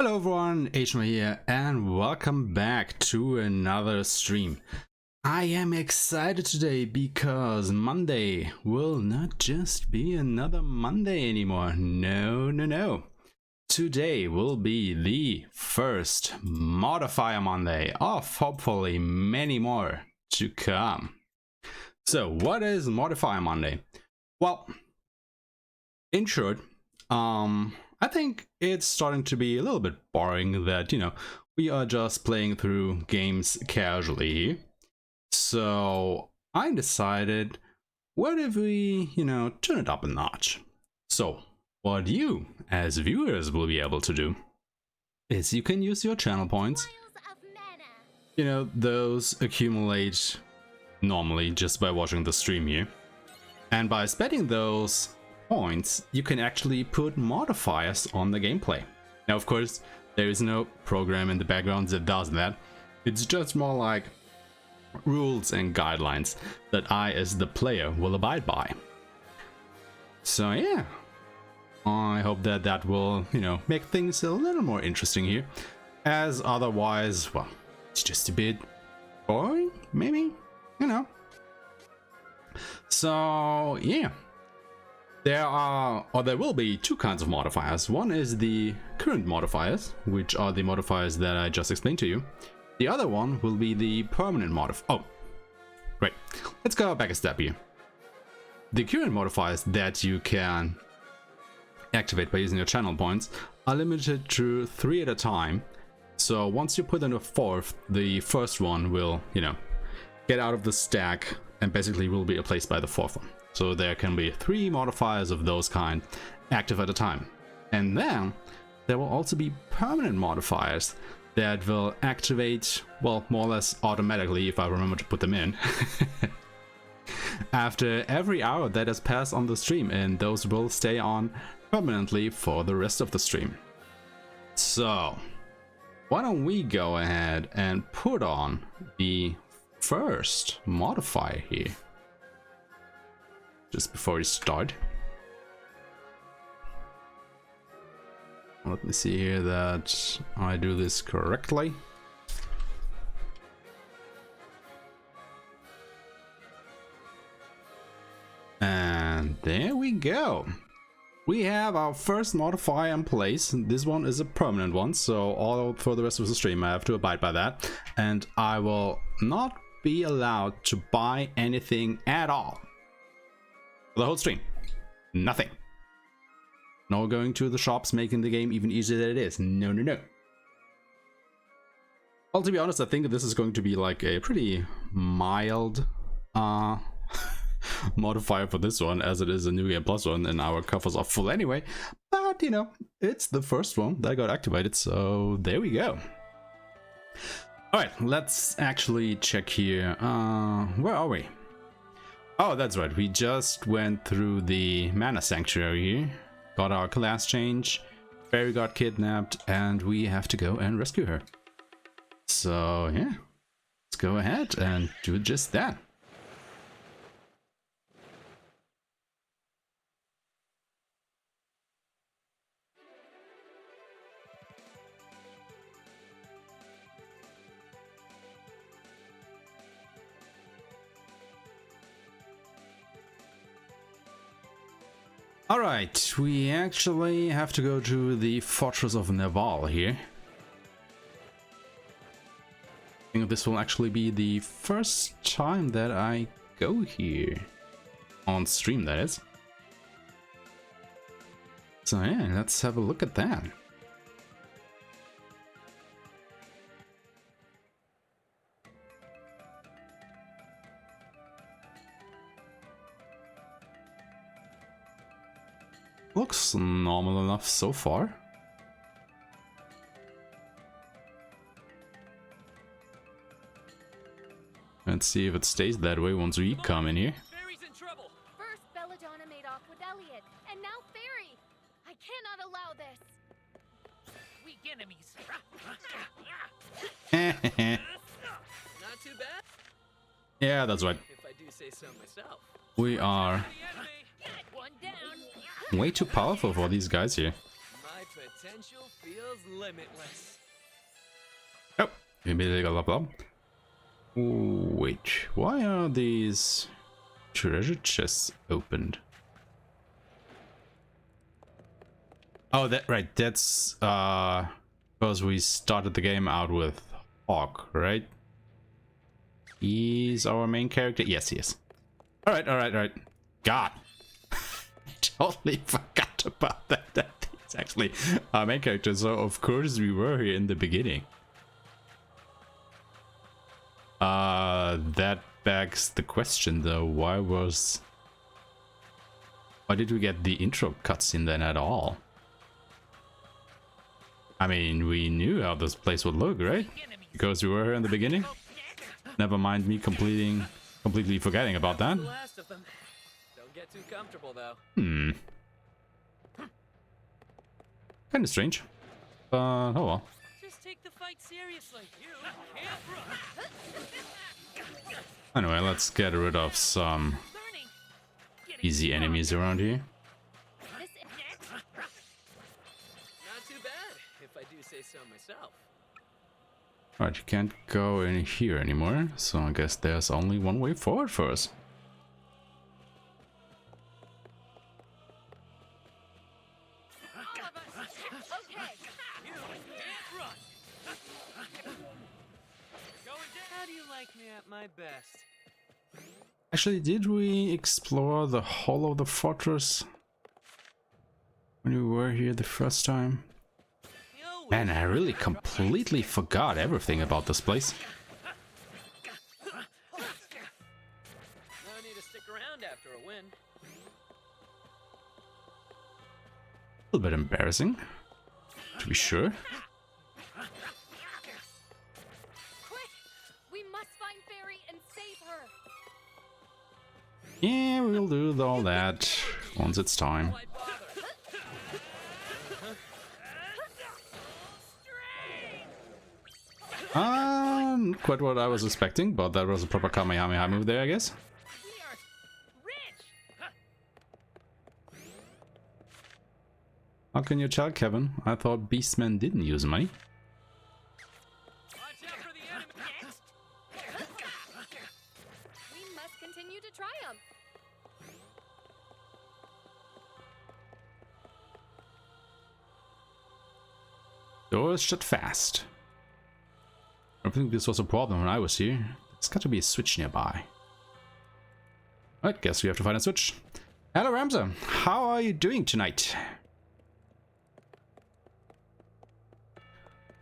Hello everyone, Aeshmah here and welcome back to another stream. I am excited today because Monday will not just be another Monday anymore. No. Today will be the first Modifier Monday of hopefully many more to come. So what is Modifier Monday? Well, in short, I think it's starting to be a little bit boring that, we are just playing through games casually. So I decided, what if we, turn it up a notch? So what you, as viewers, will be able to do is you can use your channel points. Those accumulate normally just by watching the stream here. And by spending those points, you can actually put modifiers on the gameplay. Now, of course, there is no program in the background that does that. It's just more like rules and guidelines that I, as the player, will abide by. So yeah, I hope that that will, make things a little more interesting here. As otherwise, well, it's just a bit boring, maybe, So yeah. There will be two kinds of modifiers. One is the current modifiers, which are the modifiers that I just explained to you. The other one will be the permanent modifier. Oh, right. Let's go back a step here. The current modifiers that you can activate by using your channel points are limited to 3 at a time. So once you put in a fourth, the first one will, get out of the stack and basically will be replaced by the fourth one. So there can be 3 modifiers of those kind active at a time. And then there will also be permanent modifiers that will activate, well, more or less automatically if I remember to put them in. After every hour that has passed on the stream, and those will stay on permanently for the rest of the stream. So why don't we go ahead and put on the first modifier here. Just before we start. Let me see here that I do this correctly. And there we go. We have our first modifier in place. This one is a permanent one, so all for the rest of the stream I have to abide by that. And I will not be allowed to buy anything at all. The whole stream. Nothing. No going to the shops, making the game even easier than it is. No. Well, to be honest, I think this is going to be like a pretty mild modifier for this one, as it is a New Game Plus one and our coffers are full anyway. But, it's the first one that got activated, so there we go. Alright, let's actually check here. Where are we? Oh, that's right, we just went through the Mana Sanctuary here, got our class change, Fairy got kidnapped, and we have to go and rescue her. So yeah, let's go ahead and do just that. Alright, we actually have to go to the Fortress of Naval here. I think this will actually be the first time that I go here. On stream, that is. So yeah, let's have a look at that. Looks normal enough so far. Let's see if it stays that way once we come in here. Fairy's in trouble. First, Belladonna made off with Elliot, and now Fairy. I cannot allow this. Weak enemies. Not too bad. Yeah, that's right. If I do say so myself. We are One down. way too powerful for these guys here. My potential feels limitless. Oh, immediately got blah. Wait, why are these treasure chests opened? Oh, right, that's because we started the game out with Hawk, right? He's our main character. Yes, he is. All right. God, I totally forgot about that. He's actually our main character. So of course we were here in the beginning. That begs the question though. Why did we get the intro cutscene then at all? I mean, we knew how this place would look, right? Because we were here in the beginning. Never mind me completely forgetting about that. Don't get too comfortable though. Kind of strange. Oh well. Just take the fight seriously. You can't run. Anyway, let's get rid of some easy enemies around here. Not too bad, if I do say so myself. Alright, you can't go in here anymore, so I guess there's only one way forward for us. How do you like me at my best? Actually, did we explore the whole of the fortress when we were here the first time? Man, I really completely forgot everything about this place. No need to stick around after a win. A little bit embarrassing, to be sure. Quick! We must find Fairy and save her. Yeah, we'll do all that once it's time. Why bother? Not quite what I was expecting, but that was a proper Kamehameha move there, I guess. We are rich. How can you tell, Kevin? I thought Beastmen didn't use money. Watch out for the enemy. We must continue to triumph. Doors shut fast. I don't think this was a problem when I was here. There's got to be a switch nearby. Alright, guess we have to find a switch. Hello, Ramza. How are you doing tonight?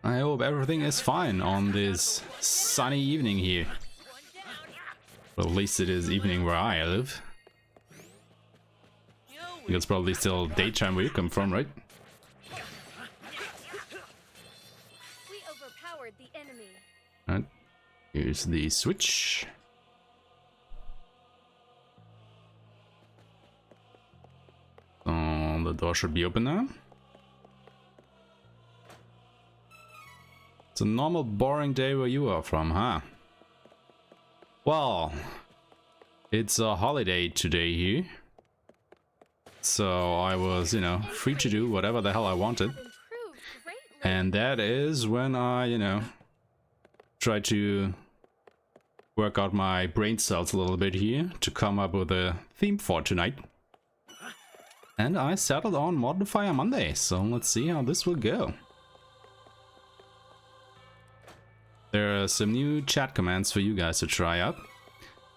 I hope everything is fine on this sunny evening here. Well, at least it is evening where I live. I think it's probably still daytime where you come from, right? We overpowered the enemy. Alright, here's the switch. So the door should be open now. It's a normal boring day where you are from, huh? Well, it's a holiday today here. So I was, you know, free to do whatever the hell I wanted. Have improved greatly. And that is when I, you know, try to work out my brain cells a little bit here to come up with a theme for tonight. And I settled on Modifier Monday, so let's see how this will go. There are some new chat commands for you guys to try out.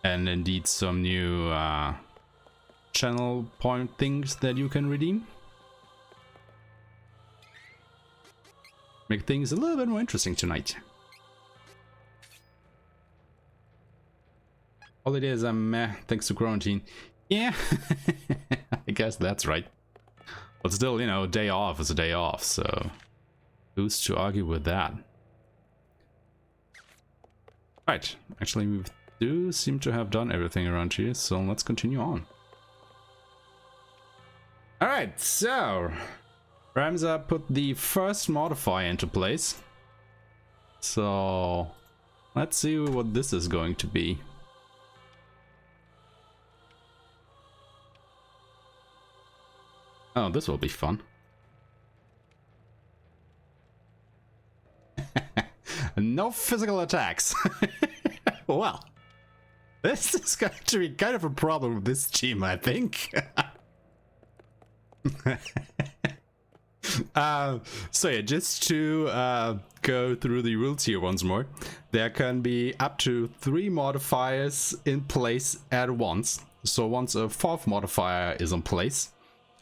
And indeed some new channel point things that you can redeem. Make things a little bit more interesting tonight. Holidays are meh thanks to quarantine. Yeah, I guess that's right. But still, you know, a day off is a day off, so who's to argue with that? Right, actually we do seem to have done everything around here, so let's continue on. Alright, so Ramza put the first modifier into place. So let's see what this is going to be. Oh, this will be fun. No physical attacks. Well, this is going to be kind of a problem with this team, I think. So yeah, just to go through the rules here once more. There can be up to 3 modifiers in place at once. So once a 4th modifier is in place,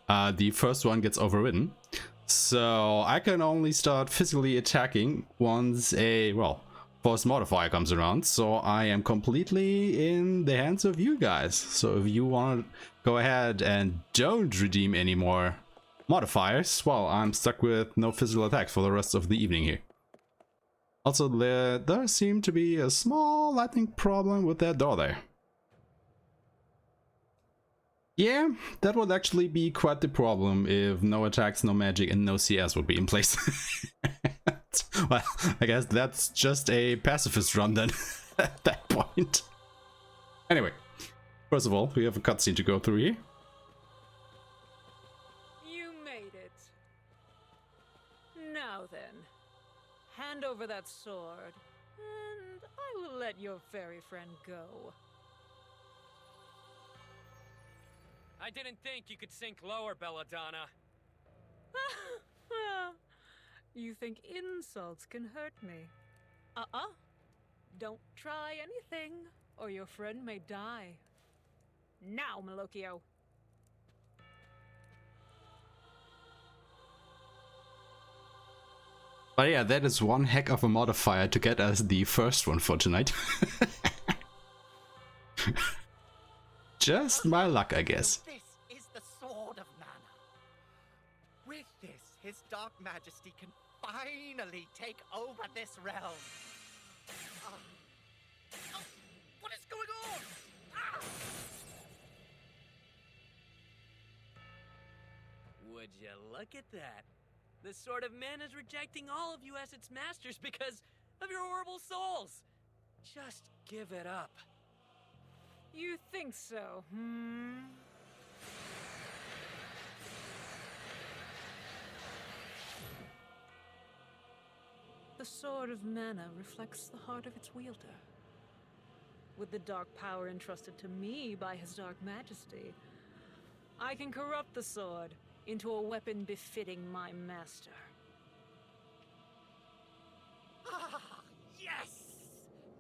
the first one gets overridden. So I can only start physically attacking once a, well, 4th modifier comes around. So I am completely in the hands of you guys. So if you want to go ahead and don't redeem any more modifiers, well, I'm stuck with no physical attacks for the rest of the evening here. Also, there does seem to be a small lightning problem with that door there. Yeah, that would actually be quite the problem if no attacks, no magic, and no CS would be in place. Well, I guess that's just a pacifist run then, at that point. Anyway, first of all, we have a cutscene to go through here. You made it. Now then, hand over that sword, and I will let your fairy friend go. I didn't think you could sink lower, Belladonna. You think insults can hurt me? Don't try anything, or your friend may die. Now, Malocchio. But yeah, that is one heck of a modifier to get us the first one for tonight. Just my luck, I guess. This is the Sword of Mana. With this, His Dark Majesty can finally take over this realm. Oh, what is going on? Ah! Would you look at that? The Sword of Man is rejecting all of you as its masters because of your horrible souls. Just give it up. You think so, The Sword of Mana reflects the heart of its wielder. With the dark power entrusted to me by His Dark Majesty, I can corrupt the sword into a weapon befitting my master. Ah, yes!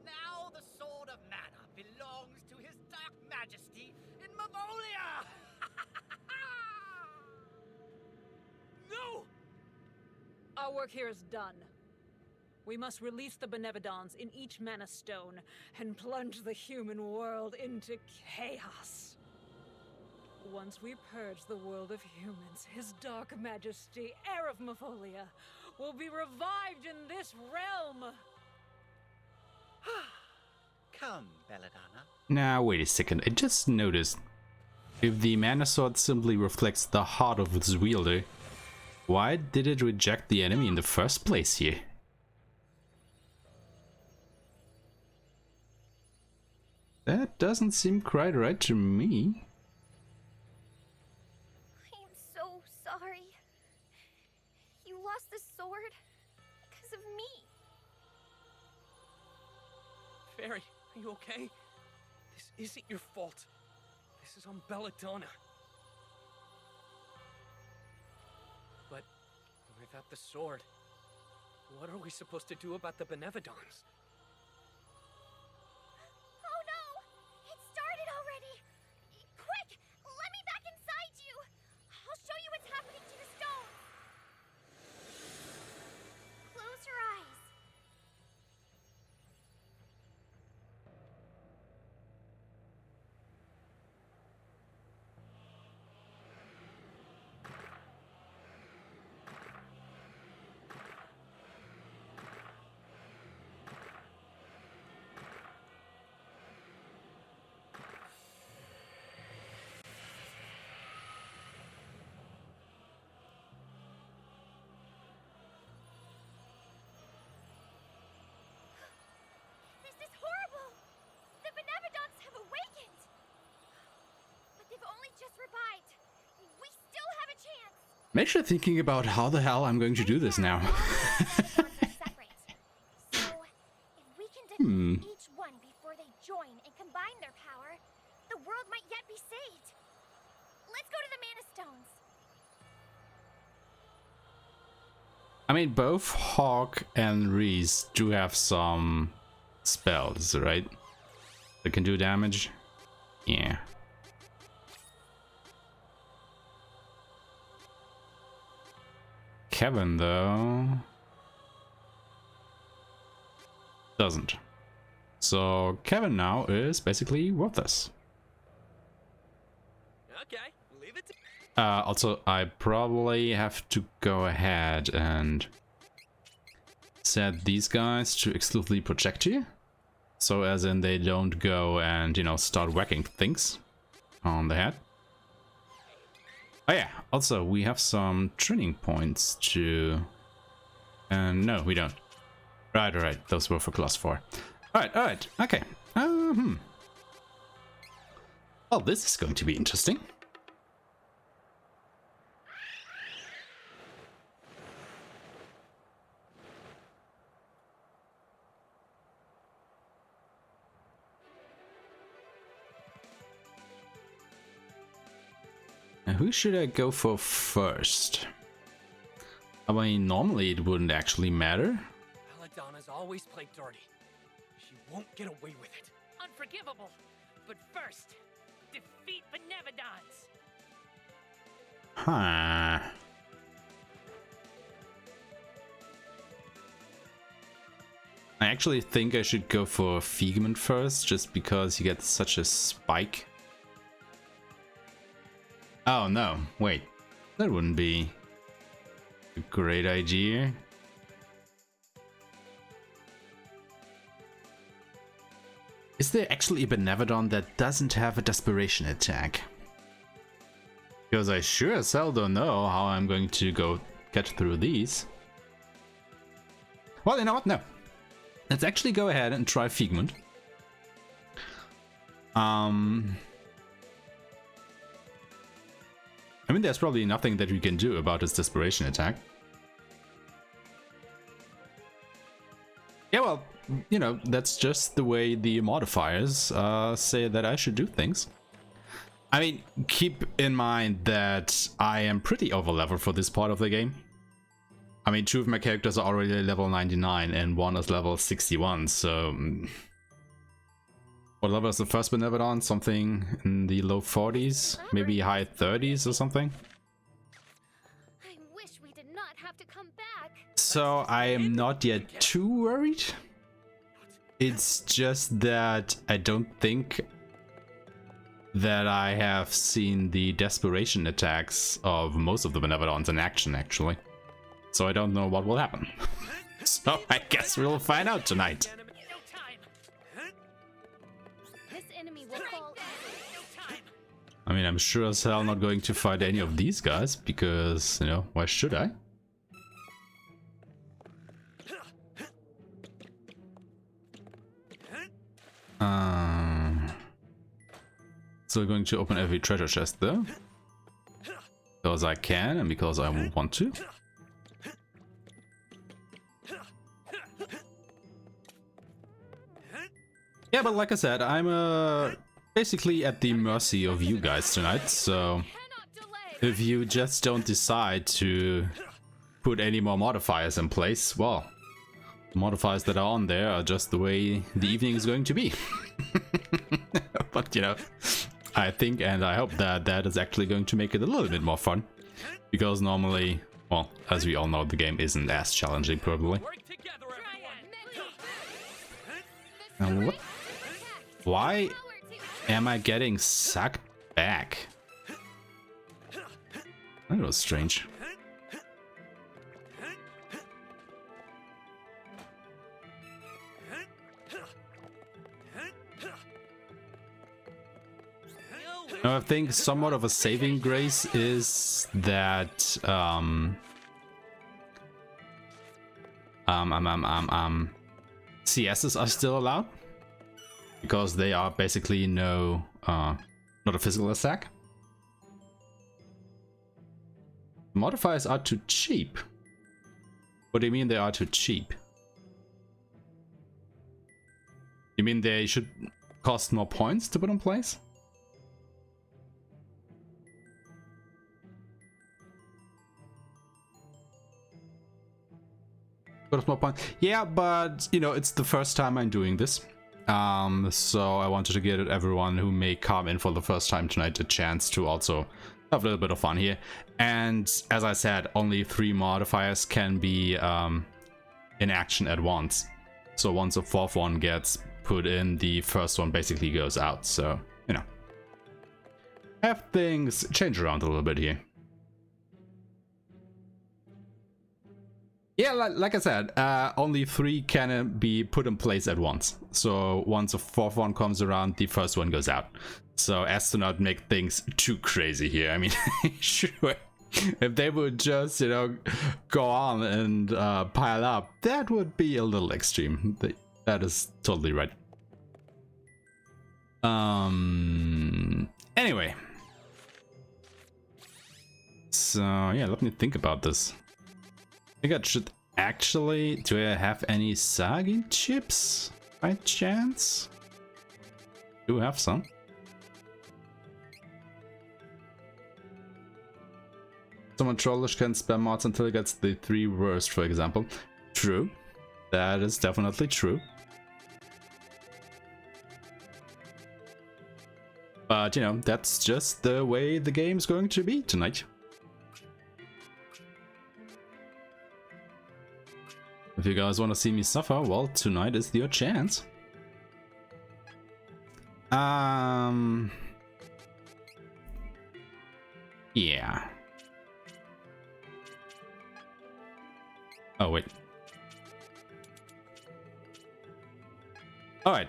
Now the Sword of Mana belongs to His Dark Majesty in Mavolia! No! Our work here is done. We must release the Benevodons in each mana stone and plunge the human world into chaos. Once we purge the world of humans, His Dark Majesty, heir of Mavolia, will be revived in this realm. Come, Belladonna. Now, wait a second, I just noticed. If the mana sword simply reflects the heart of its wielder, why did it reject the enemy in the first place here? That doesn't seem quite right to me. I'm so sorry. You lost the sword because of me. Fairy, are you okay? This isn't your fault. This is on Belladonna. But without the sword, what are we supposed to do about the Benevodons? Oh no! It started already! Quick! Let me back inside you! I'll show you what's happening to the stones! Close your eyes. This is horrible! The Benevodons have awakened! But they've only just revived. We still have a chance! I'm actually thinking about how the hell I'm going to do this now. Benevodons are separate. So join and combine their power, the world might yet be saved. Let's go to the Mana Stones. I mean, both Hawk and Reese do have some spells, right? That can do damage. Yeah. Kevin, though, doesn't. So Kevin now is basically worthless. Okay, leave it to... Also, I probably have to go ahead and set these guys to exclusively protect you. So as in they don't go and, you know, start whacking things on the head. Oh yeah, also we have some training points to... no, we don't. Right, those were for class 4. Alright, okay. Well, this is going to be interesting. Now, who should I go for first? I mean, normally it wouldn't actually matter. Belladonna's always played dirty. She won't get away with it. Unforgivable. But first, defeat Benevodons. Huh. I actually think I should go for Figment first, just because he gets such a spike. Oh no, wait. That wouldn't be a great idea. Is there actually a Benevodon that doesn't have a desperation attack? Because I sure as hell don't know how I'm going to go get through these. Well, you know what? No. Let's actually go ahead and try Figment. I mean, there's probably nothing that we can do about his desperation attack. Yeah, well, you know, that's just the way the modifiers say that I should do things. I mean, keep in mind that I am pretty over-leveled for this part of the game. I mean, two of my characters are already level 99 and one is level 61, so... What level is the first Benevodon? Something in the low 40s? Maybe high 30s or something? I wish we did not have to come back. So I am not yet too worried. It's just that I don't think that I have seen the desperation attacks of most of the Benevodons in action, actually. So I don't know what will happen. So I guess we'll find out tonight. This enemy will fall. I mean, I'm sure as hell not going to fight any of these guys, because, you know, why should I? So we're going to open every treasure chest though. Because I can and because I want to. Yeah, but like I said, I'm basically at the mercy of you guys tonight, so if you just don't decide to put any more modifiers in place, well, the modifiers that are on there are just the way the evening is going to be. But, you know, I think and I hope that that is actually going to make it a little bit more fun, because normally, well, as we all know, the game isn't as challenging probably. And what? Why am I getting sucked back? That was strange. Now, I think somewhat of a saving grace is that CSs are still allowed, because they are basically not a physical attack. Modifiers are too cheap. What do you mean they are too cheap? You mean they should cost more points to put in place? Cost more points. Yeah, but you know, it's the first time I'm doing this. So I wanted to give everyone who may come in for the first time tonight a chance to also have a little bit of fun here. And as I said, only 3 modifiers can be in action at once. So once the 4th one gets put in, the first one basically goes out. So, you know, have things change around a little bit here. Yeah, like I said, only 3 can be put in place at once. So once the 4th one comes around, the first one goes out. So as to not make things too crazy here. I mean, sure, if they would just, you know, go on and pile up, that would be a little extreme. That is totally right. Anyway. So, yeah, let me think about this. I think I should actually... Do I have any Sagi chips by chance? Do have some. Someone trollish can spam mods until it gets the 3 worst, for example. True. That is definitely true. But, you know, that's just the way the game's going to be tonight. If you guys want to see me suffer, well, tonight is your chance. Yeah. Oh, wait. Alright,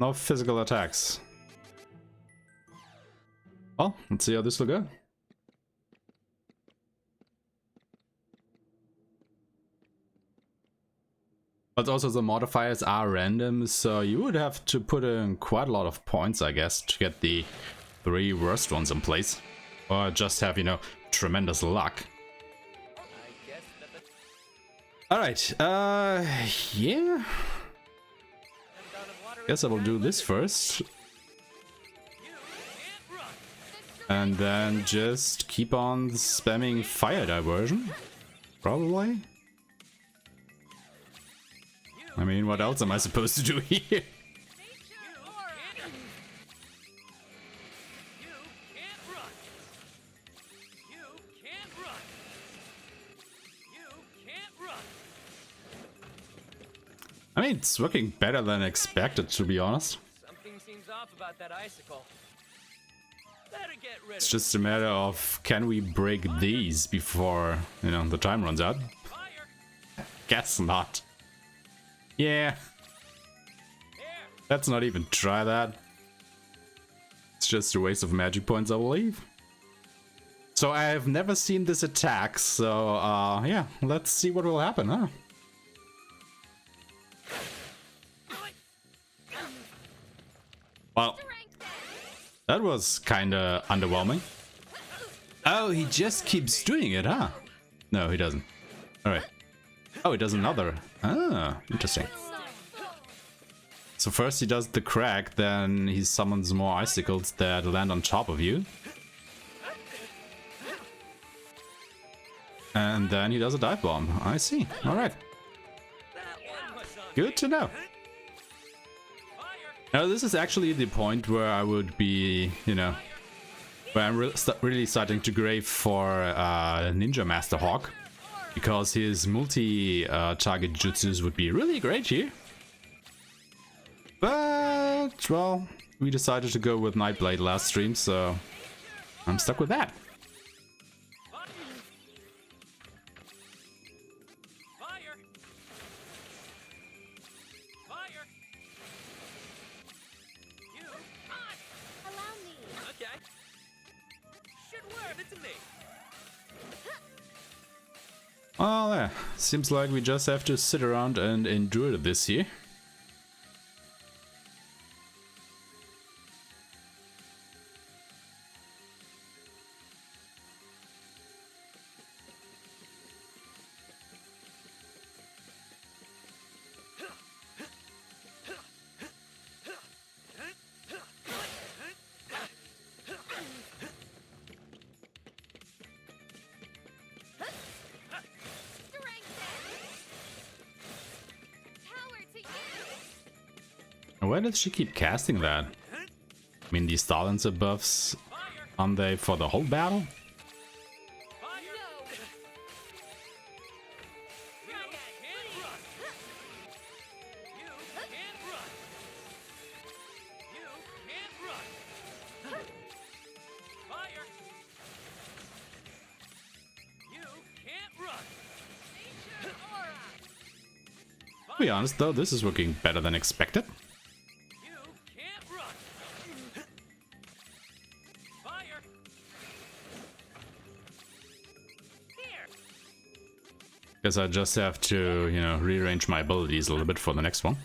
no physical attacks. Well, let's see how this will go. But also the modifiers are random, so you would have to put in quite a lot of points, I guess, to get the 3 worst ones in place. Or just have, you know, tremendous luck. Alright, yeah. Guess I will do this first. And then just keep on spamming fire diversion. Probably. I mean, what else am I supposed to do here? I mean, it's working better than expected, to be honest. Something seems off about that icicle. Better get rid It's just a matter of, can we break these before, you know, the time runs out? Guess not. Yeah. Let's not even try that. It's just a waste of magic points, I believe. So I have never seen this attack, so yeah, let's see what will happen, huh? Well, that was kinda underwhelming. Oh, he just keeps doing it, huh? No, he doesn't. Alright. Oh, he does another. Ah, interesting. So first he does the crack, then he summons more icicles that land on top of you. And then he does a dive bomb. I see. Alright. Good to know. Now this is actually the point where I would be, you know, where I'm really starting to crave for Ninja Master Hawk. Because his multi-target jutsus would be really great here. But, well, we decided to go with Nightblade last stream, so I'm stuck with that. Well, yeah, seems like we just have to sit around and endure this here. Why does she keep casting that? I mean, these silencer buffs, aren't they for the whole battle? To be honest though, this is working better than expected. Guess I just have to, you know, rearrange my abilities a little bit for the next one.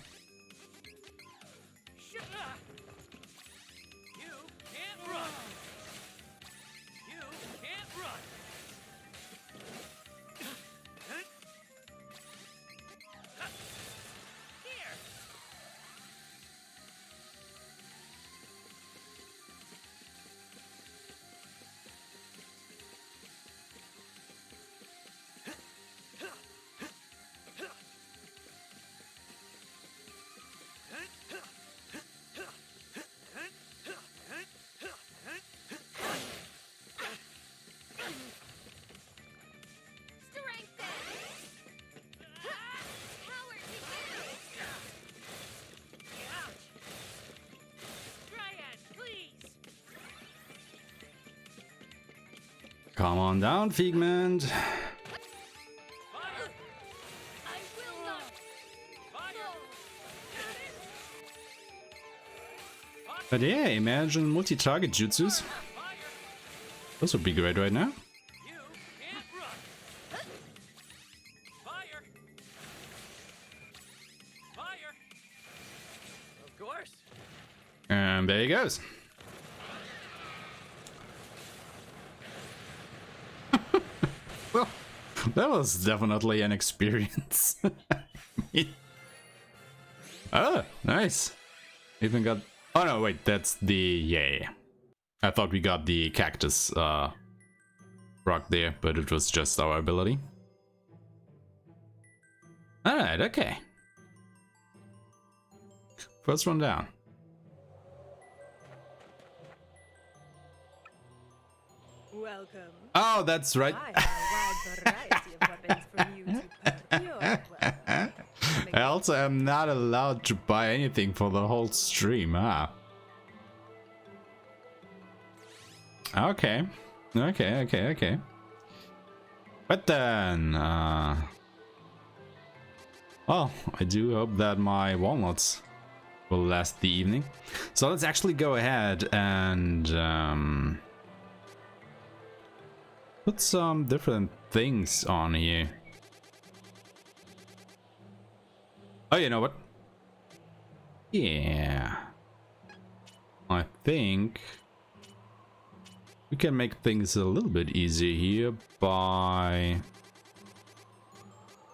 Come on down, Figment. But yeah, imagine multi-target jutsus. Those would be great right now. Of course. And there he goes. Well, that was definitely an experience. Oh, nice. Even got... Oh no, wait, that's the... Yeah. I thought we got the cactus rock there, but it was just our ability. Alright, okay. First one down. Welcome. Oh, that's right. I have a wide variety of weapons for you to procure. I also am not allowed to buy anything for the whole stream, huh? Okay. Okay. But then, well, I do hope that my walnuts will last the evening. So let's actually go ahead and, put some different things on here. Oh, you know what? Yeah. I think we can make things a little bit easier here by...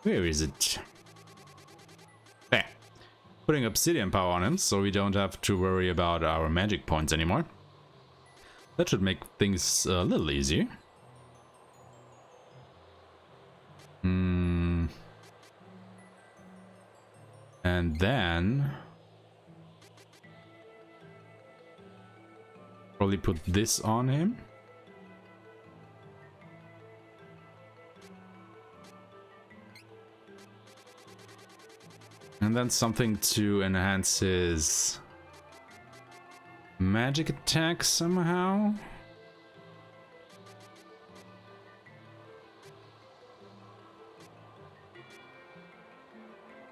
Where is it? There. Putting obsidian power on him so we don't have to worry about our magic points anymore. That should make things a little easier. And then probably put this on him. And then something to enhance his magic attack somehow.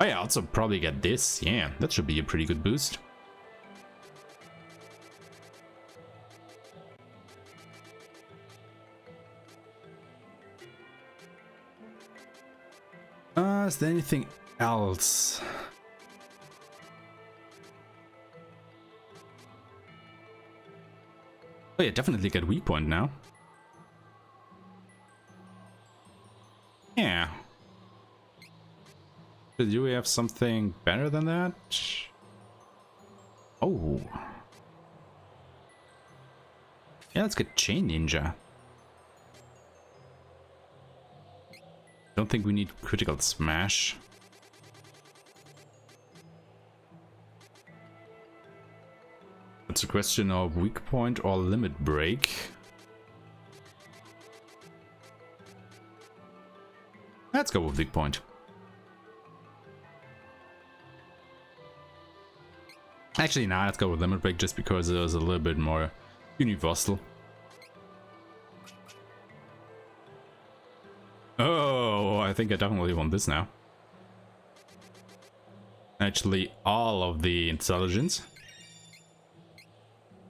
Oh yeah, also probably get this. Yeah, that should be a pretty good boost. Is there anything else? Oh yeah, definitely get weak point now. Yeah. Do we have something better than that? Oh. Yeah, let's get Chain Ninja. Don't think we need critical smash. it's a question of weak point or limit break. Let's go with weak point. Actually, nah, let's go with limit break just because it was a little bit more universal. Oh, I think I definitely want this now. Actually, all of the intelligence.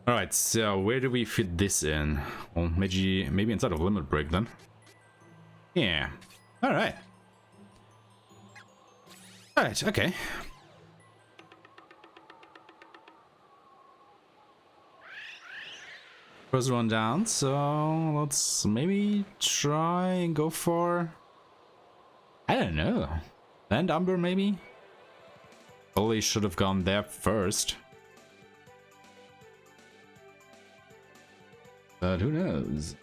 Alright, so where do we fit this in? Well, maybe inside of limit break then. Yeah. Alright. Alright, okay. First one down, so let's maybe try and go for... I don't know. Land Umber maybe? Probably should have gone there first. But who knows?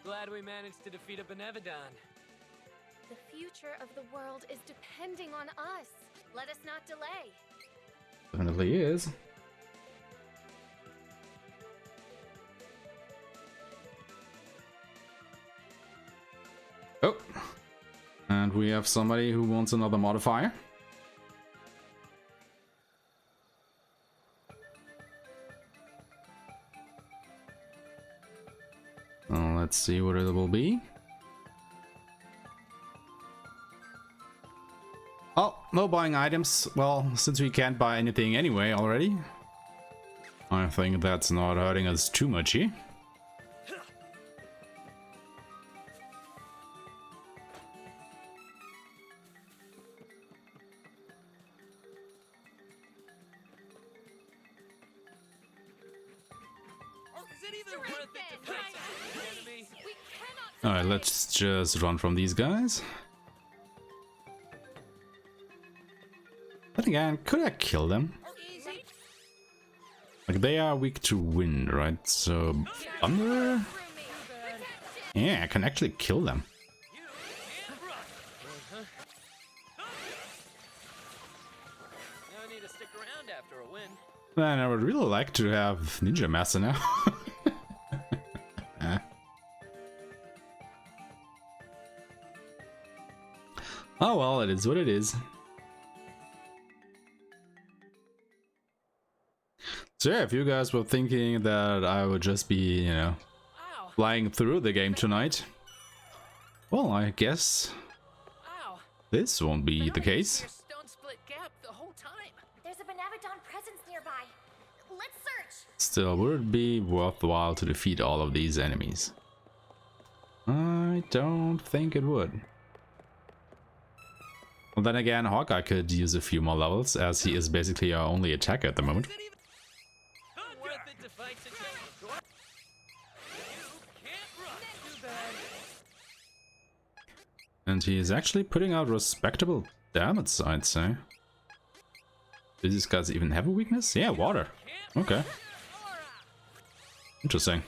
Glad we managed to defeat a Benevodon. The future of the world is depending on us. Let us not delay. Definitely is. Oh, and we have somebody who wants another modifier. Let's see what it will be. Oh, no buying items. Well, since we can't buy anything anyway already, I think that's not hurting us too much here. Alright, let's just run from these guys. But again, could I kill them? Like, they are weak to wind, right? So, thunder? Yeah, I can actually kill them. No need to stick around after a win. Man, I would really like to have Ninja Master now. Oh well, it is what it is. So yeah, if you guys were thinking that I would just be, you know, flying through the game tonight, well, I guess this won't be the case. There's a Benevodon presence nearby. Let's search. Still, would it be worthwhile to defeat all of these enemies? I don't think it would. Well, then again, Hawkeye could use a few more levels, as he is basically our only attacker at the moment. And he is actually putting out respectable damage, I'd say. Do these guys even have a weakness? Yeah, water. Okay. Interesting.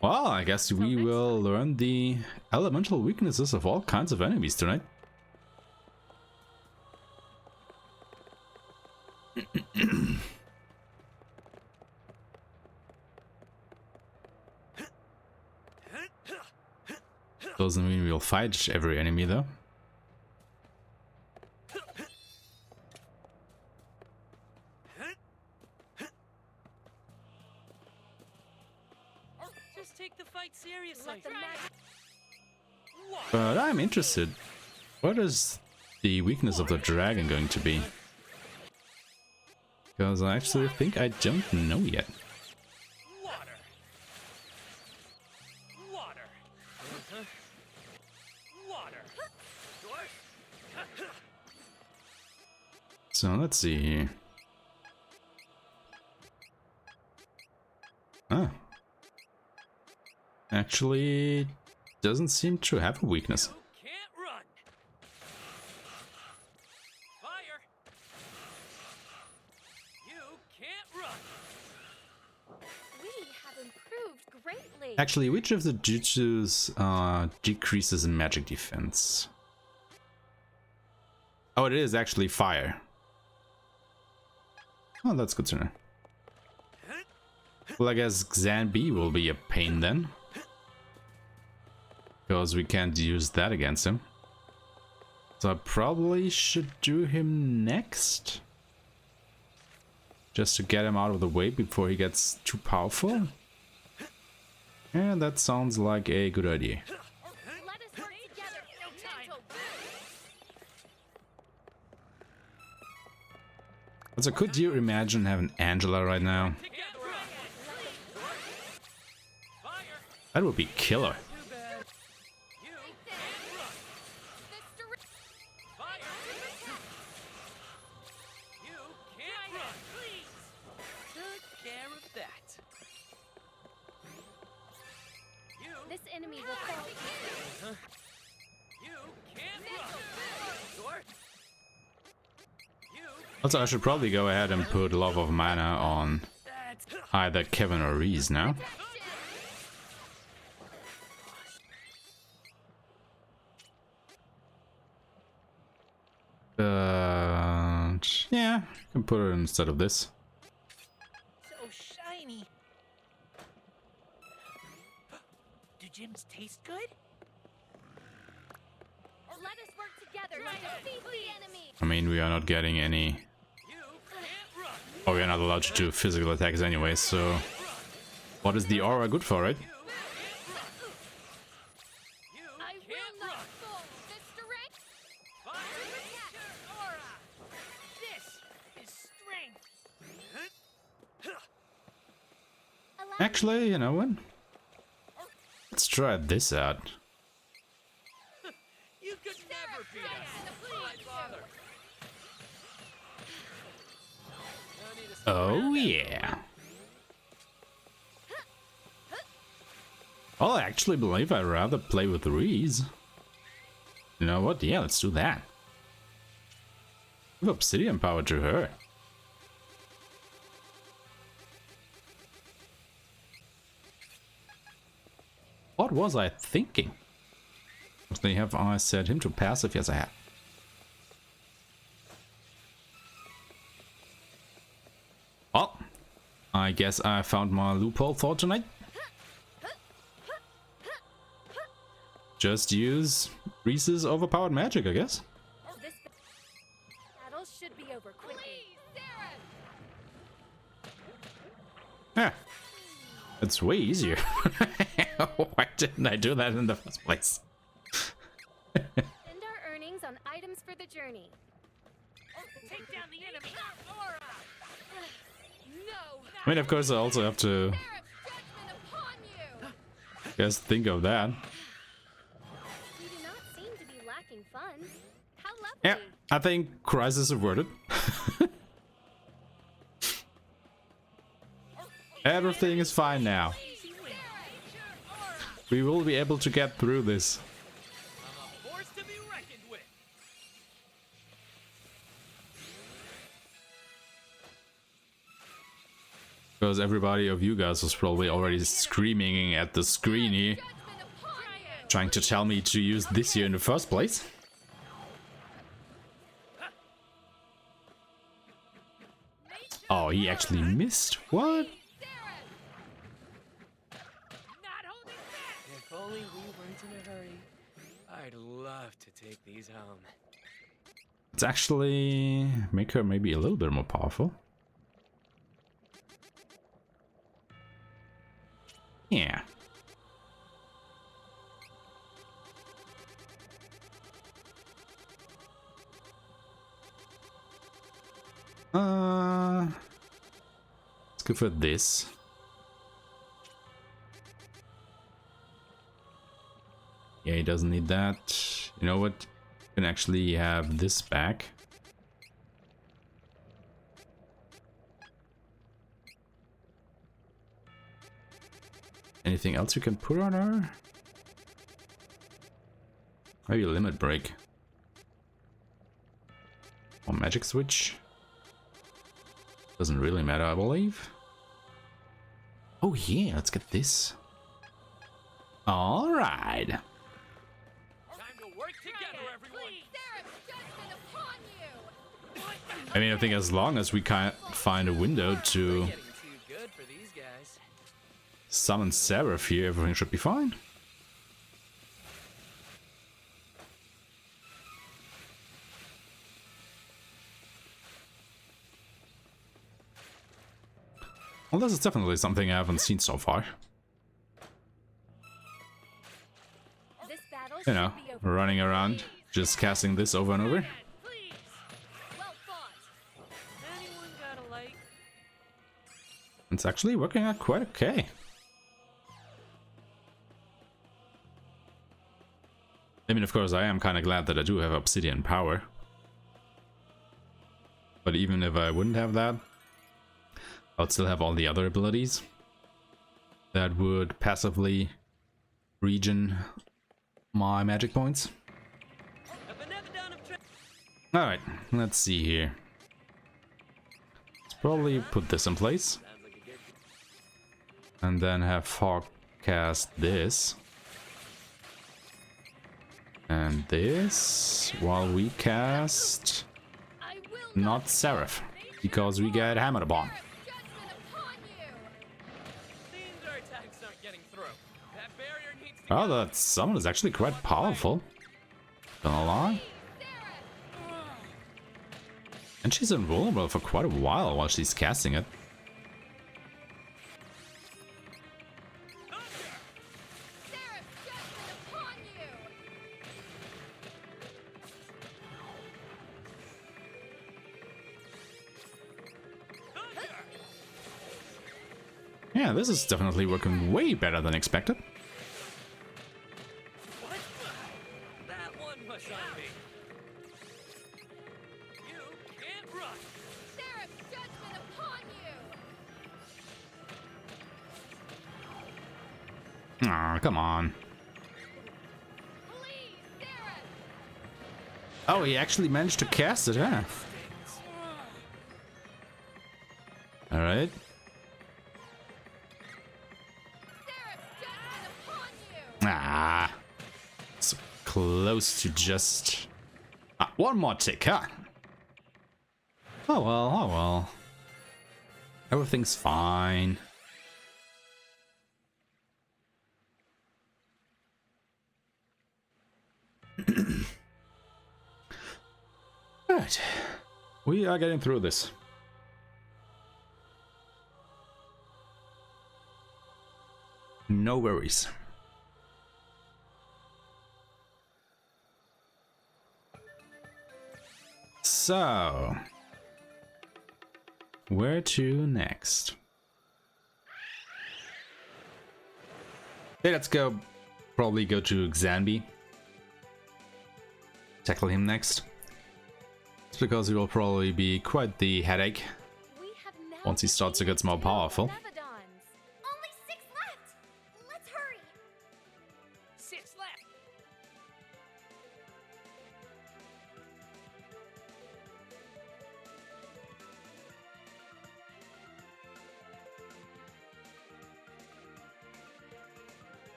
Well, I guess we will learn the elemental weaknesses of all kinds of enemies tonight. Doesn't mean we'll fight every enemy though. Just take the fight seriously. But I'm interested. What is the weakness of the dragon going to be? Because I actually think I don't know yet. So let's see here. Ah. Actually doesn't seem to have a weakness. Can't run. Fire. You can't run. We have improved greatly. Actually, which of the jutsus decreases magic defense? Oh, it is actually fire. Oh, that's good to know. Well, I guess Xan B will be a pain then. Because we can't use that against him. So I probably should do him next. Just to get him out of the way before he gets too powerful. Yeah, that sounds like a good idea. Let us work together. Mental. Also, could you imagine having Angela right now? That would be killer. This enemy will fall. Also, I should probably go ahead and put Love of Mana on either Kevin or Reese now. Yeah, I can put it instead of this. So shiny. Do gems taste good? Let us work together to defeat the enemy. I mean, we are not getting any... Oh, we are not allowed to do physical attacks anyway, so... What is the aura good for, right? I will not fall. The strength to protect. This is strength. Allow Actually, you know what? Let's try this out. You could never beat us. Why bother? No need to stick Oh around yeah. Well, I actually believe I'd rather play with Reese. You know what? Yeah, let's do that. Give obsidian power to her. What was I thinking? Have I set him to passive? Yes, I have. Well, I guess I found my loophole for tonight. Just use Reese's overpowered magic, I guess. this battle should be over quickly. Yeah. It's way easier. Why didn't I do that in the first place? Spend our earnings on items for the journey. Take down the enemy. No. I mean, of course, I also have to Seraph judgment upon you. just think of that. You do not seem to be lacking funds. How lovely. Yeah, I think crisis averted. Everything is fine now. We will be able to get through this. I'm a force to be reckoned with. Because everybody of you guys was probably already screaming at the screen here, Judgment upon you. trying to tell me to use this here in the first place. Oh, he actually missed? What? Not holding back. If only we weren't in a hurry. I'd love to take these home. Let's actually make her maybe a little bit more powerful. Yeah. Let's go for this. Yeah, he doesn't need that. You know what? You can actually have this back. Anything else you can put on her? Maybe a limit break. Or magic switch. Doesn't really matter, I believe. Oh yeah, let's get this. Alright. Time to work together, everyone. Seraph judgment upon you. I mean, I think as long as we can't find a window to Getting too good for these guys. summon Seraph here, everything should be fine. Well, this is definitely something I haven't seen so far. This battle You know, should be over. running around, just casting this over and over. Please. Well fought. Anyone got a light? It's actually working out quite okay. I mean, of course, I am kind of glad that I do have obsidian power. But even if I wouldn't have that, I would still have all the other abilities that would passively regen my magic points. A Benevodon of Alright, let's see here. Let's probably put this in place. And then have Hawk cast this. And this, while we cast I will not Seraph, because we get hammered upon. judgment upon you. Seems our attacks aren't getting through. That barrier needs to Oh, that summon is actually quite powerful. Gonna lie. And she's invulnerable for quite a while she's casting it. Seraph, judgment upon you. Yeah, this is definitely working way better than expected. What? That one was on me. You can't run. Seraph, judgment upon you. Aw, come on. Please, Seraph. Oh, he actually managed to cast it, huh? Alright. Seraph, judgment upon you. Ah. So close to just... Ah, one more tick, huh? Oh well, oh well. Everything's fine. Alright. We are getting through this. No worries. So, where to next? Okay, let's go. Probably go to Xanbi. Tackle him next. It's because he will probably be quite the headache We have now once he starts to get more powerful. Benevodons. Only 6 left. Let's hurry. 6 left.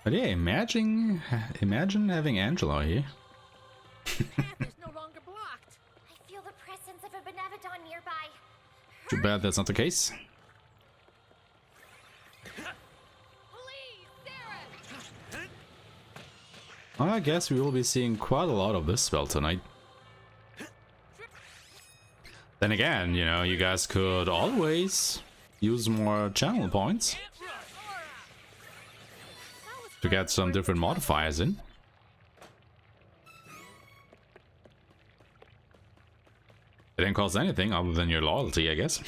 But yeah, imagine having Angelo here. Path is no longer blocked. I feel the presence of a Benevodon nearby. Too bad that's not the case. Please, Seraph. I guess we will be seeing quite a lot of this spell tonight. Then again, you know, you guys could always use more channel points to get some different modifiers in. It didn't cost anything other than your loyalty, I guess.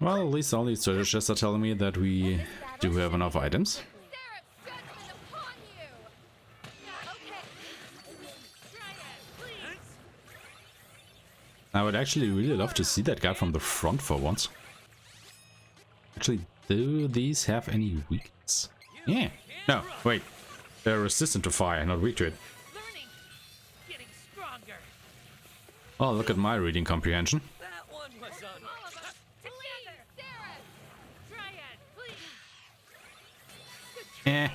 Well, at least all these strategists are telling me that we do have enough items. Seraph's judgment upon you! Okay. Try it, please! I would actually really love to see that guy from the front for once. Actually, do these have any weakness? Yeah. No, wait. They're resistant to fire, not weak to it. Learning, getting stronger. Oh, look at my reading comprehension. That one was on. All of us together. Seraph! Try it, please! Heh.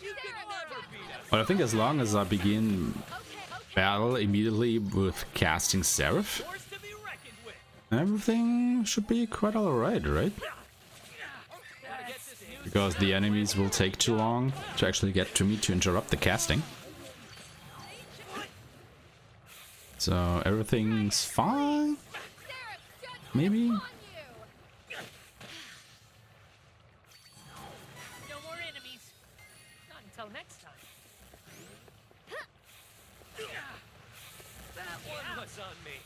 You can never beat us. But I think as long as I begin battle immediately with casting Seraph, Forced to be reckoned with. everything should be quite alright, right? Gotta get this new Because the enemies will take too long to actually get to me to interrupt the casting. So everything's fine? Seraph's judgment Maybe? upon you! No more enemies. Not until next time. That one was on me.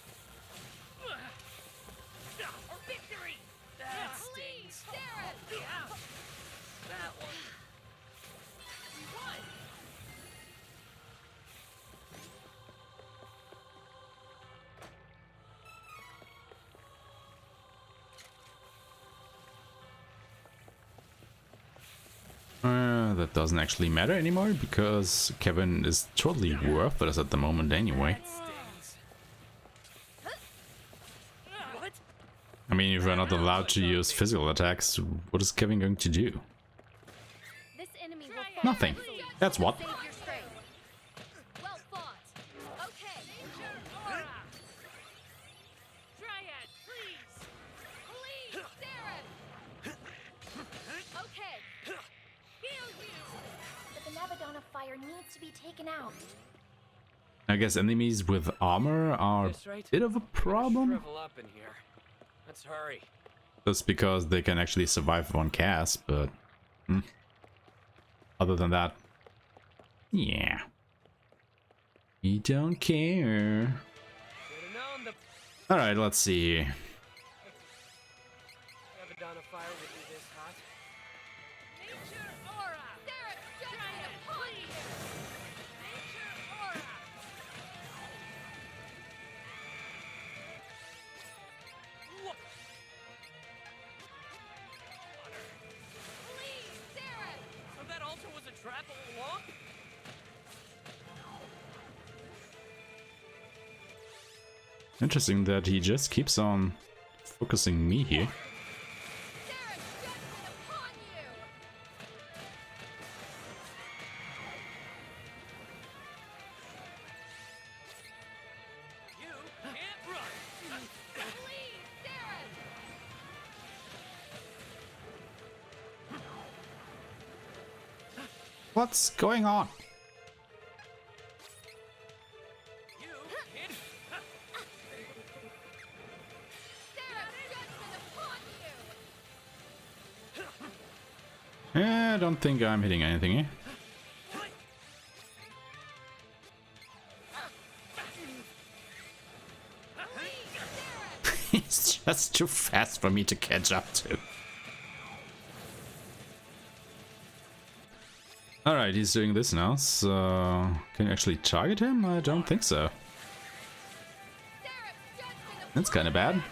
Victory! That Please, stings. Seraph! That one. We won! That doesn't actually matter anymore because Kevin is totally worthless at the moment anyway. Stings. What? I mean, if we're not allowed to use physical attacks, what is Kevin going to do? This enemy will fall Nothing. easily. That's what. Save your strength. Well fought. Okay. Aura! Dryad, please. Please, Seraph. Okay. Heal you. The Benevodon of fire needs to be taken out. I guess enemies with armor are a That's right. bit of a problem. Shrivel up in here. Let's hurry. Just because they can actually survive one cast, but other than that, yeah, we don't care. Should've known the All right, let's see. Benevodon of fire would be this hot. Nature aura. Seraph's judgment upon you. Nature aura. Please, Seraph. So that also was a trap all along? Interesting that he just keeps on focusing me here. Seraph's judgment upon you. You can't run. Please, Seraph. What's going on? You can't. Seraph's judgment upon you. I don't think I'm hitting anything here. He's just too fast for me to catch up to. Alright, he's doing this now, so... Can you actually target him? I don't think so. Seraph's judgment upon That's kinda bad. Dryad,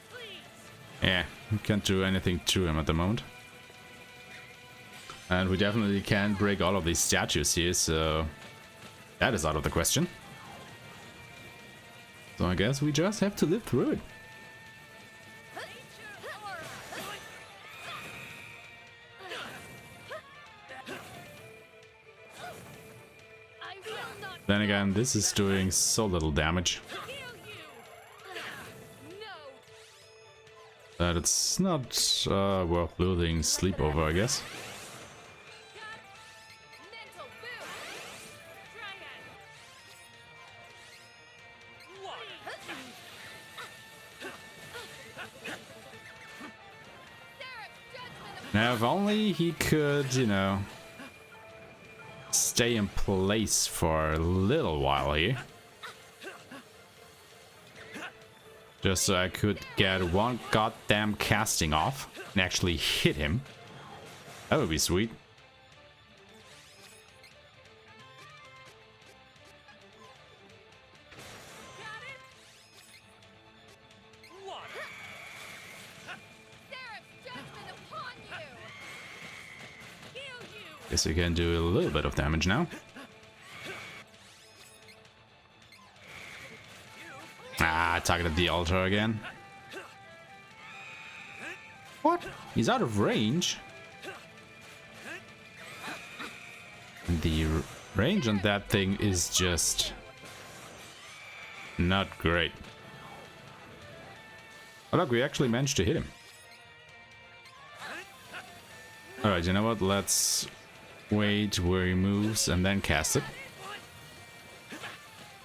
please. Yeah, we can't do anything to him at the moment. And we definitely can't break all of these statues here, so... That is out of the question. So I guess we just have to live through it. Nature aura. I will Then again, this is doing so little damage that it's not worth losing sleep over, I guess. Now, if only he could, you know, stay in place for a little while here. Just so I could get one goddamn casting off and actually hit him. That would be sweet. Guess we can do a little bit of damage now. Ah, targeted the altar again. What? He's out of range? The range on that thing is just not great. Oh look, we actually managed to hit him. Alright, you know what? Let's wait where he moves and then cast it.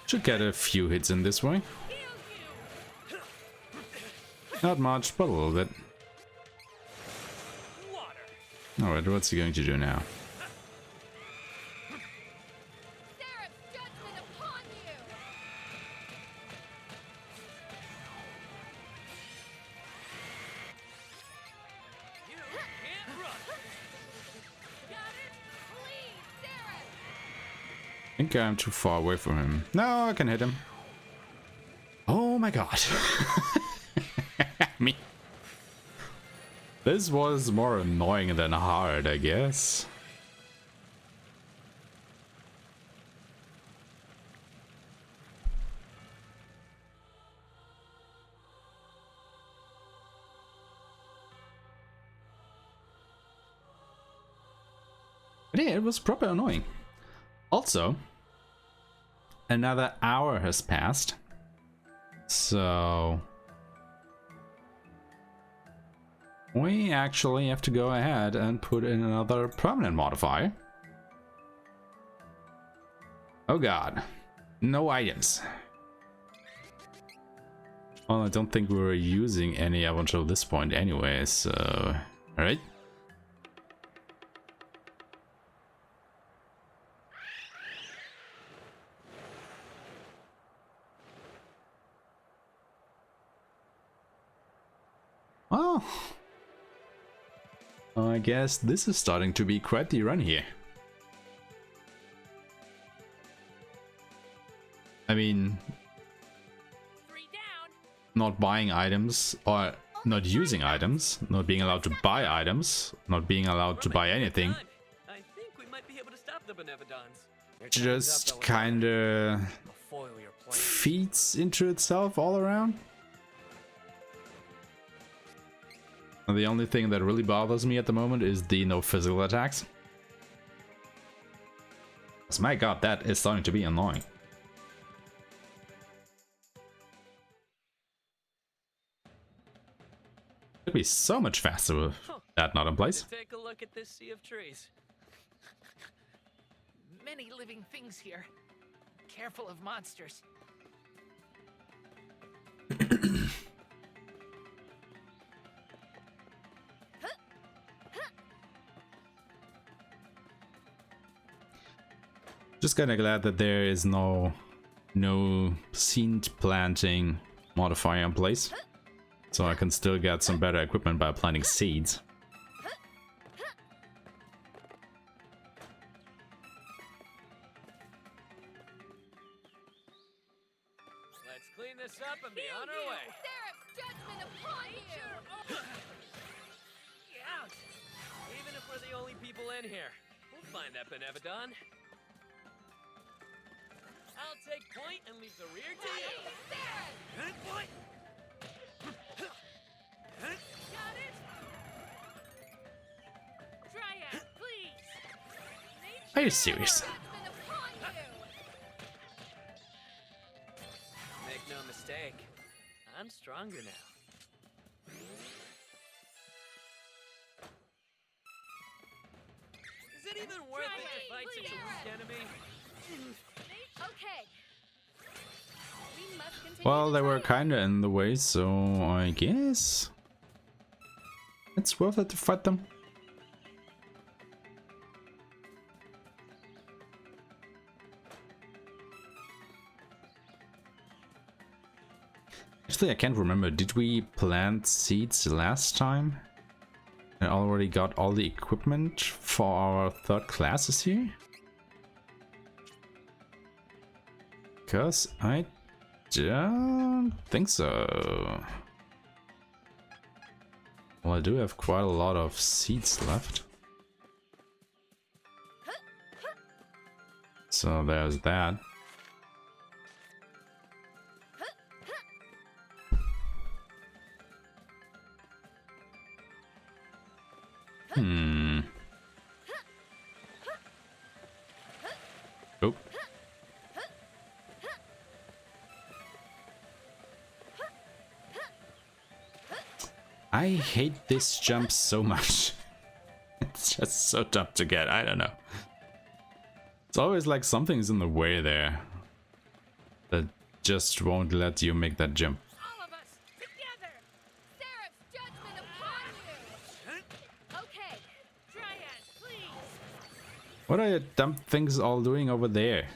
Should get a few hits in this way. Not much, but a little bit. Alright, what's he going to do now? I think I'm too far away from him. No, I can hit him. Oh my god. Me. This was more annoying than hard, I guess. But yeah, it was proper annoying. Also, another hour has passed, so we actually have to go ahead and put in another permanent modifier. Oh god, no items. Well, I don't think we were using any up until this point anyway, so alright. Well, I guess this is starting to be quite the run here. I mean, not buying items, or not using items, not being allowed to buy items, not being allowed to buy anything. I think we might be able to stop the Benevodons. Just kinda feeds into itself all around. And the only thing that really bothers me at the moment is the no physical attacks. 'Cause my god, that is starting to be annoying. It'd be so much faster with that not in place. Take a look at this sea of trees. Many living things here. Careful of monsters. Just kinda glad that there is no seed planting modifier in place. So I can still get some better equipment by planting seeds. Let's clean this up and be on our way. Ouch! Even if we're the only people in here, we'll find that Benevodon. I'll take point and leave the rear to you. Point. Got it. Try it, please. Are you serious? mistake. I'm stronger now. Is it even worth it to fight such a weak enemy? Okay. We must continue. Well, to they were try. kinda in the way, so I guess it's worth it to fight them. Actually, I can't remember. Did we plant seeds last time? I already got all the equipment for our third classes here? Because I don't think so. Well, I do have quite a lot of seeds left. So there's that. Oh. I hate this jump so much. It's just so tough to get. I don't know. It's always like something's in the way there that just won't let you make that jump. All of us together. Seraph's judgment upon you. Okay. Dryad, please! What are your dumb things all doing over there?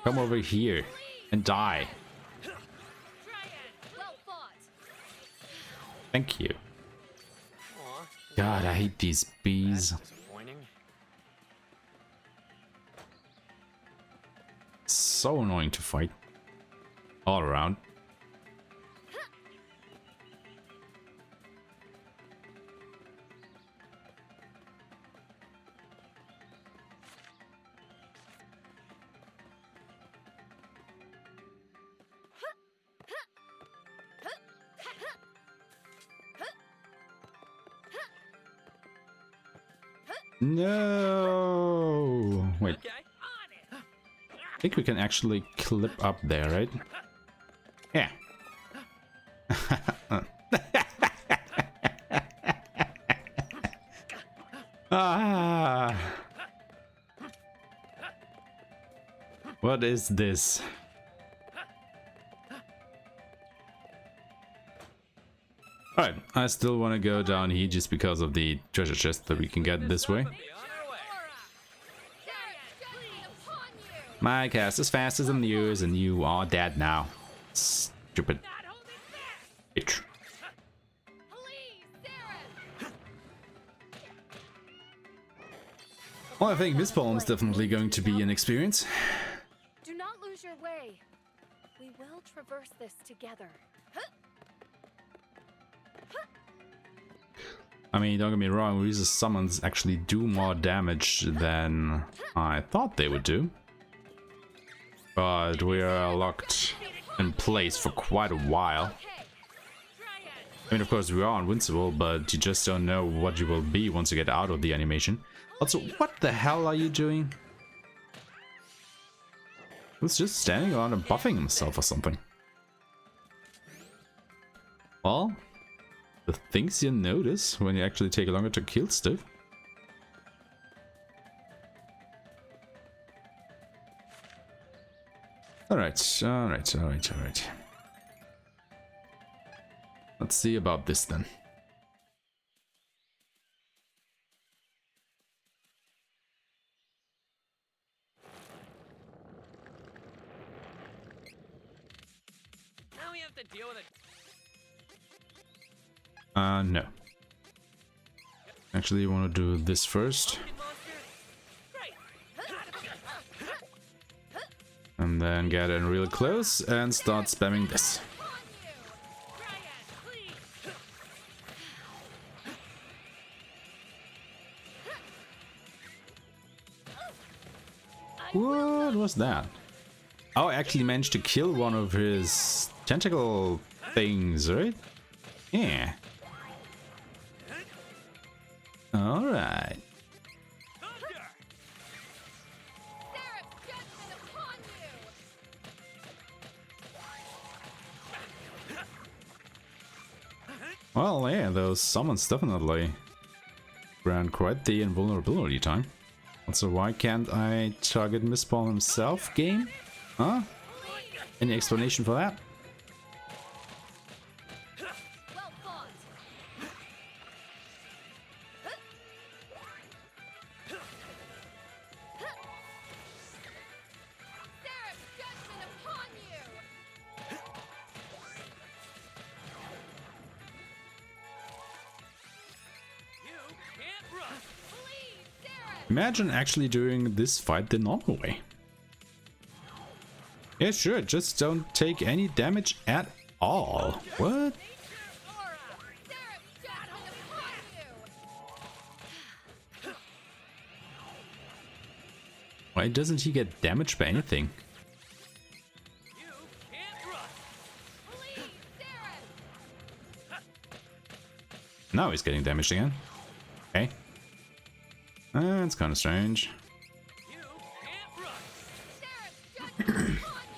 Come over here and die. Dryad, well fought. Thank you. Aw, God, I hate these bees. that's disappointing. So annoying to fight. All around. No! Wait, Okay. I think we can actually clip up there, right? Yeah. Ah! What is this? Alright, I still want to go down here just because of the treasure chest that we can get this way. Be on our way. Seraph's judgment upon you. My cast is faster than yours, and you are dead now. Stupid Not holding back! bitch. Please, Seraph. Well, I think this poem is definitely going to be an experience. Do not lose your way. We will traverse this together. I mean, don't get me wrong, Reese's summons actually do more damage than I thought they would do. But we are locked in place for quite a while. Okay. I mean, of course, we are invincible, but you just don't know what you will be once you get out of the animation. Also, what the hell are you doing? He was just standing around and buffing himself or something. Well, the things you notice when you actually take longer to kill stuff. Alright. Let's see about this then. Now we have to deal with it. No. Actually, you want to do this first. And then get in real close and start spamming this. What was that? Oh, I actually managed to kill one of his tentacle things, right? Yeah. Alright. Seraph's judgment upon you. Well, yeah, those summons definitely grant quite the invulnerability time. Also, why can't I target Mistborn himself, game? Huh? Any explanation for that? Well fought. There's judgment upon you. You can't run. Please, Sarah. Imagine actually doing this fight the normal way. Yeah, sure, just don't take any damage at all. What? There's judgment upon you. Why doesn't he get damaged by anything? You can't run. Please, Sarah. Now he's getting damaged again. Okay. That's kind of strange. You can't run. There's judgment upon you.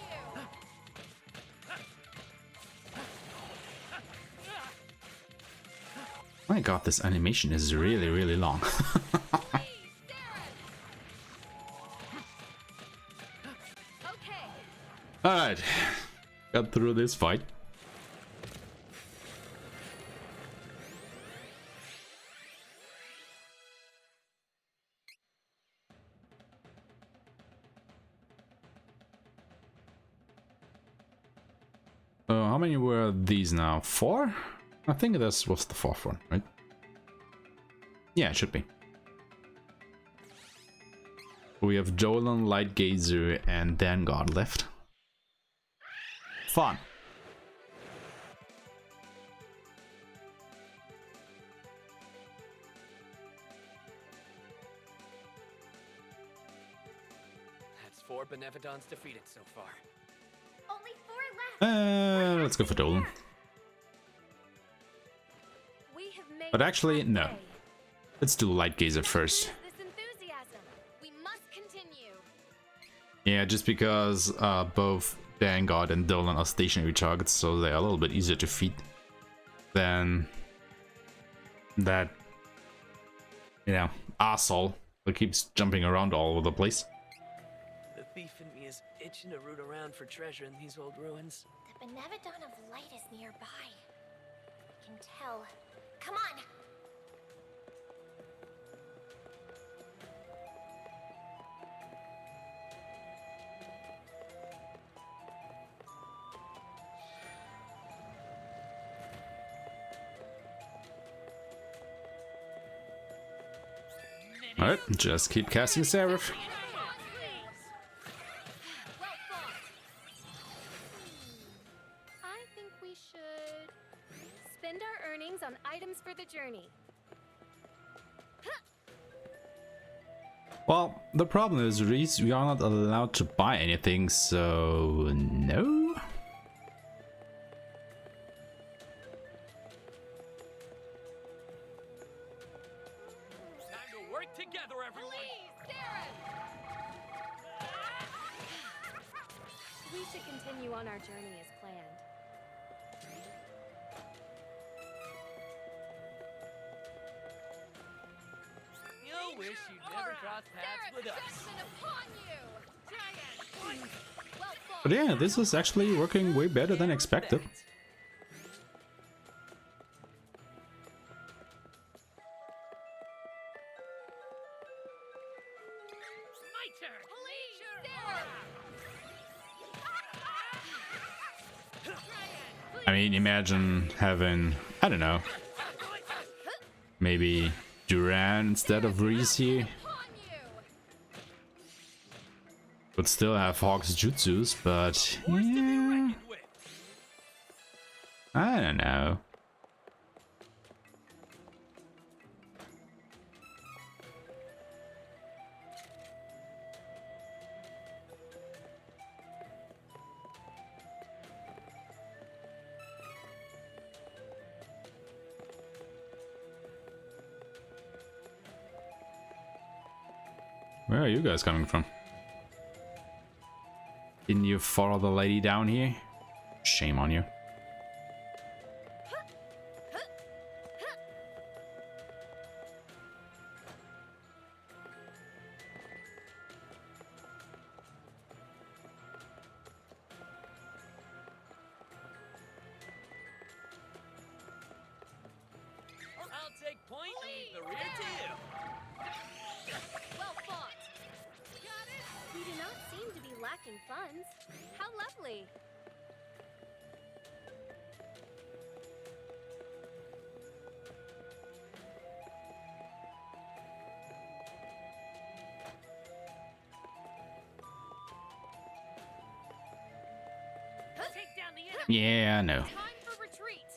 My god, this animation is really, really long. Please, Sarah. Okay. Alright. Got through this fight. So how many were these now? 4? I think this was the 4th one, right? Yeah, it should be. We have Dolan, Light Gazer, and Vanguard left. Fun. That's 4 Benevodons defeated so far. Only 4 left. Let's go for Dolan. We have made But actually, it no. halfway. Let's do Light Gazer first. This enthusiasm. We must continue. Yeah, just because both Vanguard and Dolan are stationary targets, so they're a little bit easier to defeat than that, you know, arsehole that keeps jumping around all over the place. The thief in me is itching to root around for treasure in these old ruins. The Benevodon of Light is nearby. I can tell. Come on. Alright, just keep casting Seraph. Well fought. I think we should spend our earnings on items for the journey. Well, the problem is, Reese, we are not allowed to buy anything, so no. Time to work together, everyone. Please, Darren! We should continue on our journey as planned. You'll wish you'd never crossed paths with us. Judgment upon you! Giant! Well fought. But yeah, this is actually working way better than expected. My turn. Please, Darren! I mean, imagine having, I don't know, maybe Duran instead of Reese here. Upon you! Would still have Hawk's Jutsus, but Forced to be yeah, reckoned with. I don't know. Where are you guys coming from? Didn't you follow the lady down here? Shame on you. take point and leave the rear to you. Well fought. Got it. We do not seem to be lacking funds. How lovely. Take down the enemy. Yeah, I know. Time for retreat.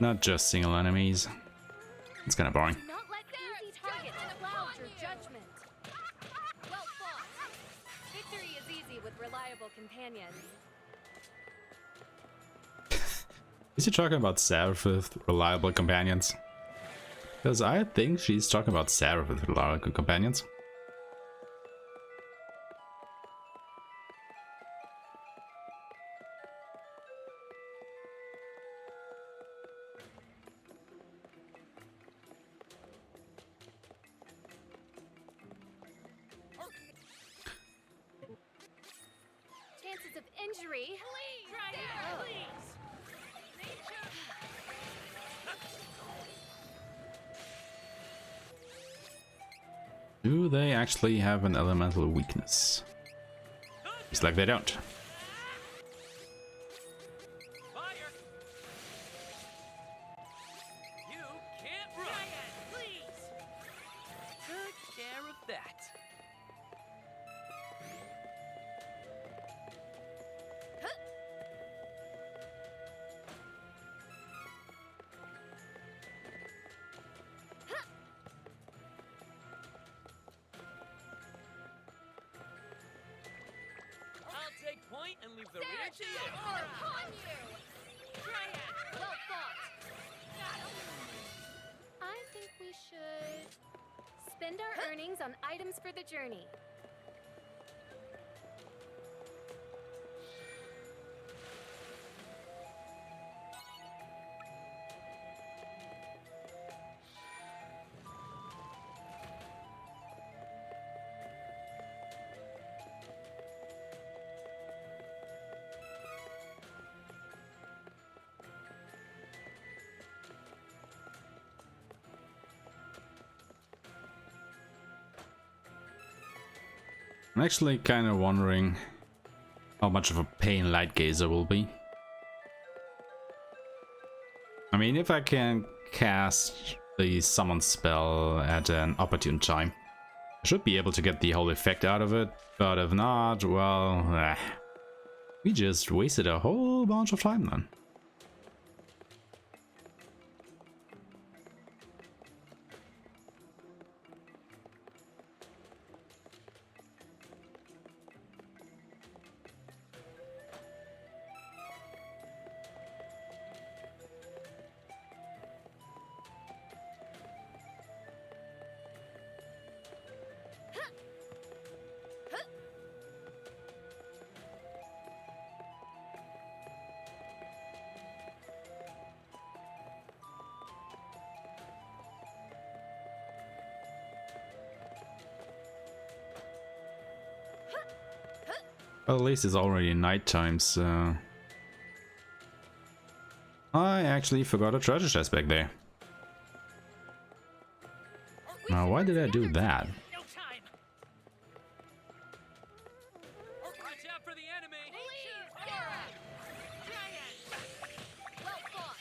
Not just single enemies. It's kind of boring. Do not let easy targets cloud your judgment. Well fought. Victory is easy with reliable companions. Is he talking about Seraph with reliable companions? Because I think she's talking about Seraph with reliable companions. Chances of injury. Oh. Do they actually have an elemental weakness? It's like they don't. Fire! You can't run! Please! Took care of that. I'll take point and leave the rear to you. Upon you! Triad, well fought. I think we should spend our earnings on items for the journey. I'm actually kind of wondering how much of a pain Light Gazer will be. I mean, if I can cast the summon spell at an opportune time, I should be able to get the whole effect out of it, but if not, well, we just wasted a whole bunch of time then. Well, at least it's already nighttime, so... I actually forgot a treasure chest back there. Now, why did I do that? No time. Watch out for the enemy! Well fought.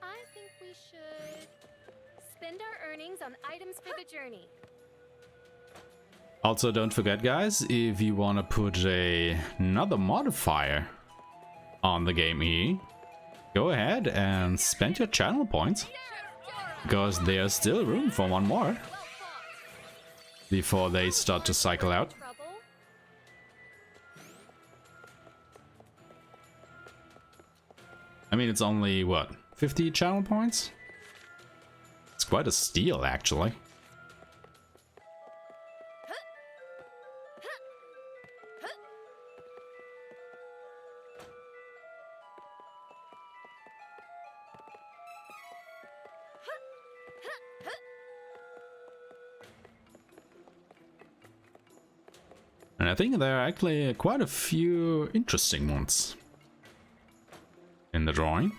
I think we should spend our earnings on items for the journey. Also, don't forget, guys, if you want to put another modifier on the game E, go ahead and spend your channel points, because there's still room for one more Well fought. before they start to cycle out. Trouble. I mean, it's only, what, 50 channel points? It's quite a steal, actually. And I think there are actually quite a few interesting ones in the drawing.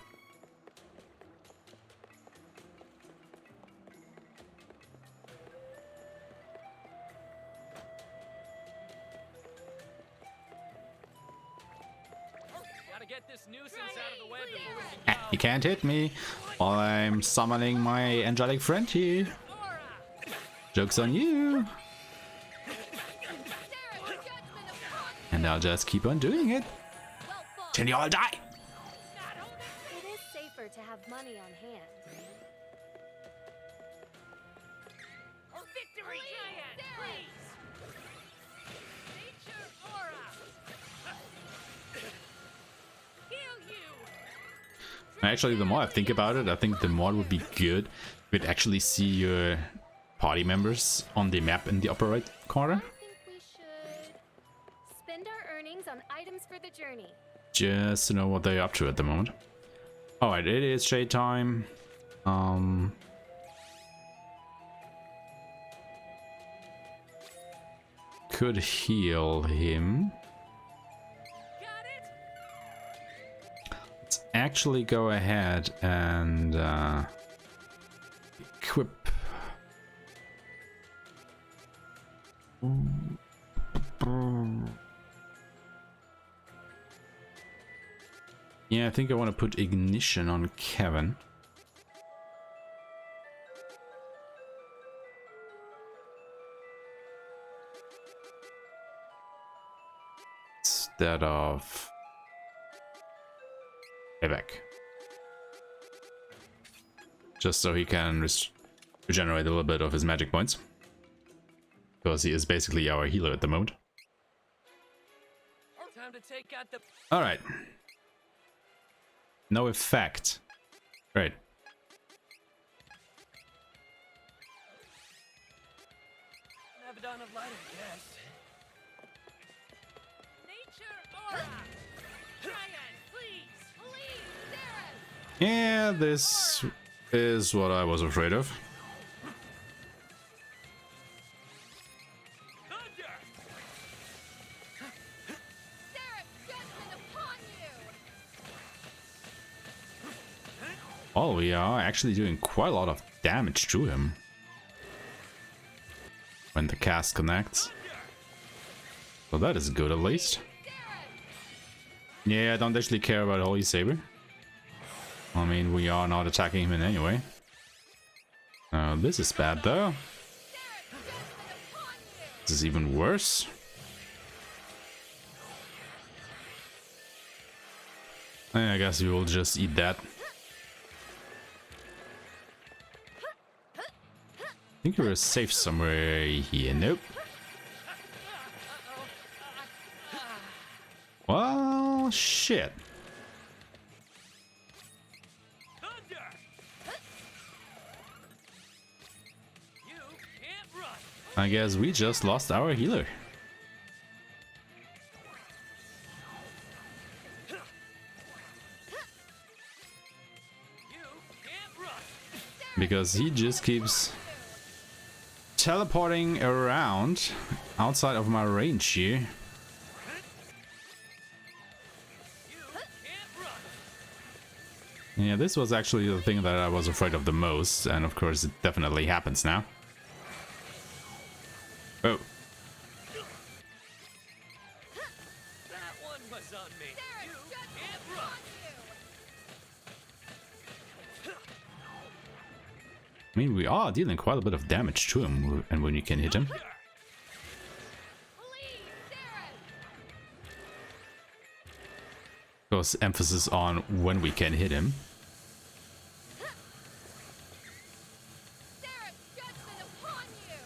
get this nuisance out of the way before we can You can't hit me while I'm summoning my angelic friend here. Joke's on you. And I'll just keep on doing it till you all die. It is safer to have money on hand. Victory! Giant, please! Nature aura! Heal you! Actually, the more I think about it, I think the more it would be good if you'd actually see your party members on the map in the upper right corner. I think we should spend our earnings on items for the journey. Just to know what they're up to at the moment. Alright, it is shade time. Could heal him. Got it? Let's actually go ahead and equip. Yeah, I think I want to put ignition on Kevin. Instead of Vivek. Just so he can regenerate a little bit of his magic points. Because he is basically our healer at the moment. Time to take out the Alright. No effect. Great. Benevodon of light, yes. Nature aura! Giant, please! Please, Darren! Yeah, this is what I was afraid of. Thunder! Sarah's judgment upon you! Oh, we are actually doing quite a lot of damage to him. When the cast connects. So that is good at least. Yeah, I don't actually care about Holy Saber. I mean, we are not attacking him in any way. This is bad though. This is even worse. I guess we will just eat that. I think we're safe somewhere here. Nope. Well, shit. Thunder! You can't run! I guess we just lost our healer. You can't run! Because he just keeps teleporting around outside of my range here. You can't run! Yeah, this was actually the thing that I was afraid of the most, and of course it definitely happens now. Oh, That one was on me. You can't run. I mean, we are dealing quite a bit of damage to him, and when you can hit him. Please, Darren! Of course, emphasis on when we can hit him. Sarah's judgment upon you!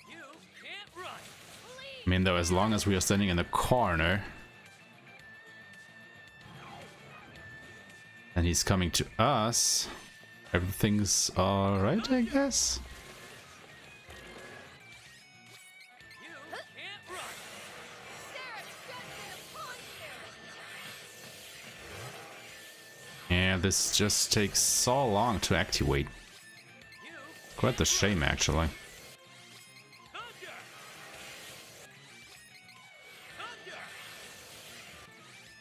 You can't run! I mean, though, as long as we are standing in the corner and he's coming to us, everything's alright, I guess. You can't run! Sarah's judgment upon you! Yeah, this just takes so long to activate. You Quite the shame, actually. thunder!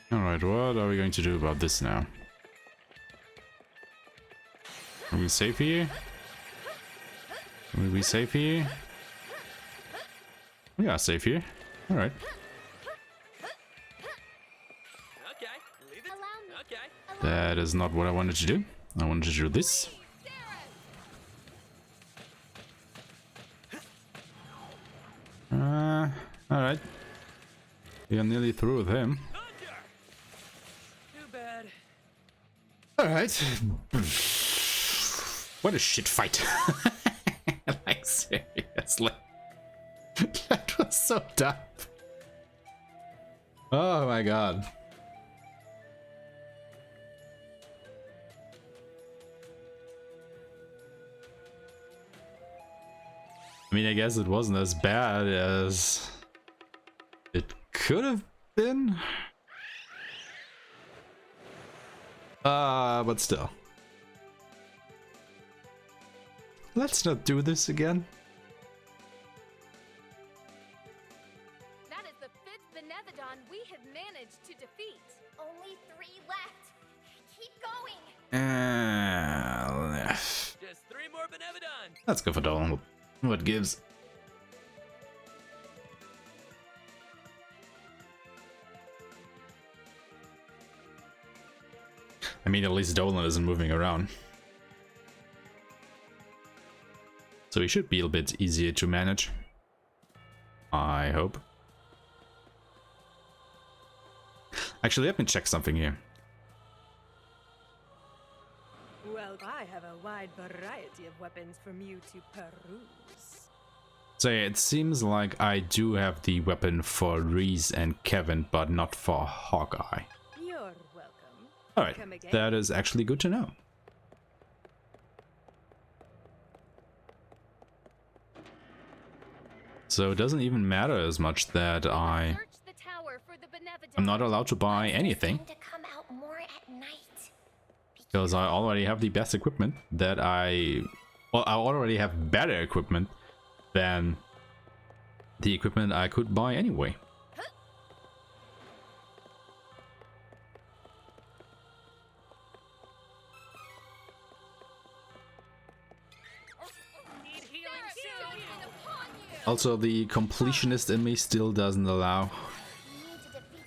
Thunder! Alright, what are we going to do about this now? Are we safe here? Will we be safe here? We are safe here. Alright. Okay, leave it. Allow me. Okay. That is not what I wanted to do. I wanted to do this. Alright. We are nearly through with him. Too bad. Alright. What a shit fight. Like, seriously. That was so dumb. Oh my god. I mean, I guess it wasn't as bad as it could have been. But still. Let's not do this again. That is the 5th Benevodon we have managed to defeat. Only 3 left. Keep going. Just 3 more Benevodons. Let's go for Dolan. What gives? I mean, at least Dolan isn't moving around. So he should be a bit easier to manage. I hope. Actually, let me check something here. Well, I have a wide variety of weapons from you to peruse. So yeah, it seems like I do have the weapon for Reese and Kevin, but not for Hawkeye. You're welcome. Alright, Come again. that is actually good to know. So it doesn't even matter as much that I'm Search the tower for the Benevodon. not allowed to buy anything, To come out more at night. because I already have the best equipment that I already have better equipment than the equipment I could buy anyway. Need healing soon. Also, the completionist in me still doesn't allow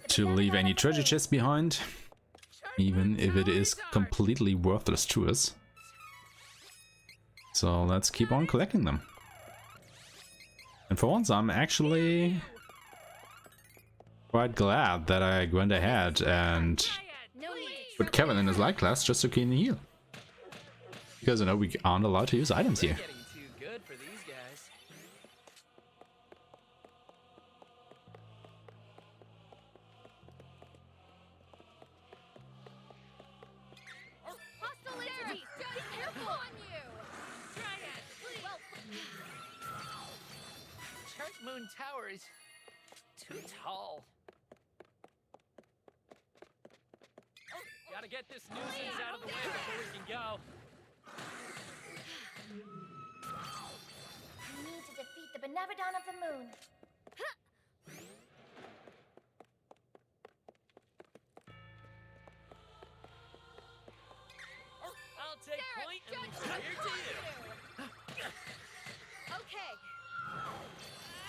to leave any treasure chests behind, even if it is completely worthless to us. So let's keep on collecting them. And for once, I'm actually quite glad that I went ahead and No need. put Kevin in his light class just so he can heal. Because, you know, we aren't allowed to use items here. Getting too good for these guys. Hostile entities. Be careful on you. Try it. Well, Church Moon Tower is too tall. Gotta get this nuisance out of the way before we can go. we need to defeat the Benevodon of the Moon. I'll take point and leave the rear to you. Okay.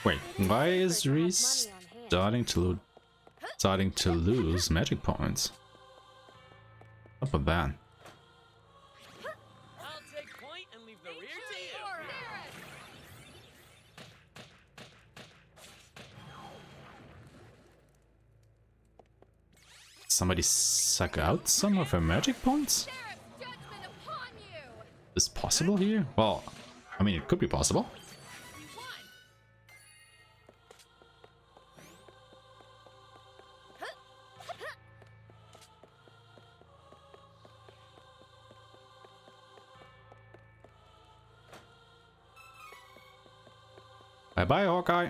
Wait, why is Reese starting to lose magic points? Up with that. I'll take point and leave the rear to you. Somebody suck out some of her magic points? Judgment upon you. Is this possible here? Well, I mean, it could be possible. You won. Bye bye, Hawkeye.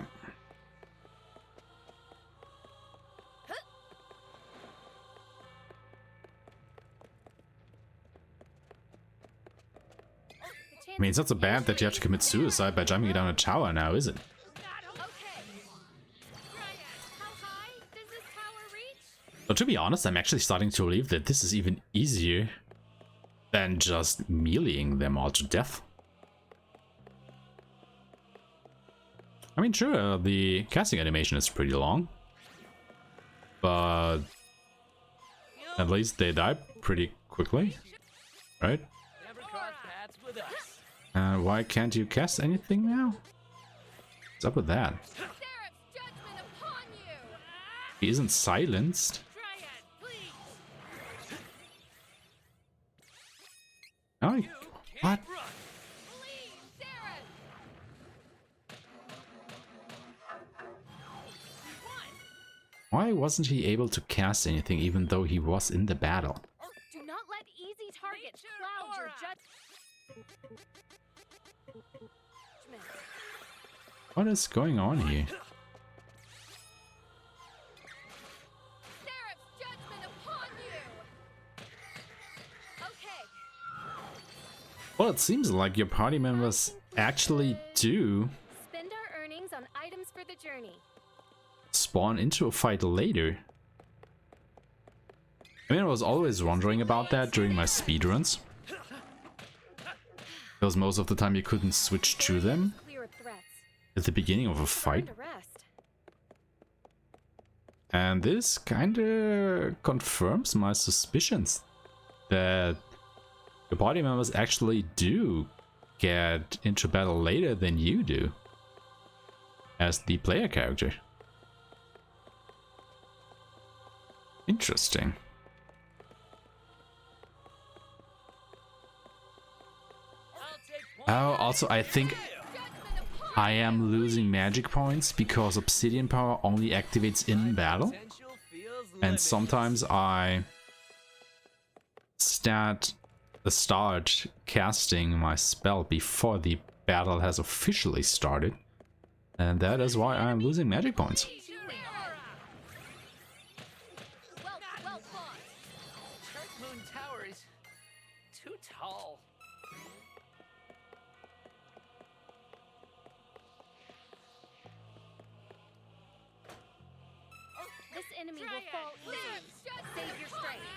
I mean, it's not so bad that you have to commit suicide by jumping down a tower now, is it? Okay. How high does this tower reach? But to be honest, I'm actually starting to believe that this is even easier than just meleeing them all to death. I mean, sure, the casting animation is pretty long, but at least they die pretty quickly, right? Never cross paths with us. Why can't you cast anything now? What's up with that? Seraph's judgment upon you! He isn't silenced. Triad, please! Oh, what? Please, Seraph! Why wasn't he able to cast anything even though he was in the battle? Do not let easy targets cloud your judgment. What is going on here? Seraph's judgment upon you! Okay. Well, it seems like your party members actually do Spend our earnings on items for the journey. spawn into a fight later. I mean, I was always wondering about that during my speedruns, because most of the time you couldn't switch to them Clear of threats. at the beginning of a fight. Time to rest. And this kinda confirms my suspicions that your party members actually do get into battle later than you do as the player character. Interesting. Oh, also I think I am losing magic points because obsidian power only activates in battle. Potential feels And limited. sometimes I start casting my spell before the battle has officially started. And that is why I'm losing magic points. Well fought. Dark Moon Tower is too tall. This enemy will fall easy. Save your strength.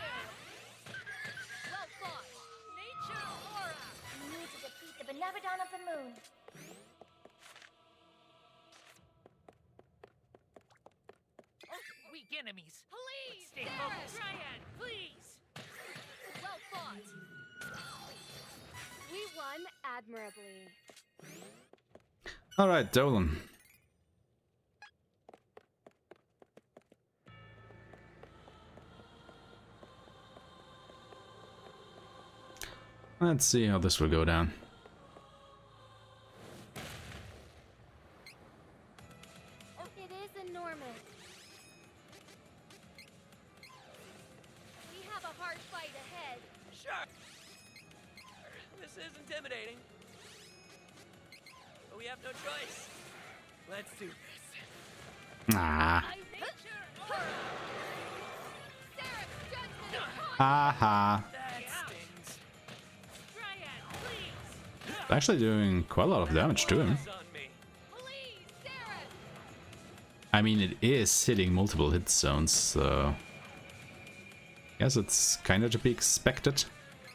Well fought. Nature aura. You need to defeat the Benevodon of the Moon. Weak enemies. Please, Stay Sarah. focused. Triad, please. Well fought. We won admirably. Alright, Dolan. Let's see how this will go down. It is enormous. We have a hard fight ahead. Sure. This is intimidating. But we have no choice. Let's do this. Ah. Nature aura. Seraph's judgment upon Haha. That stings. Triad, please. Actually doing quite a lot of damage to him. Eyes on me. Please, Seraph. I mean, it is hitting multiple hit zones, so guess it's kind of to be expected.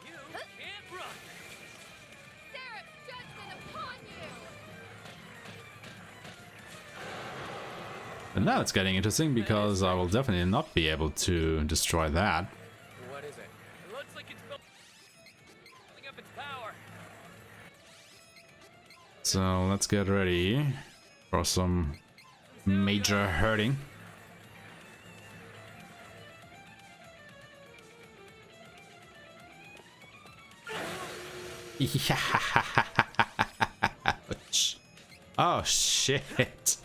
You can't run. Seraph's judgment upon you. And now it's getting interesting because I will definitely not be able to destroy that. What is it? It looks like it's building up its power. So let's get ready for some major hurting. Oh shit.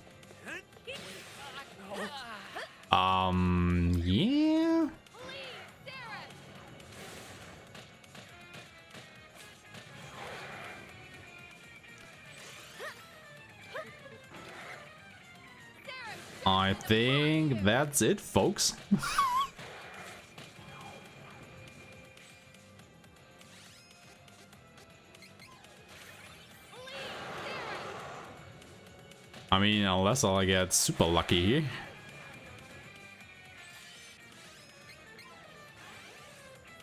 Yeah. Please, Seraph. I think that's it, folks. I mean, unless I get super lucky here.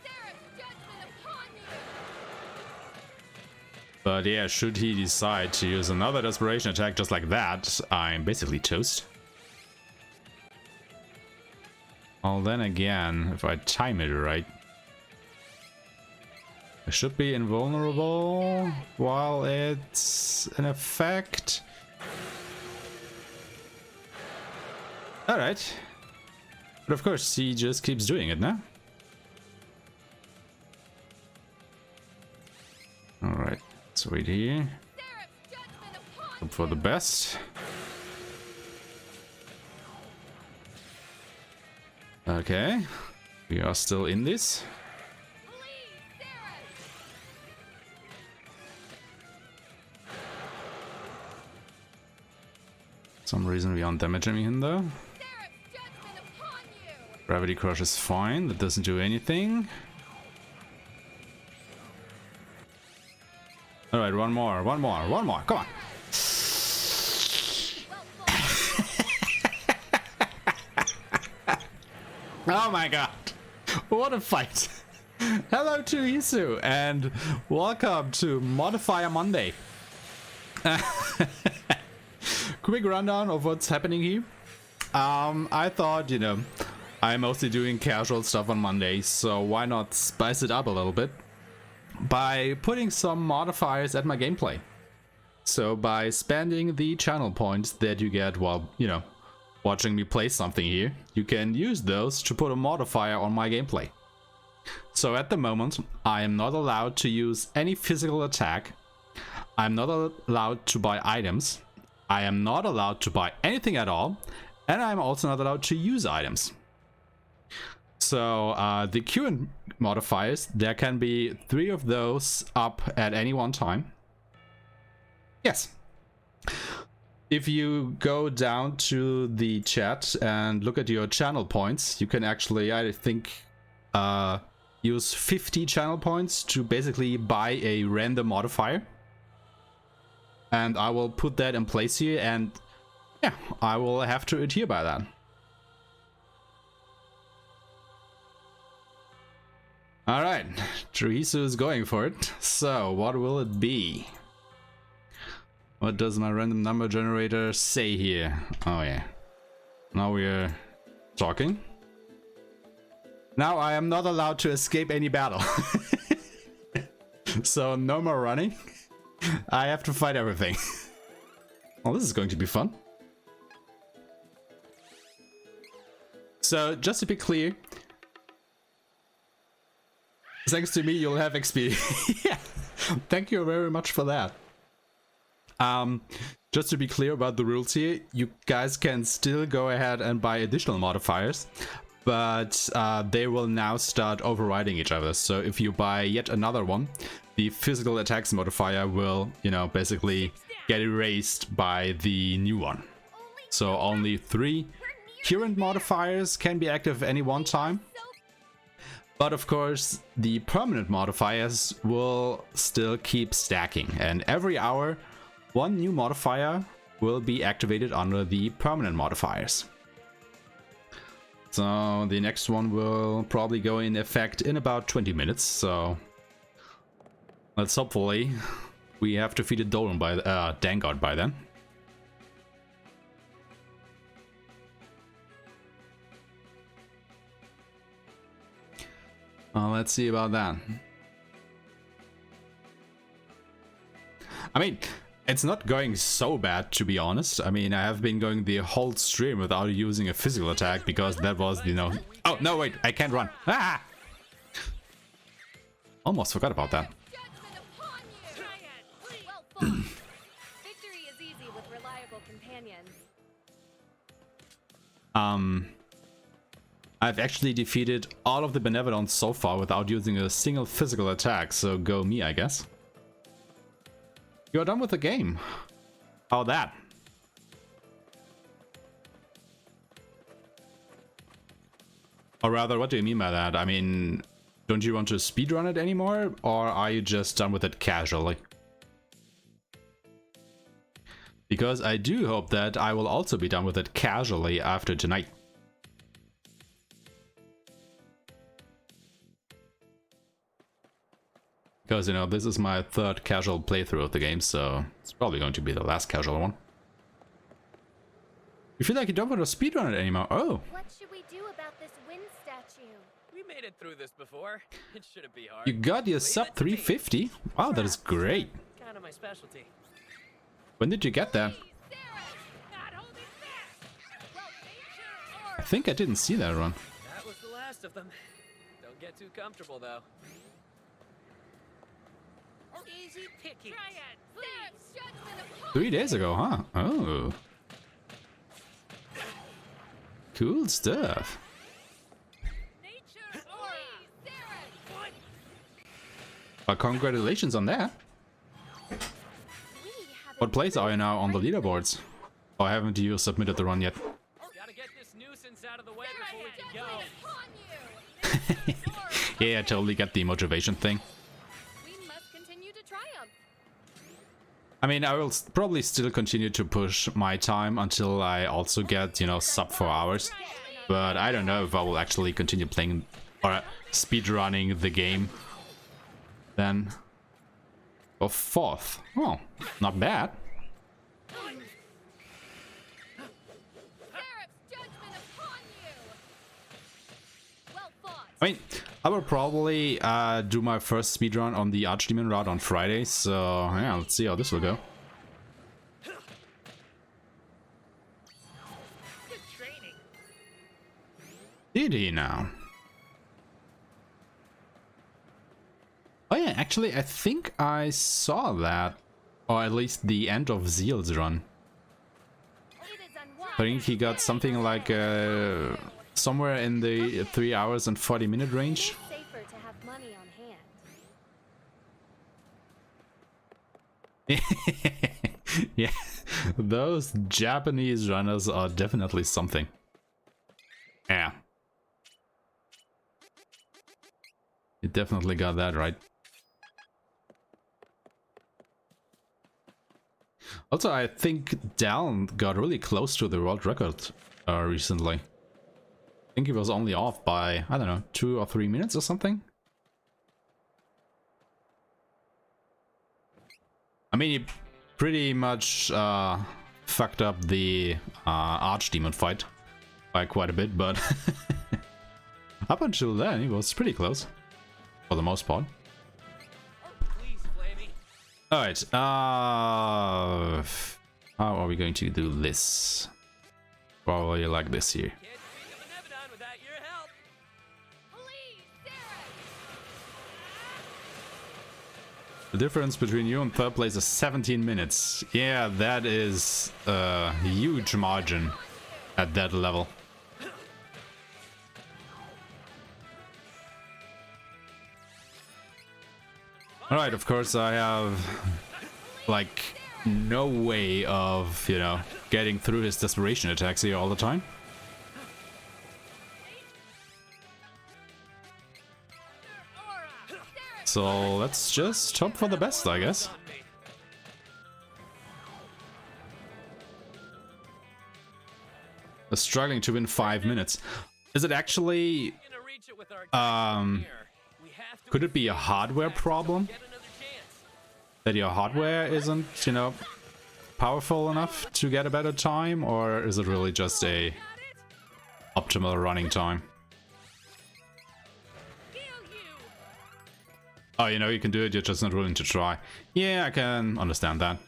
Seraph's judgment upon you. But yeah, should he decide to use another desperation attack just like that, I'm basically toast. Well, then again, if I time it right, I should be invulnerable while it's in effect. Alright. But of course, he just keeps doing it, no? Alright, let's wait here. Hope for the best. Okay, we are still in this. Some reason we aren't damaging him though. Gravity Crush is fine, that doesn't do anything. Alright, one more, come on! Oh my god, what a fight! Hello to Isu and welcome to Modifier Monday. Quick rundown of what's happening here. I thought, you know, I'm mostly doing casual stuff on Mondays, so why not spice it up a little bit by putting some modifiers at my gameplay. So by spending the channel points that you get while, you know, watching me play something here, you can use those to put a modifier on my gameplay. So at the moment, I am not allowed to use any physical attack. I'm not allowed to buy items. I am not allowed to buy anything at all. And I'm also not allowed to use items. So the current modifiers, there can be 3 of those up at any one time. Yes. If you go down to the chat and look at your channel points, you can actually, I think, use 50 channel points to basically buy a random modifier. And I will put that in place here, and yeah, I will have to adhere by that. Alright, Truhisu is going for it. So, what will it be? What does my random number generator say here? Oh yeah. Now we're talking. Now I am not allowed to escape any battle. So no more running. I have to fight everything. Well, this is going to be fun. So just to be clear, thanks to me you'll have XP. Yeah, thank you very much for that. Just to be clear about the rules here, you guys can still go ahead and buy additional modifiers, but they will now start overriding each other. So if you buy yet another one, the physical attacks modifier will, you know, basically get erased by the new one. So only 3 current modifiers can be active at any one time. But of course, the permanent modifiers will still keep stacking, and every hour, 1 new modifier will be activated under the permanent modifiers. So the next one will probably go in effect in about 20 minutes, so let's hopefully we have defeated Dolan by Dangard by then. Let's see about that. I mean, it's not going so bad, to be honest. I mean, I have been going the whole stream without using a physical attack because that was, you know... Oh, no, wait, I can't run. Ah! Almost forgot about that. Victory is easy with reliable companions. I've actually defeated all of the Benevodons so far without using a single physical attack, so go me, I guess. You're done with the game. How that? Or rather, what do you mean by that? I mean, don't you want to speedrun it anymore? Or are you just done with it casually? Because I do hope that I will also be done with it casually after tonight. Because, you know, this is my third casual playthrough of the game, so it's probably going to be the last casual one. You feel like you don't want to speedrun it anymore? Oh! What should we do about this wind statue? We made it through this before. It shouldn't be hard. You got your Leave sub it to me. 350? Wow, that is great. Kind of my specialty. When did you get that? I think I didn't see that run. That was the last of them. Don't get too comfortable though. Easy pickings. Try it, please. Judgment upon 3 days ago, huh? Oh. Cool stuff. nature's aura. Please, Sarah. Well, congratulations on that. We have What place are you now on the leaderboards? Or haven't you submitted the run yet? Gotta get this nuisance out of the way before we can judgment go. upon you. Nature's aura. Yeah, I totally get the motivation thing. We must continue to triumph. I mean, I will probably still continue to push my time until I also get, you know, sub 4 hours. But I don't know if I will actually continue playing or speedrunning the game then. Oh, 4th. Oh, not bad. Seraph's judgment upon you. Well fought. I mean, I will probably do my first speedrun on the Archdemon route on Friday, so yeah, let's see how this will go. Good training. Did he now? Oh yeah, actually, I think I saw that. Or at least the end of Zeal's run. It is unwise. I think he got something like somewhere in the 3 hours and 40-minute range. It's safer to have money on hand. Yeah, those Japanese runners are definitely something. Yeah. You definitely got that right. Also, I think Dallin got really close to the world record recently. I think he was only off by, I don't know, 2 or 3 minutes or something. I mean, he pretty much fucked up the Archdemon fight by quite a bit, but up until then, he was pretty close for the most part. Please, Flamey. Alright, how are we going to do this? Probably like this here. Can't speak of Benevodon without your help. Please, Sarah. The difference between you and third place is 17 minutes. Yeah, that is a huge margin at that level. Alright, of course I have like no way of, you know, getting through his desperation attacks here all the time. So let's just hope for the best, I guess. We're struggling to win 5 minutes. Is it actually... Gonna reach it with our here. We have to Could it be a hardware problem? get another chance. That your hardware isn't, you know, powerful enough to get a better time? Or is it really just a optimal running time? Oh, you know, you can do it, you're just not willing to try. Yeah, I can understand that.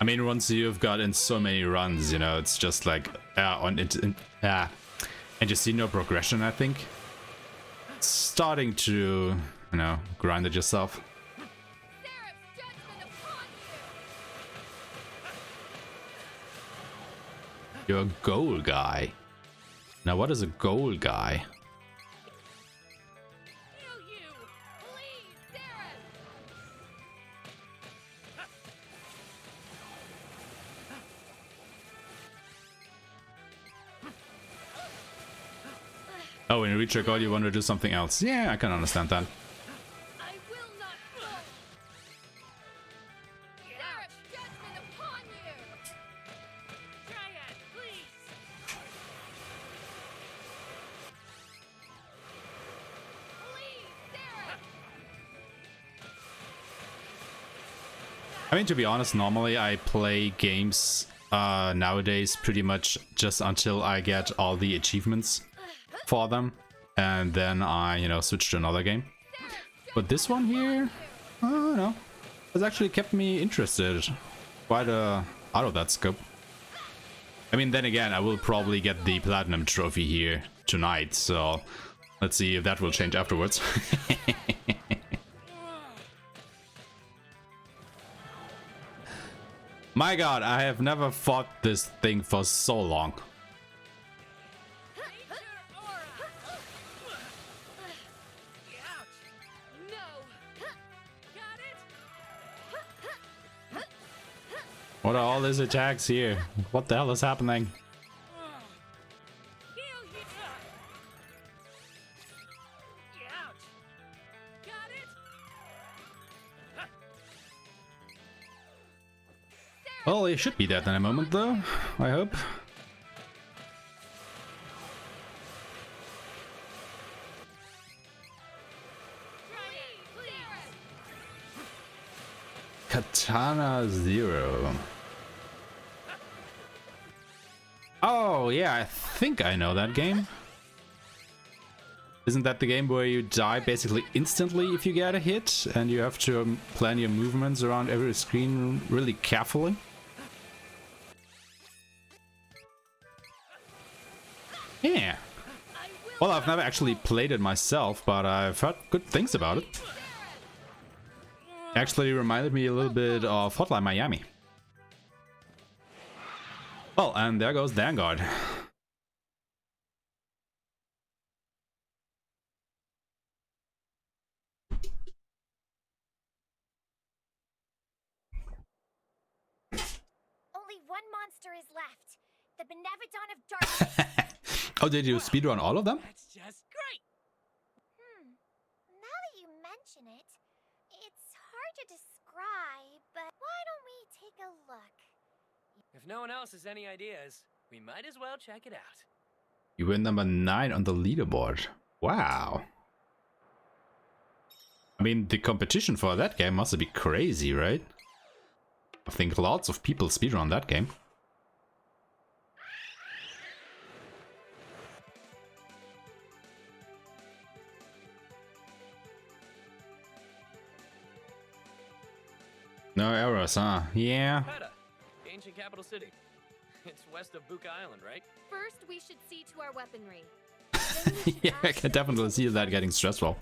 I mean, once you've got in so many runs, you know, it's just like, and you see no progression, I think. It's starting to, you know, grind it yourself. Seraph's judgment upon you. You're a goal guy. Now, what is a goal guy? Heal you. Please, Sarah. Oh, when you reach your goal, you want to do something else. Yeah, I can understand that. I will not fall. Seraph's judgment upon you. Try it, please. Please, Sarah. I mean, to be honest, normally I play games nowadays pretty much just until I get all the achievements for them. And then I, you know, switch to another game. But this one here, I don't know, has actually kept me interested quite out of that scope. I mean, then again, I will probably get the platinum trophy here tonight, so let's see if that will change afterwards. My god, I have never fought this thing for so long. What are all these attacks here? What the hell is happening? Well, he should be dead in a moment, though. I hope. Katana Zero. Oh, yeah, I think I know that game. Isn't that the game where you die basically instantly if you get a hit, and you have to plan your movements around every screen really carefully? Yeah. Well, I've never actually played it myself, but I've heard good things about it. Actually reminded me a little bit of Hotline Miami. Well, and there goes Vanguard. Only one monster is left. The Benevodon of Darkness. Oh, did you speedrun all of them? That's just great. Now that you mention it, it's hard to describe, but why don't we take a look? If no one else has any ideas, we might as well check it out. You were number 9 on the leaderboard. Wow. I mean, the competition for that game must be crazy, right? I think lots of people speedrun that game. No errors, huh? Yeah. Peta, ancient capital city. It's west of Buka Island, right? First, we should see to our weaponry. Yeah, I can definitely see that getting stressful.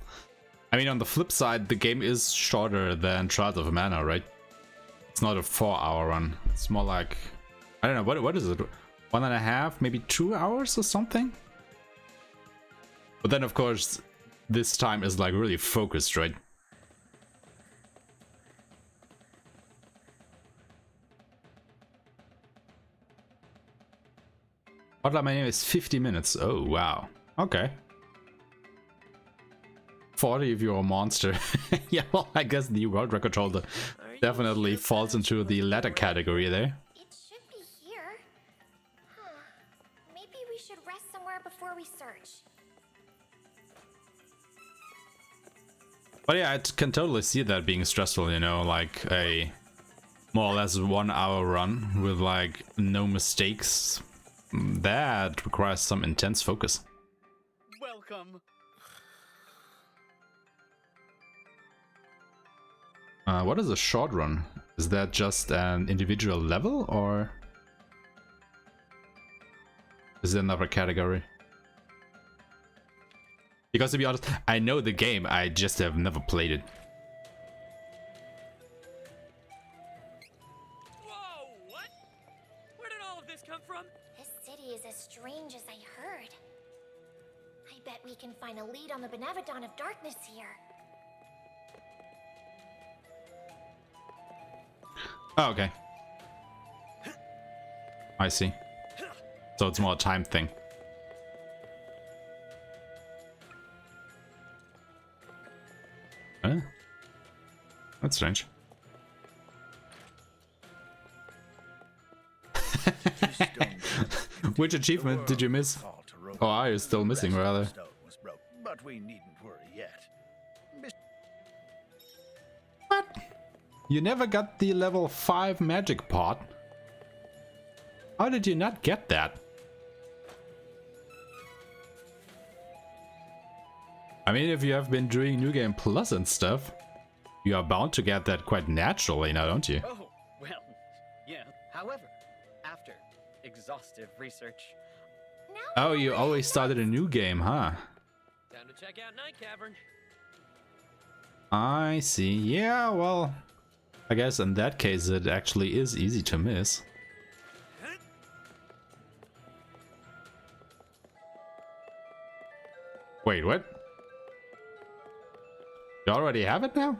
I mean, on the flip side, the game is shorter than Trials of Mana, right? It's not a 4-hour run. It's more like, I don't know, what is it? 1.5, maybe 2 hours or something? But then, of course, this time is like really focused, right? Hotline my name is 50 minutes. Oh, wow. Okay. 40 if you're a monster. Yeah, well, I guess the world record holder definitely falls into the latter category there. It should be here. Huh. Maybe we should rest somewhere before we search. But yeah, I can totally see that being stressful, you know, like a more or less 1 hour run with like no mistakes. That requires some intense focus. Welcome. What is a short run? Is that just an individual level, or is it another category? Because to be honest, I know the game, I just have never played it. Whoa, what? Where did all of this come from? This city is as strange as I heard. I bet we can find a lead on the Benevodon of Darkness here. Oh, okay. I see. So it's more a time thing. Huh? That's strange. Which achievement did you miss? Oh, are you still missing, rather? But we needn't worry yet. What? You never got the level 5 magic pot. How did you not get that? I mean, if you have been doing New Game Plus and stuff, you are bound to get that quite naturally now, don't you? Oh, well, yeah. However, after exhaustive research, Now Oh, you always started a new game, huh? Time to check out Night Cavern. I see. Yeah, well, I guess in that case it actually is easy to miss. Wait, what? You already have it now?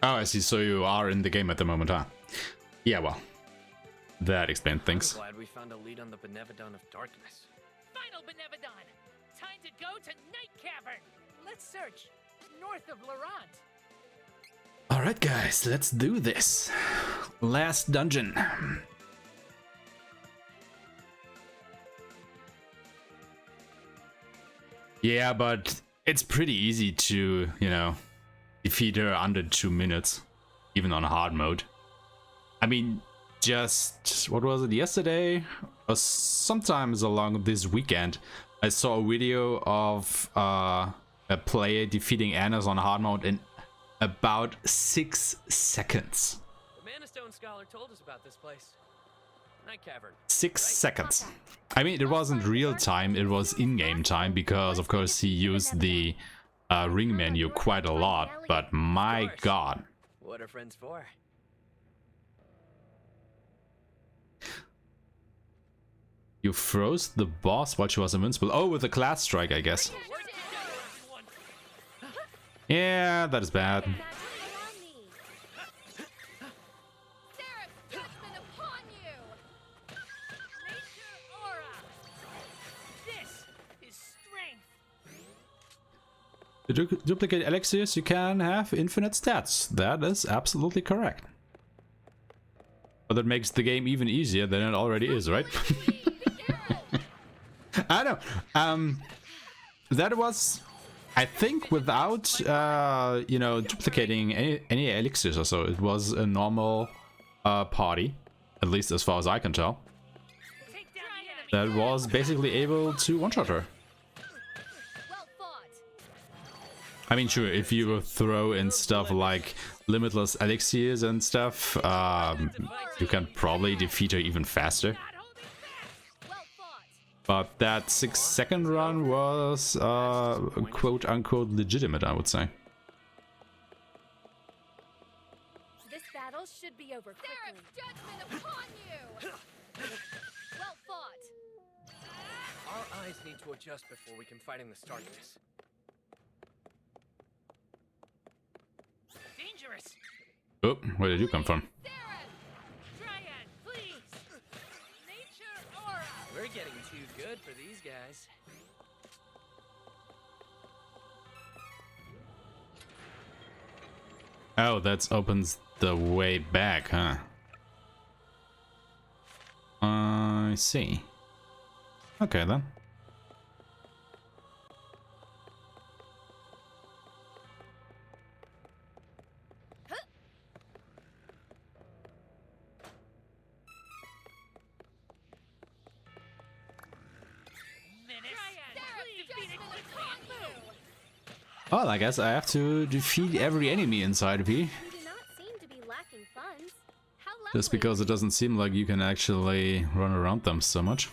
Oh, I see. So you are in the game at the moment, huh? Yeah, well, that explains things. I'm glad we found a lead on the Benevodon of Darkness. Final Benevodon! Time to go to Night Cavern! Let's search north of Laurent. Alright guys, let's do this. Last dungeon. Yeah, but it's pretty easy to, you know, defeat her under 2 minutes, even on hard mode. I mean, just, what was it, yesterday? Or sometimes along this weekend, I saw a video of a player defeating Annas on hard mode in about 6 seconds. The Mana Stone Scholar told us about this place. Night Cavern. 6 seconds. I mean, it wasn't real time, it was in-game time, because of course he used the ring menu quite a lot, but my god. What are friends for? You froze the boss while she was invincible. Oh, with the class strike, I guess. Yeah, that is bad. magic around me. Seraph's judgment upon you. Nature Aura! This is strength! To duplicate elixirs, you can have infinite stats. That is absolutely correct. But that makes the game even easier than it already is, right? I know. That was, I think, without you know, duplicating any elixirs or so. It was a normal party, at least as far as I can tell, Take down the enemy! that was basically able to one-shot her. Well fought. I mean, sure, if you throw in stuff like limitless elixirs and stuff, you can probably defeat her even faster. Not holding back! Well fought. But that 6-second run was quote-unquote legitimate, I would say. This battle should be over quickly. Seraph's judgment upon you. Well fought. Our eyes need to adjust before we can fight in this darkness. Dangerous! Oh, where did you come from? Seraph! Dryad, please! Nature Aura! We're getting too good for these guys. Oh, that opens the way back, huh? I see. Okay, then. Menace! Seraph's Please, Phoenix, judgment we upon can't you. move! Well, I guess I have to defeat every enemy inside of here. You do not seem to be lacking funds. How lovely. Just because it doesn't seem like you can actually run around them so much.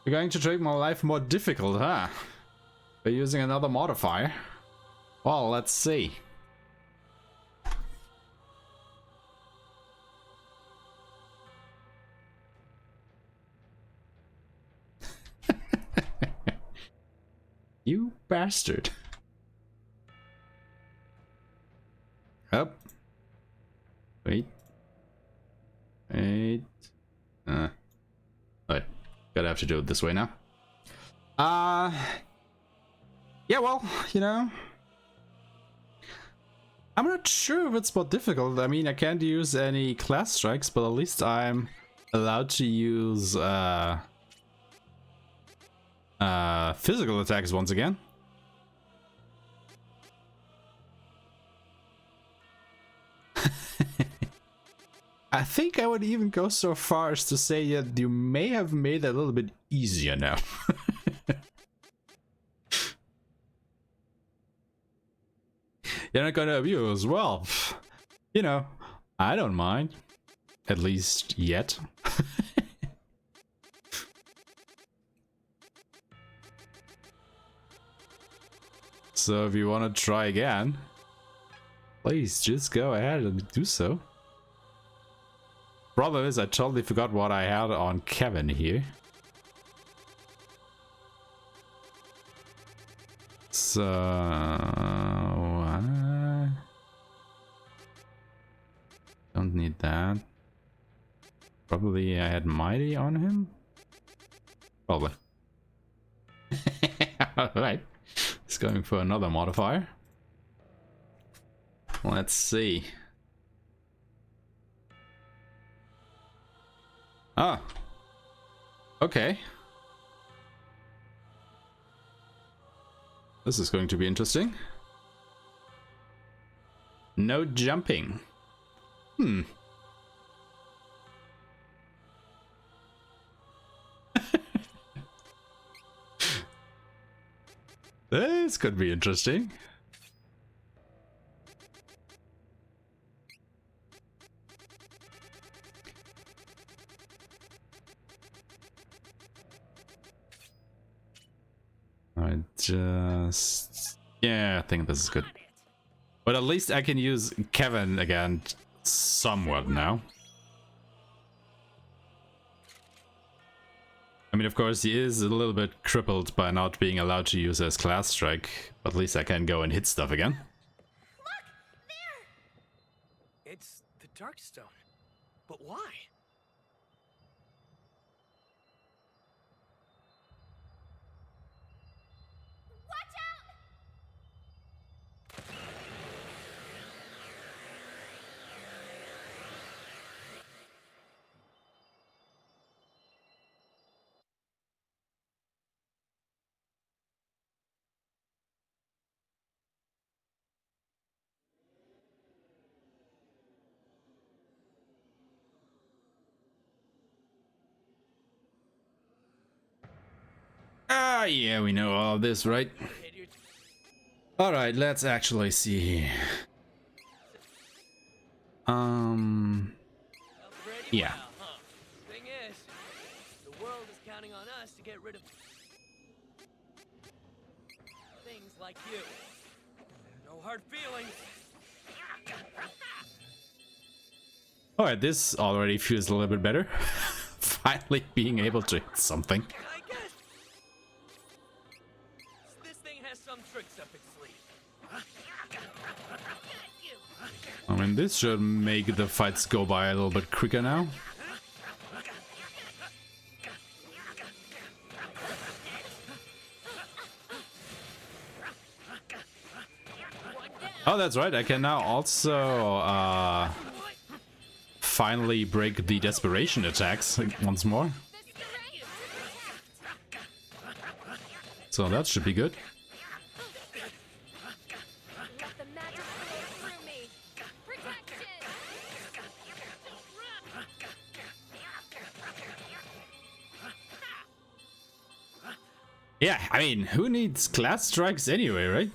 You're going to make my life more difficult, huh? By using another modifier? Well, let's see. You bastard. Up. Wait. Wait. Wait. Gotta have to do it this way now. Yeah, well, you know, I'm not sure if it's more difficult. I mean, I can't use any class strikes, but at least I'm allowed to use physical attacks once again. I think I would even go so far as to say that you may have made it a little bit easier now. You're not gonna abuse? Well, you know, I don't mind. At least yet. So if you want to try again, please just go ahead and do so. Problem is, I totally forgot what I had on Kevin here. So I don't need that. Probably I had Mighty on him. Probably. Alright. He's going for another modifier. Let's see. Ah. Okay. This is going to be interesting. No jumping. This could be interesting. Yeah, I think this is good. But at least I can use Kevin again somewhat now. I mean, of course, he is a little bit crippled by not being allowed to use his class strike, but at least I can go and hit stuff again. Look! There! It's the Darkstone. But why? Watch out! Ah, yeah, we know all this, right? Alright, let's actually see here. Yeah. Thing is, the world is counting on us to get rid of things like you. No hard feelings. Alright, this already feels a little bit better. Finally being able to hit something. I guess this thing has some tricks up its sleeve. I mean, this should make the fights go by a little bit quicker now. Oh, that's right. I can now also finally break the desperation attacks once more. So that should be good. Let the magic flow through me! Protection! Yeah, I mean, who needs class strikes anyway, right?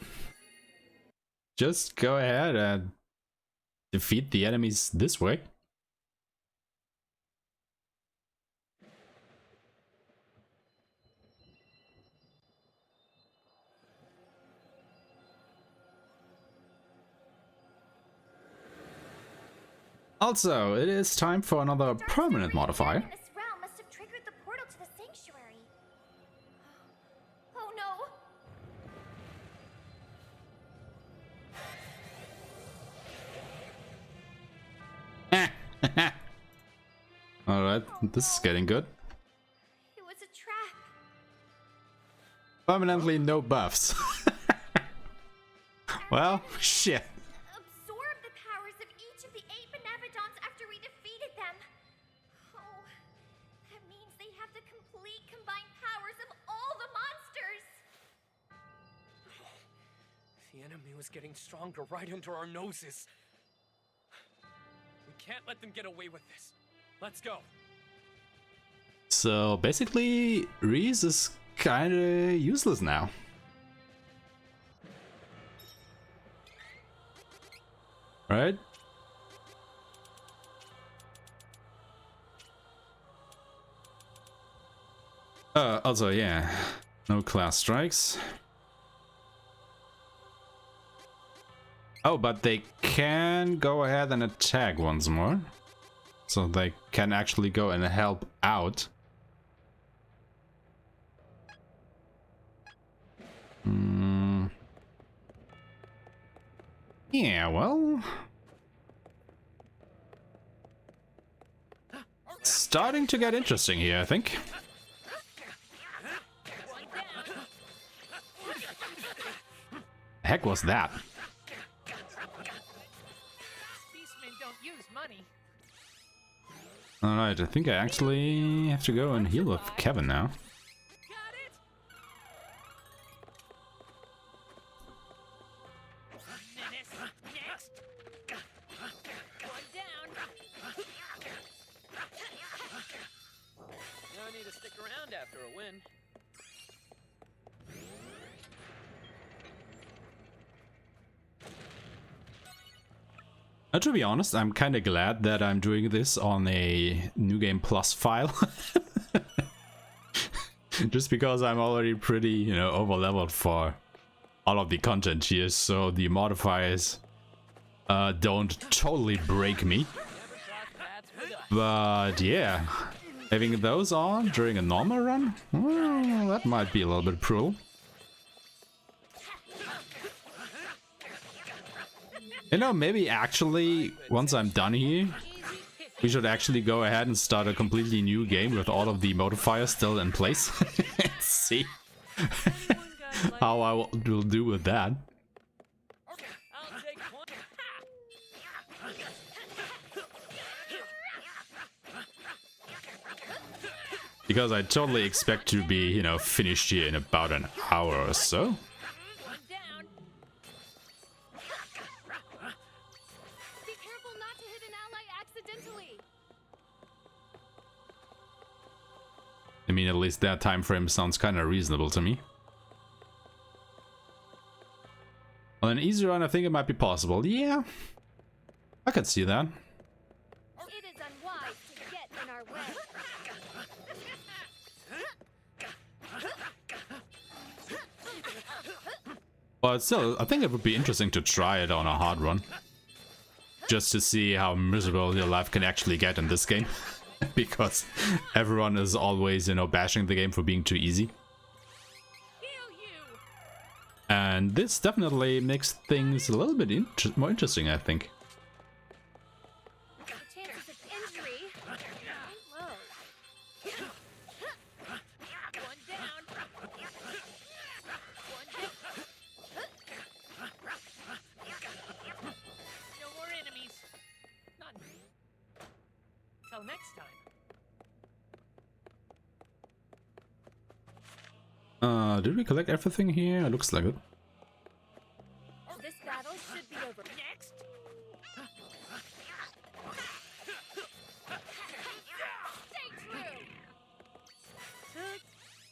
Just go ahead and defeat the enemies this way. Also, it is time for another permanent modifier. This realm must have triggered the portal to the sanctuary. Oh no! Alright, this is getting good. It was a trap. Permanently no buffs. Well, shit. Absorb complete combined powers of all the monsters. The enemy was getting stronger right under our noses. We can't let them get away with this. Let's go. So basically, Reese is kinda useless now. Right? Also, yeah, no class strikes. Oh, but they can go ahead and attack once more. So they can actually go and help out. Yeah, well... starting to get interesting here, I think. Heck was that? Beastmen don't use money. Alright, I think I actually have to go and heal with Kevin now. Got it. Menace next. One down. No need to stick around after a win. To be honest, I'm kind of glad that I'm doing this on a New Game Plus file. Just because I'm already pretty, you know, over-leveled for all of the content here, so the modifiers don't totally break me. But yeah, having those on during a normal run, well, that might be a little bit cruel. You know, maybe actually, once I'm done here, we should actually go ahead and start a completely new game with all of the modifiers still in place. And see how I will do with that. I'll take one. Because I totally expect to be, you know, finished here in about an hour or so. One down. Be careful not to hit an ally accidentally. I mean, at least that time frame sounds kind of reasonable to me. On an easy run, I think it might be possible. Yeah, I could see that. It is unwise to get in our way. But still, I think it would be interesting to try it on a hard run. Just to see how miserable your life can actually get in this game. Because everyone is always, you know, bashing the game for being too easy. And this definitely makes things a little bit more interesting, I think. The chances of injury are low. One down. One down. No more enemies. None. Till next time. Did we collect everything here? It looks like it. This battle should be over. Next. Stay true.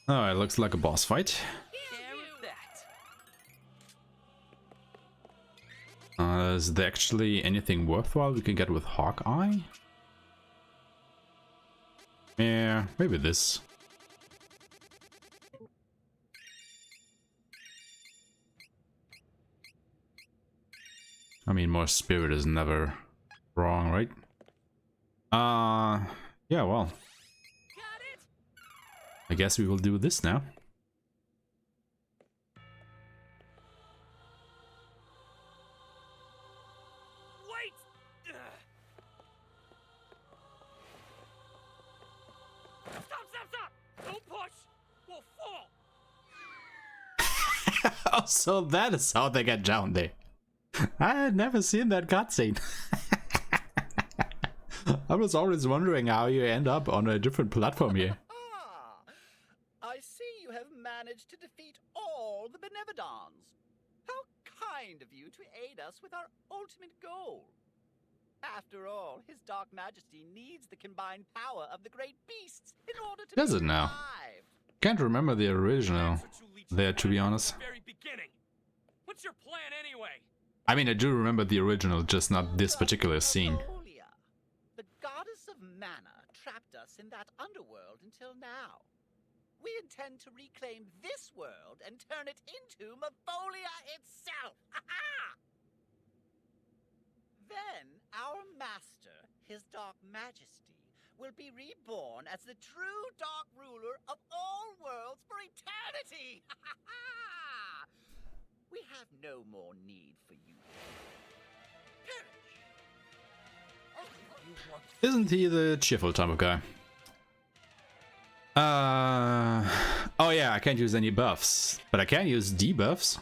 Oh, it looks like a boss fight. Care of that. Is there actually anything worthwhile we can get with Hawkeye? Yeah, maybe this. I mean, more spirit is never wrong, right? Yeah, well. Got it. I guess we will do this now. Wait. Stop! Don't push. We'll fall. Oh, so that is how they get down there. I had never seen that cutscene. I was always wondering how you end up on a different platform here. Ah, managed to defeat all the Benevodons. How kind of you to aid us with our ultimate goal. After all, His Dark Majesty needs the combined power of the great beasts in order to Does be it now? revived. Can't remember the original That's what you leeches there, to be wanted honest. from the very beginning. What's your plan anyway? I mean, I do remember the original, just not this particular scene. Mavolia, the goddess of mana, trapped us in that underworld until now. We intend to reclaim this world and turn it into Mavolia itself. Then our master, His Dark Majesty, will be reborn as the true Dark Ruler of all worlds for eternity. We have no more need for you. Perish. Isn't he the cheerful type of guy? Oh yeah, I can't use any buffs, but I can use debuffs.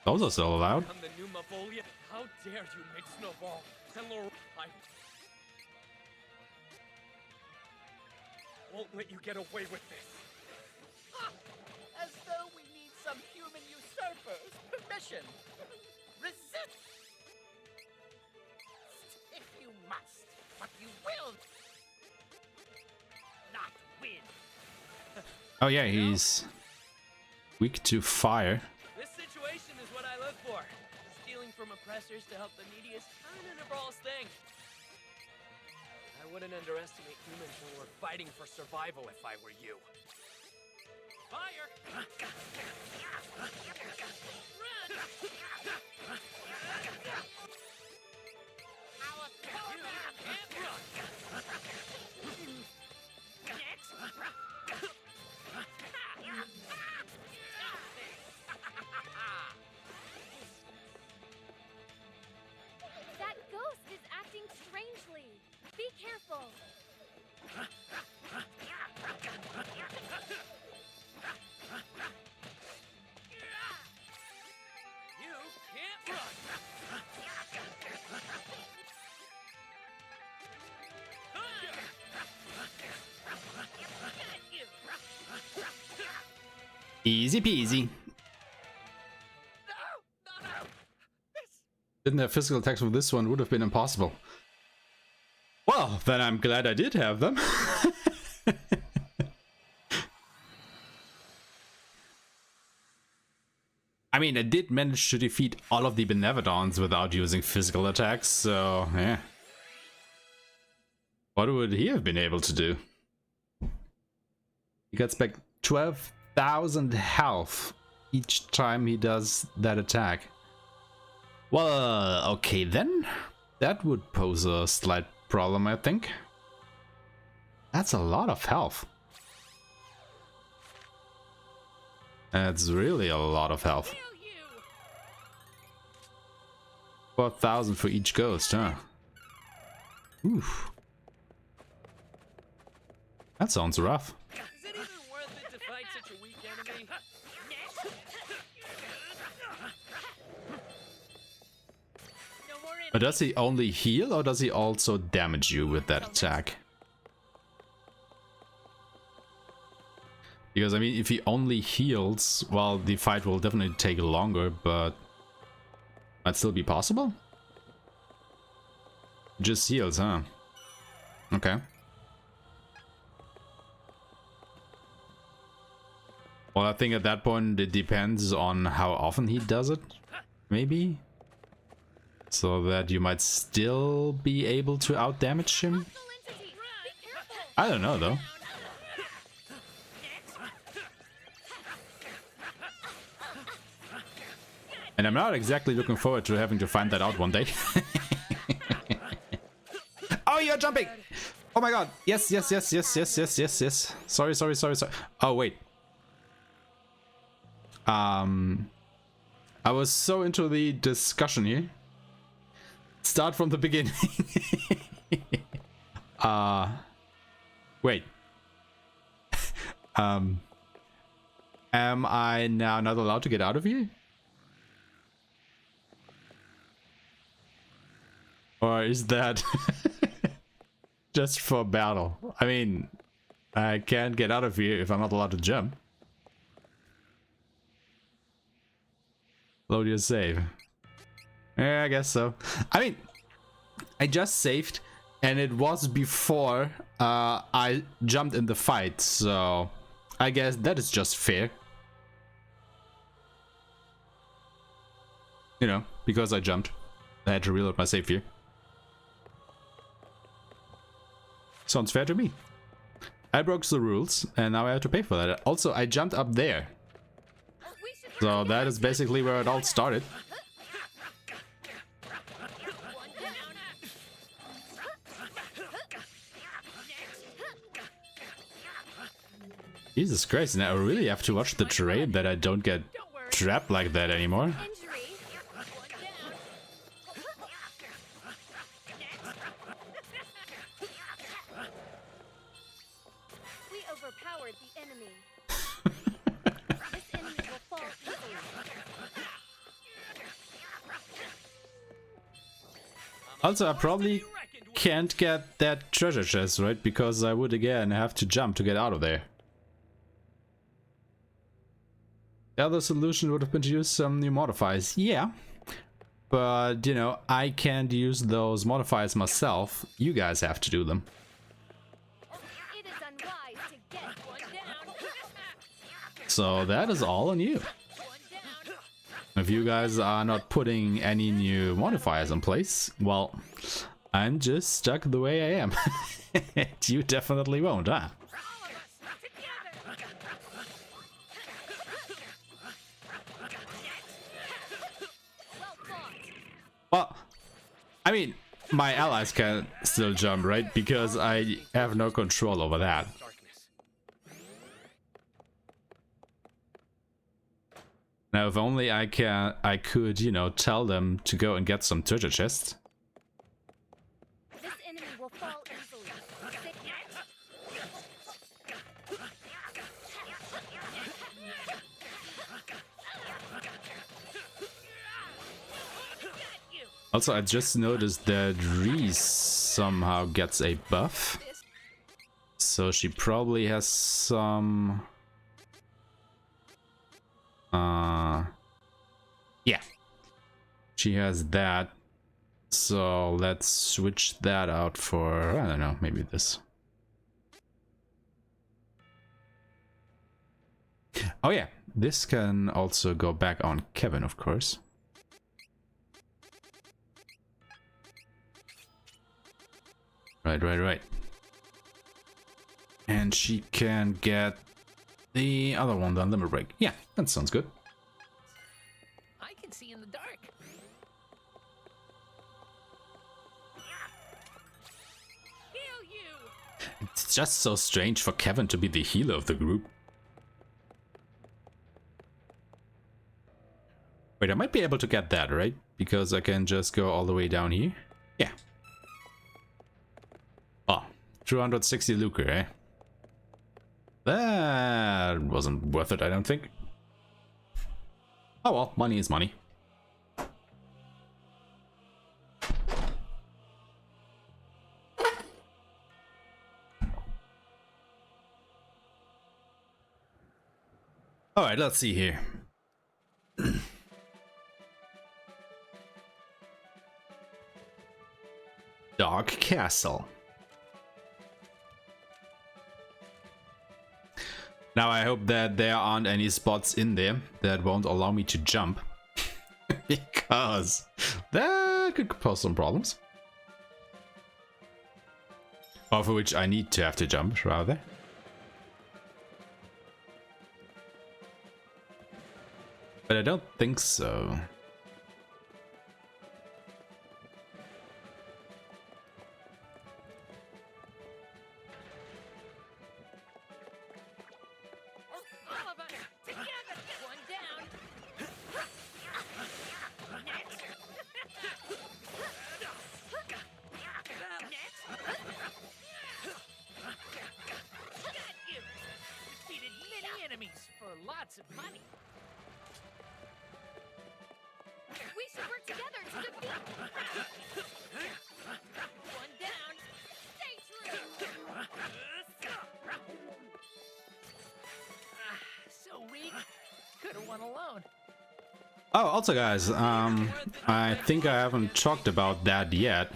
Those are still allowed. I'm the new Mavolia. How dare you make Snowball and Laurel? I won't let you get away with this. Ha! As though we need some human usurper's permission. Resist if you must, but you will not win. Oh yeah, he's weak to fire. This situation is what I live for. Stealing from oppressors to help the needy is kind of Nabral's thing. I wouldn't underestimate humans when we're fighting for survival if I were you. Fire! Our torment Can't run! That ghost is acting strangely. Be careful. You can't run! Easy peasy. no. Didn't have physical attacks with this one, would have been impossible. Well, then I'm glad I did have them. I mean, I did manage to defeat all of the Benevodons without using physical attacks, so yeah. What would he have been able to do? He gets back 12,000 health each time he does that attack. Well, okay then. That would pose a slight problem, I think. That's a lot of health. That's really a lot of health. 4,000 for each ghost, huh? Oof. That sounds rough. Is it even worth it to fight such a weak enemy? No more But does he only heal or does he also damage you with that attack? Because I mean, if he only heals, well, the fight will definitely take longer, but might still be possible? Just heals, huh? Okay. Well, I think at that point it depends on how often he does it, maybe? So that you might still be able to outdamage him? Hostile entity. Be careful. I don't know though. And I'm not exactly looking forward to having to find that out one day. Oh, you're jumping! Oh my god! Yes, yes, yes, yes, yes, yes, yes, yes. Sorry, sorry, sorry, sorry. Oh, wait. I was so into the discussion here. Start from the beginning. Wait. Am I now not allowed to get out of here? Or is that just for battle? I mean, I can't get out of here if I'm not allowed to jump. Load your save. Yeah, I guess so. I mean, I just saved, and it was before I jumped in the fight, so I guess that is just fair. You know, because I jumped. I had to reload my save here. Sounds fair to me. I broke the rules, and now I have to pay for that. Also, I jumped up there. So that is basically where it all started. Jesus Christ, now I really have to watch the terrain that I don't get trapped like that anymore. Injury. We overpowered the enemy. This enemy will fall easily. Also, I probably can't get that treasure chest, right? Because I would again have to jump to get out of there. The other solution would have been to use some new modifiers. Yeah. But, you know, I can't use those modifiers myself. You guys have to do them. It is unwise to get one down. So that is all on you. If you guys are not putting any new modifiers in place, well, I'm just stuck the way I am. You definitely won't, huh? Well, I mean, my allies can still jump, right? Because I have no control over that. Now, if only I could, you know, tell them to go and get some treasure chests. This enemy will fall easily. Also, I just noticed that Reese somehow gets a buff. So she probably has some... yeah. She has that. So let's switch that out for, I don't know, maybe this. Oh yeah, this can also go back on Kevin, of course. Right. And she can get the other one, the limit break. Yeah, that sounds good. I can see in the dark. Heal you. It's just so strange for Kevin to be the healer of the group. Wait, I might be able to get that, right? Because I can just go all the way down here. Yeah. Oh, 260 lucre, eh? That wasn't worth it, I don't think. Oh well, money is money. Alright, let's see here. Dark Castle. Now I hope that there aren't any spots in there that won't allow me to jump. Because that could pose some problems. Or for which I need to have to jump, rather. But I don't think so. All of us together. One down. Got you. Defeated many enemies for lots of money. Oh, also guys, I think I haven't talked about that yet,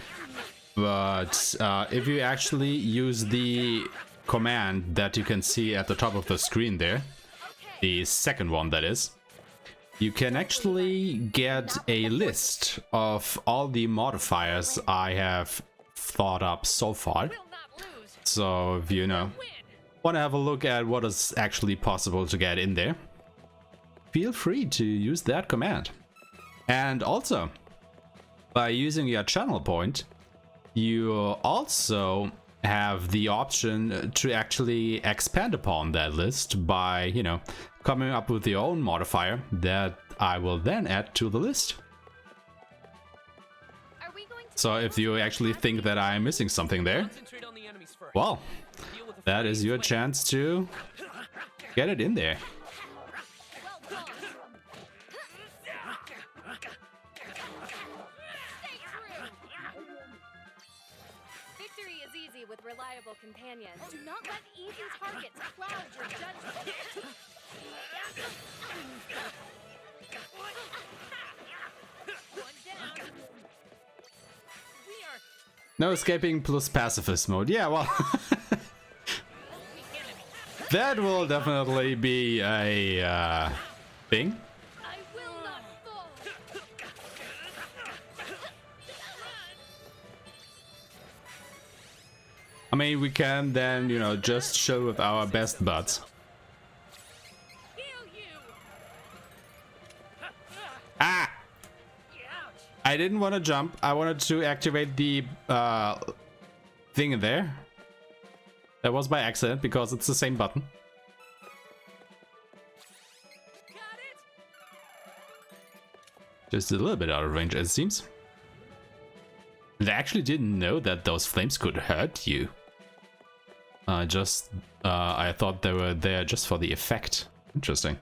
but if you actually use the command that you can see at the top of the screen there, the second one that is, you can actually get a list of all the modifiers I have thought up so far. So if you know, want to have a look at what is actually possible to get in there, feel free to use that command. And also, by using your channel point, you also have the option to actually expand upon that list by, you know, coming up with your own modifier that I will then add to the list. Are we going to So if you actually think that I'm missing something there, Concentrate on the enemies first. well, Deal with the that is flames your later. chance to get it in there. well done? Stay true. Victory is easy with reliable companions. Do not let easy targets cloud your judgment. One down. We are No escaping plus pacifist mode. Yeah, well, that will definitely be a thing. I will not fall. I mean, we can then, you know, just show with our best butts. Heal you! Ah! I didn't want to jump. I wanted to activate the thing in there. That was by accident because it's the same button. Got it! Just a little bit out of range, it seems. And I actually didn't know that those flames could hurt you. I thought they were there just for the effect. Interesting.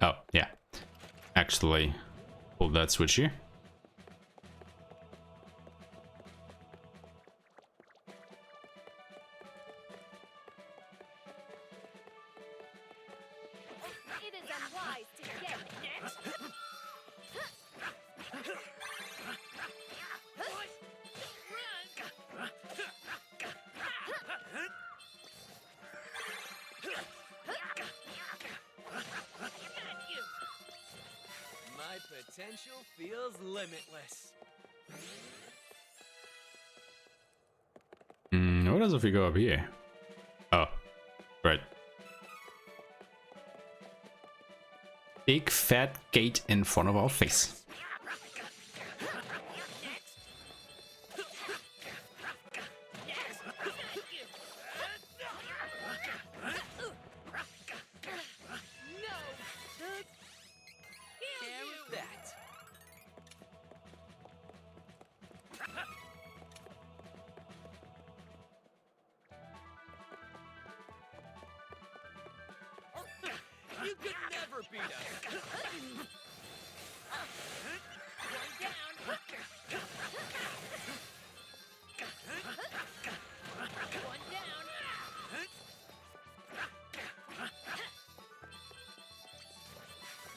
Oh, yeah. Actually, pull that switch here. It is unwise to get next. My potential feels limitless. What else if we go up here? Oh, right. Big fat gate in front of our face. Hear that? You could never beat us. One down. One down.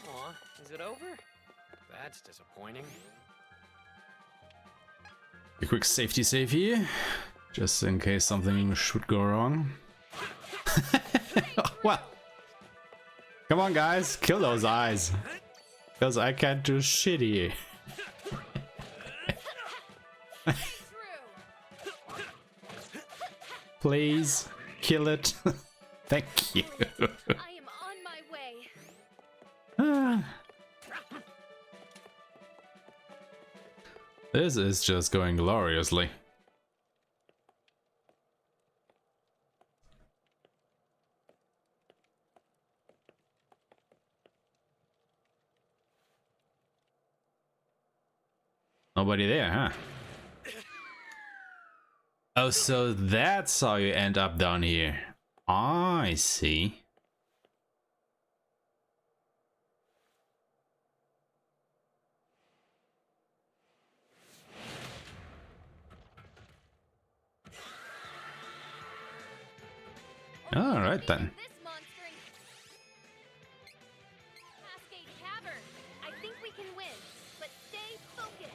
Aw, is it over? That's disappointing. A quick safety save here, just in case something should go wrong. Well, come on guys, kill those eyes, because I can't do shit here. True. Please kill it. Thank you. I am on my way. This is just going gloriously. Nobody there, huh? Oh, so that's how you end up down here. I see. All right then. This monster. win, but stay focused.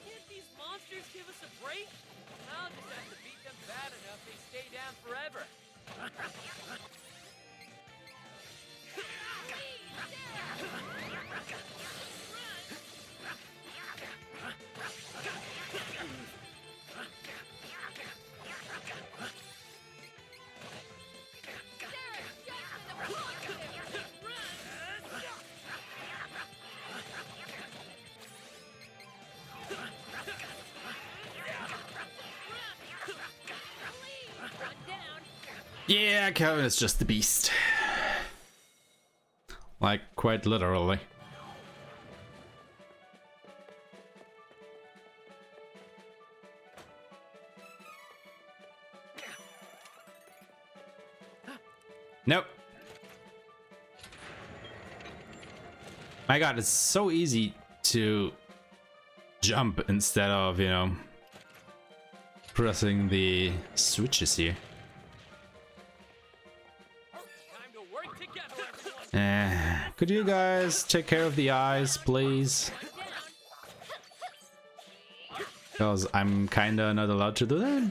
Can't these monsters give us a break? I'll just have to beat them bad enough they stay down forever. Yeah, Kevin is just the beast. Like, quite literally. Nope. My god, it's so easy to jump instead of, you know, pressing the switches here. Time to work together, everyone. Could you guys take care of the eyes, please? Because I'm kinda not allowed to do that.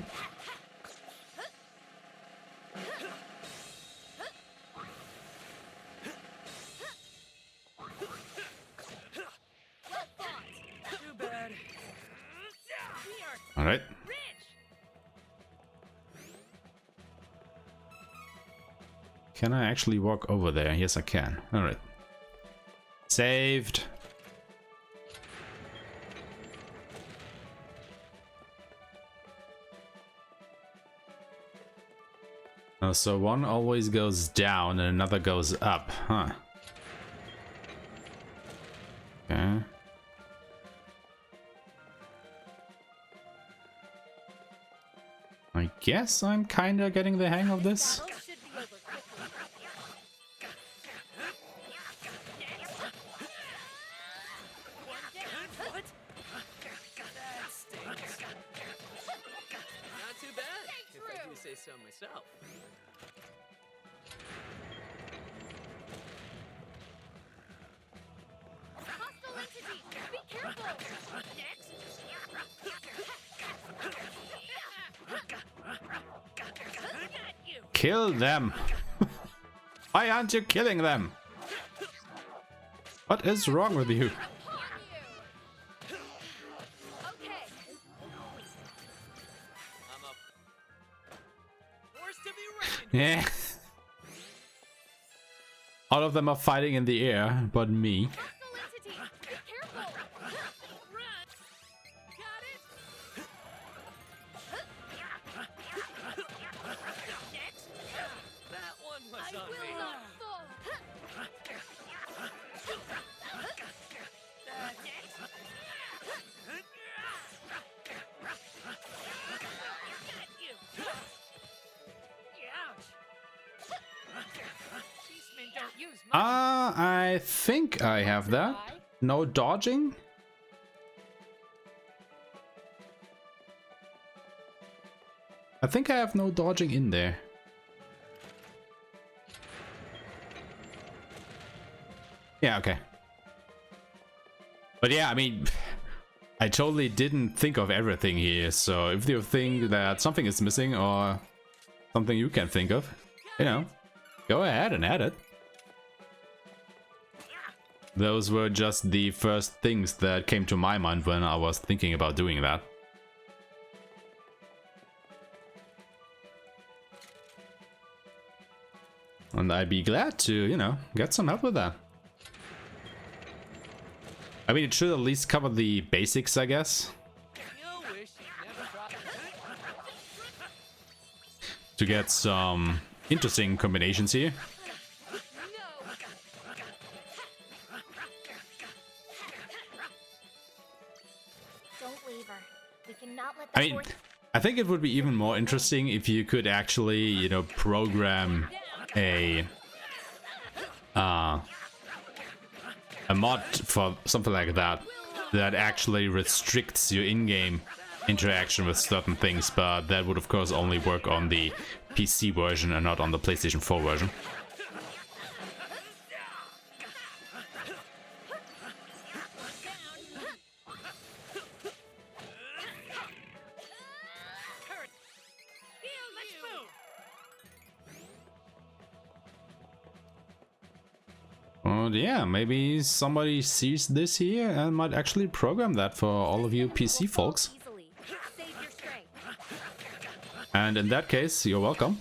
Too bad. Alright. Can I actually walk over there? Yes, I can. Alright. Saved. Oh, so one always goes down and another goes up, huh? Okay. I guess I'm kinda getting the hang of this. Battle should be over quickly. What? That stinks. Not too bad, if I do say so myself. Hostile entity! Be careful! Kill them! Why aren't you killing them? What is wrong with you? Okay, I'm a force to be reckoned Yeah. All of them are fighting in the air, but me. hostile entity! Be careful! Run! Got it! That one was I on will me. not fall! I think I have that. No dodging? I think I have no dodging in there. Yeah, okay. But yeah, I mean, I totally didn't think of everything here, so if you think that something is missing or something you can think of, you know, go ahead and add it. Those were just the first things that came to my mind when I was thinking about doing that. And I'd be glad to, you know, get some help with that. I mean, it should at least cover the basics, I guess. You'll wish you'd never brought To get some interesting combinations here. Don't waver. We cannot let I the mean, force... I think it would be even more interesting if you could actually, you know, program a mod for something like that that actually restricts your in-game interaction with certain things, but that would of course only work on the PC version and not on the PlayStation 4 version. So yeah, maybe somebody sees this here and might actually program that for all of you PC folks. Easily. Save your strength. And in that case, you're welcome.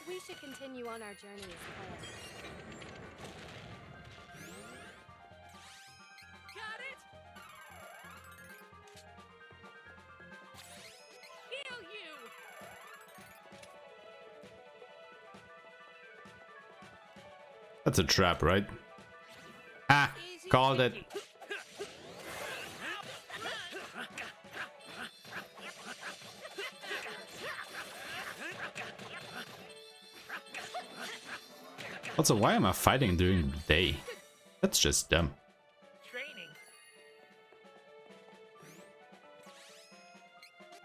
We should continue on our journey as planned. Got it! Heal you! That's a trap, right? Ah, Easy called it. peasy. Also, why am I fighting during the day? That's just dumb. Training.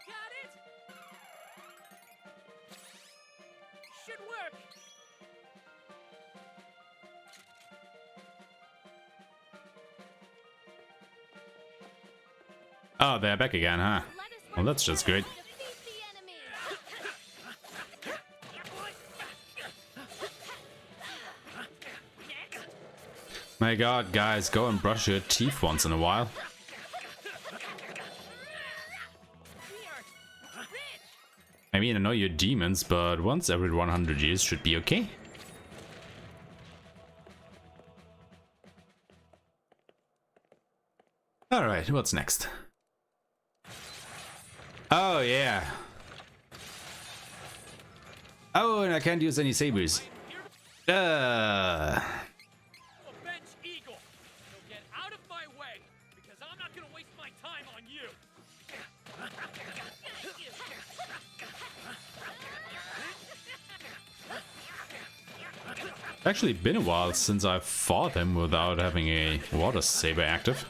Got it! Should work! Oh, they're back again, huh? Let us Well, work that's just together great. to defeat the enemy. My god, guys, go and brush your teeth once in a while. I mean, I know you're demons, but once every 100 years should be okay. Alright, what's next? Oh, yeah. Oh, and I can't use any sabers. A bench eagle. So get out of my way, because I'm not gonna waste my time on you. Actually been a while since I fought him without having a water saber active.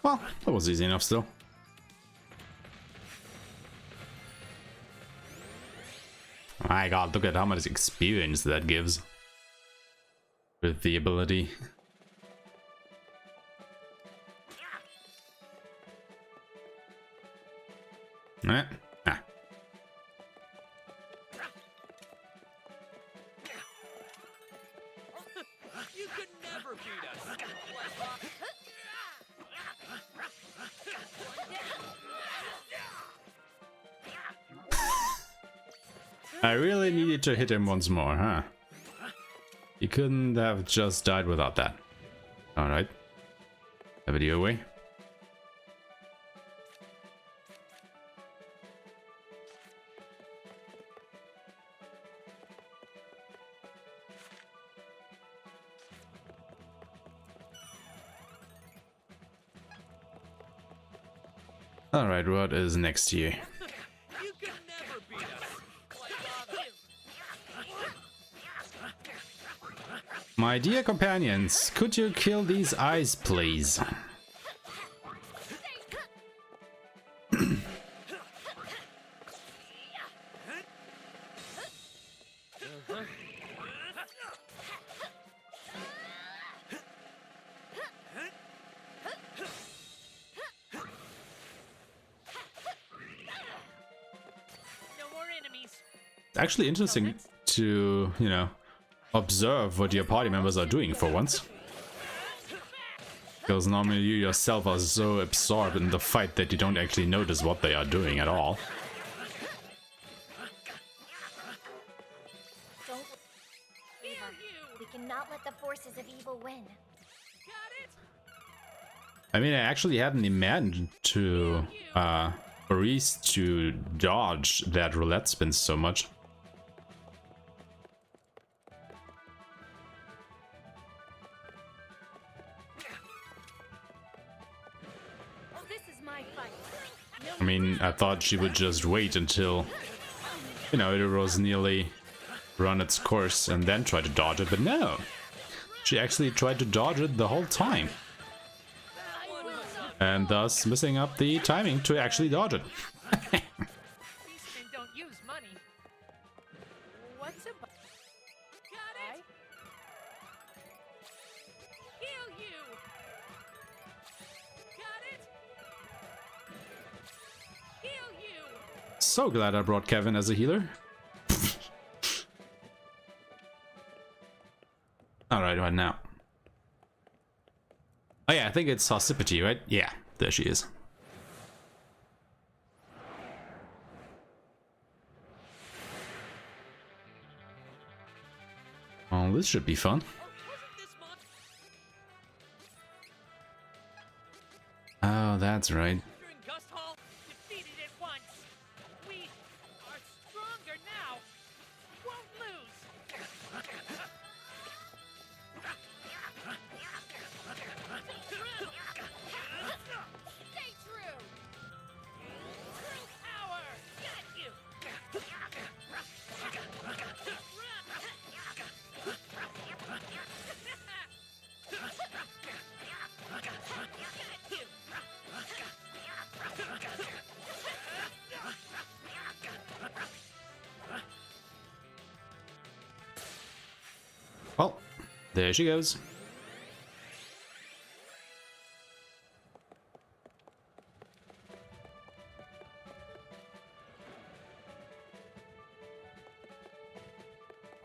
Well, that was easy enough still. My god, look at how much experience that gives with the ability. Eh, ah. You could never beat us. I really needed to hit him once more, huh? He couldn't have just died without that. Alright. Have it your way. Alright, what is next here? You could never beat us. My dear companions, could you kill these eyes, please? No more enemies. It's actually interesting to, you know, observe what your party members are doing for once. Because normally you yourself are so absorbed in the fight that you don't actually notice what they are doing at all. Don't Eva, we cannot let the forces of evil win. I mean, I actually hadn't imagined to Maurice to dodge that roulette spin so much. my fight. I mean, I thought she would just wait until, you know, it was nearly run its course and then try to dodge it, but no. She actually tried to dodge it the whole time. And thus missing up the timing to actually dodge it. Beastmen don't use money. What's a Got it! Heal you! Got it! Heal you! So glad I brought Kevin as a healer. Alright, what now? Oh yeah, I think it's Saucipity, right? Yeah, there she is. Oh, this should be fun. Oh, that's right. During Gust Hall, defeated it once. We are stronger now. Won't lose. Stay true! True power. Got you. Well, there she goes.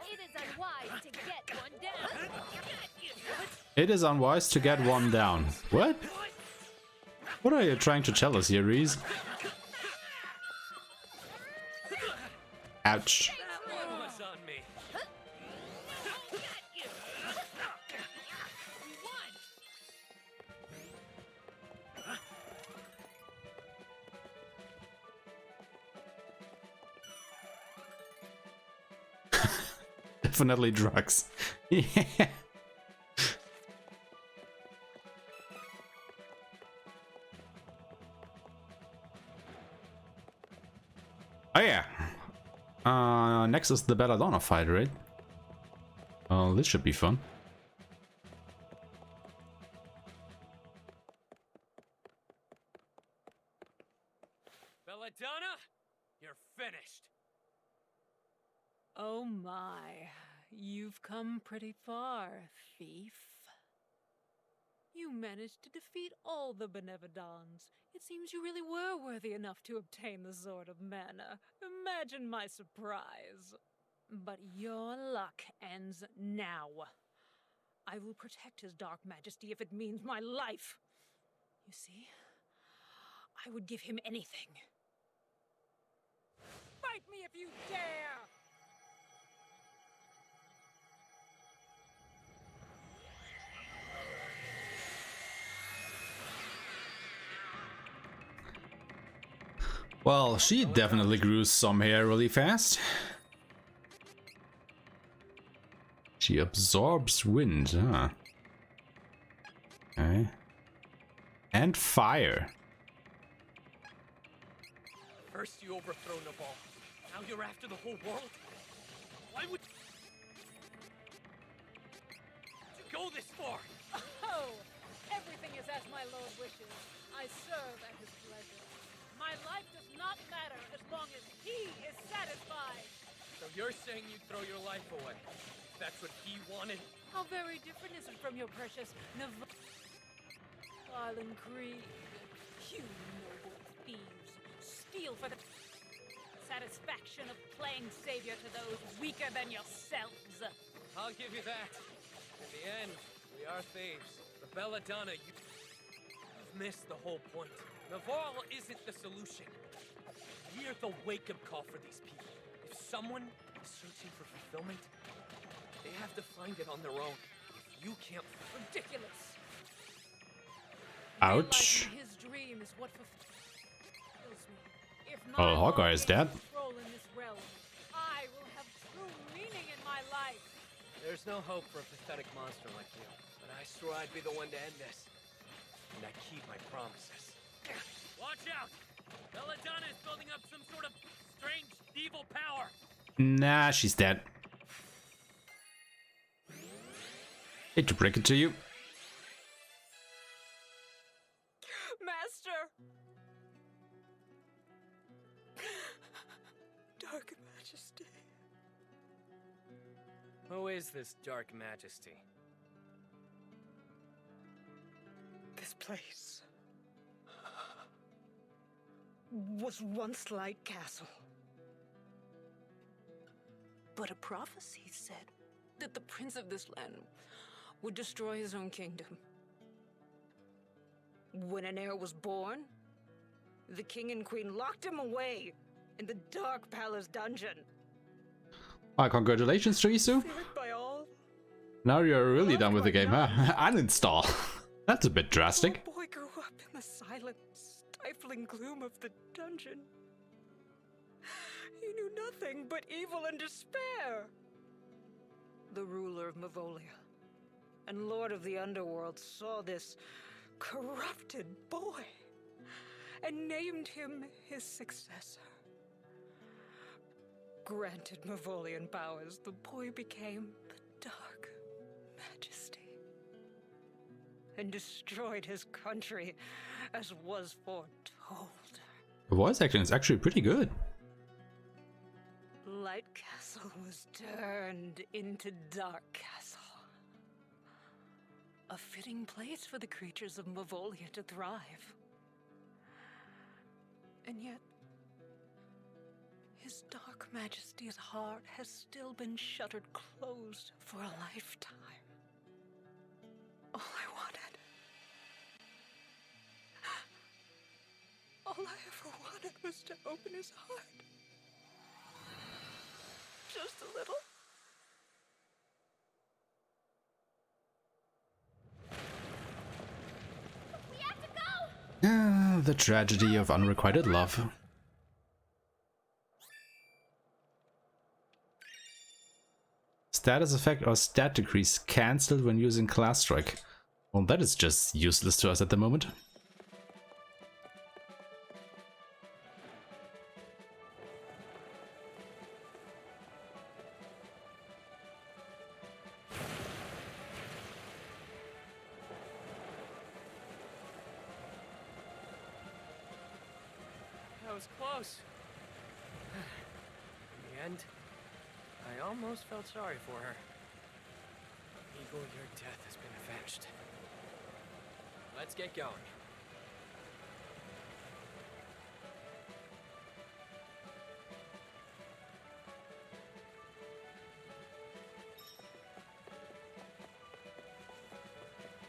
It is unwise to get one down. It is unwise to get one down. What? What are you trying to tell us here, Reese? Ouch. That one was on me. Got you. We won. Definitely drugs. Yeah. Oh yeah. Next is the Belladonna fight, right? Oh, this should be fun. Belladonna, you're finished. Oh my, you've come pretty far, thief. You managed to defeat all the Benevodons. It seems you really were worthy enough to obtain the Sword of Mana. Imagine my surprise. But your luck ends now. I will protect his Dark Majesty if it means my life. You see, I would give him anything. Fight me if you dare! Well, she definitely grew some hair really fast. She absorbs wind, huh? Okay. And fire. First you overthrow Naval. Now you're after the whole world? Why would you go this far? Oh, everything is as my lord wishes. I serve at his pleasure. My life does not matter as long as he is satisfied. So you're saying you'd throw your life away? That's what he wanted? How very different is it from your precious Island Creed? You noble thieves, steal for the satisfaction of playing savior to those weaker than yourselves. I'll give you that. In the end, we are thieves. The Belladonna, you've missed the whole point. Navarre isn't the solution. We're the wake-up call for these people. If someone is searching for fulfillment, they have to find it on their own. If you can't... Ridiculous. Ouch. Realizing his dream is what fulfills me. If Oh, my Hawkeye lord is gains dead. control in this realm, I will have true meaning in my life. There's no hope for a pathetic monster like you. But I swore I'd be the one to end this. And I keep my promises. watch out! Belladonna is building up some sort of strange evil power. Nah, she's dead. Hate to break it to you. Master! Dark Majesty. Who is this Dark Majesty? This place was once Light Castle. But a prophecy said that the prince of this land would destroy his own kingdom. When an heir was born, the king and queen locked him away in the Dark Palace dungeon. Ah, congratulations, Trisu. Feared by all, Now you're really Loved done with the by game, huh? Uninstall. That's a bit drastic. the boy grew up in the silent, stifling gloom of the dungeon. He knew nothing but evil and despair. The ruler of Mavolia and lord of the underworld saw this corrupted boy and named him his successor. Granted Mavolian powers, the boy became the Dark Majesty and destroyed his country as was foretold. The voice acting is actually pretty good. Light Castle was turned into Dark Castle. A fitting place for the creatures of Mavolia to thrive. And yet, His Dark Majesty's heart has still been shuttered closed for a lifetime. All I ever wanted was to open his heart. Just a little. We have to go! Ah, the tragedy of unrequited love. Status effect or stat decrease cancelled when using class strike. Well, that is just useless to us at the moment. That was close. In the end, I almost felt sorry for her. Eagle, your death has been avenged. Let's get going.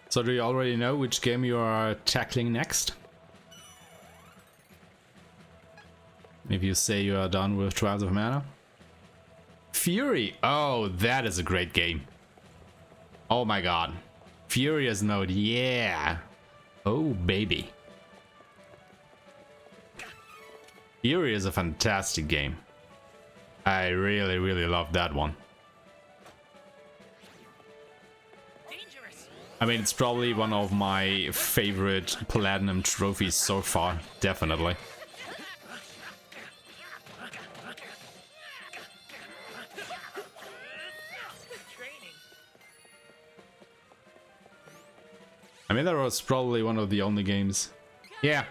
So do you already know which game you are tackling next? If you say you are done with Trials of Mana? Fury! Oh, that is a great game. Oh my god. Furious mode, yeah! Oh baby. Fury is a fantastic game. I really love that one. I mean, it's probably one of my favorite platinum trophies so far, definitely. I mean, that was probably one of the only games. Yeah.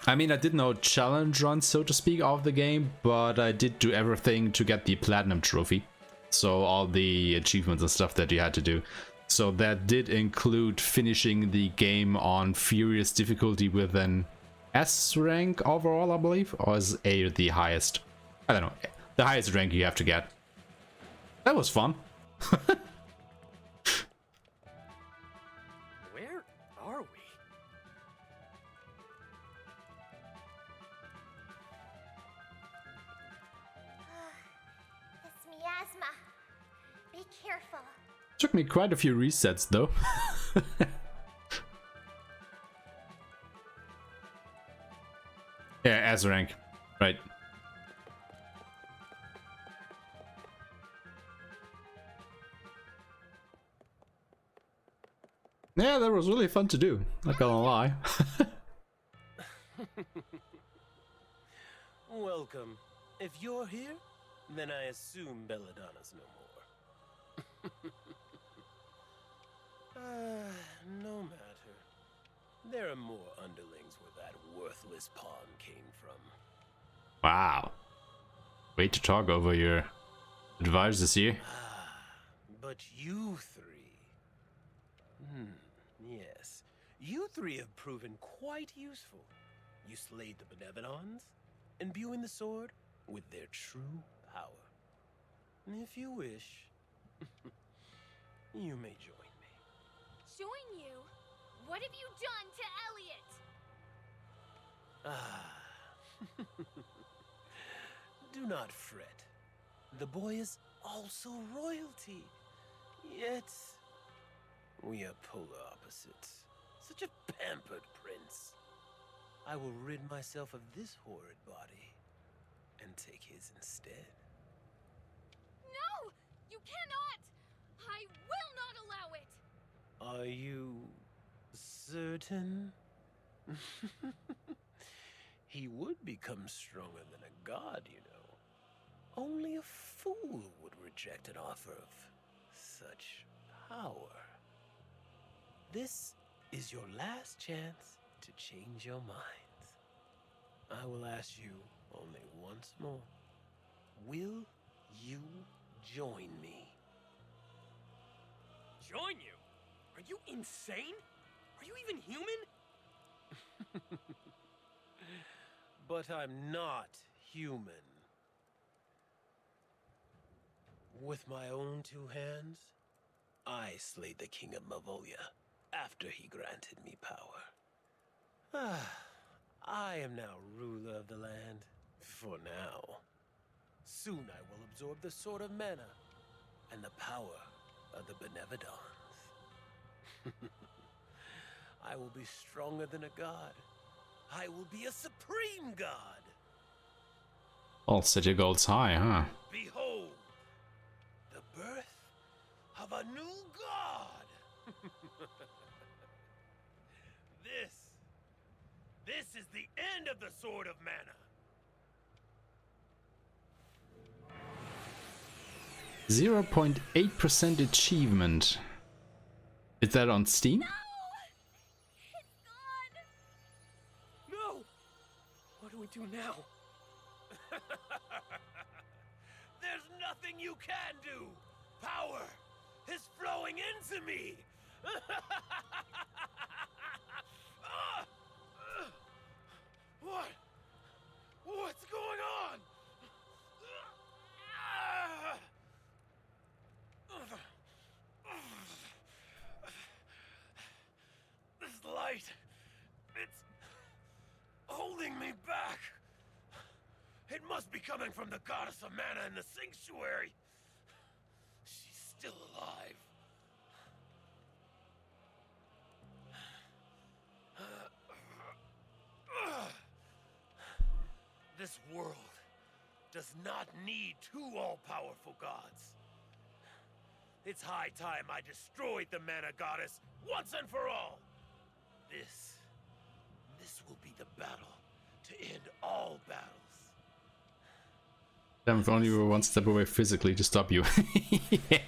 I mean, I did no challenge run, so to speak, of the game, but I did do everything to get the platinum trophy. So all the achievements and stuff that you had to do. So that did include finishing the game on Furious difficulty with an S rank overall, I believe, or is A the highest? I don't know, the highest rank you have to get. That was fun. Where are we? It's miasma. Be careful. Took me quite a few resets though. Yeah, S rank, right. Yeah, that was really fun to do, not gonna lie. Welcome. If you're here, then I assume Belladonna's no more. No matter. There are more underlings where that worthless pawn came from. Wow. Way to talk over your advisors here. But you three... yes. You three have proven quite useful. You slayed the Benevodons, imbuing the sword with their true power. And if you wish, you may join me. Join you? What have you done to Elliot? Do not fret. The boy is also royalty. Yet, we are polar opposites. Such a pampered prince. I will rid myself of this horrid body and take his instead. No! You cannot! I will not allow it! Are you certain? He would become stronger than a god, you know. Only a fool would reject an offer of such power. This is your last chance to change your minds. I will ask you only once more. Will you join me? Join you? Are you insane? Are you even human? But I'm not human. With my own two hands, I slayed the king of Mavolia after he granted me power. I am now ruler of the land, for now. Soon I will absorb the sword of mana and the power of the Benevodons. I will be stronger than a god. I will be a supreme god. I'll set your goals high, huh? Behold, the birth of a new god. This is the end of the Sword of Mana. 0.8% achievement. Is that on Steam? It's gone! No! What do we do now? There's nothing you can do. Power is flowing into me. What's going on? This light, it's holding me back. It must be coming from the goddess of mana in the sanctuary. She's still alive. This world does not need two all-powerful gods. It's high time I destroyed the mana goddess once and for all. This will be the battle to end all battles. Damn, if only we were one step away physically to stop you. Yeah.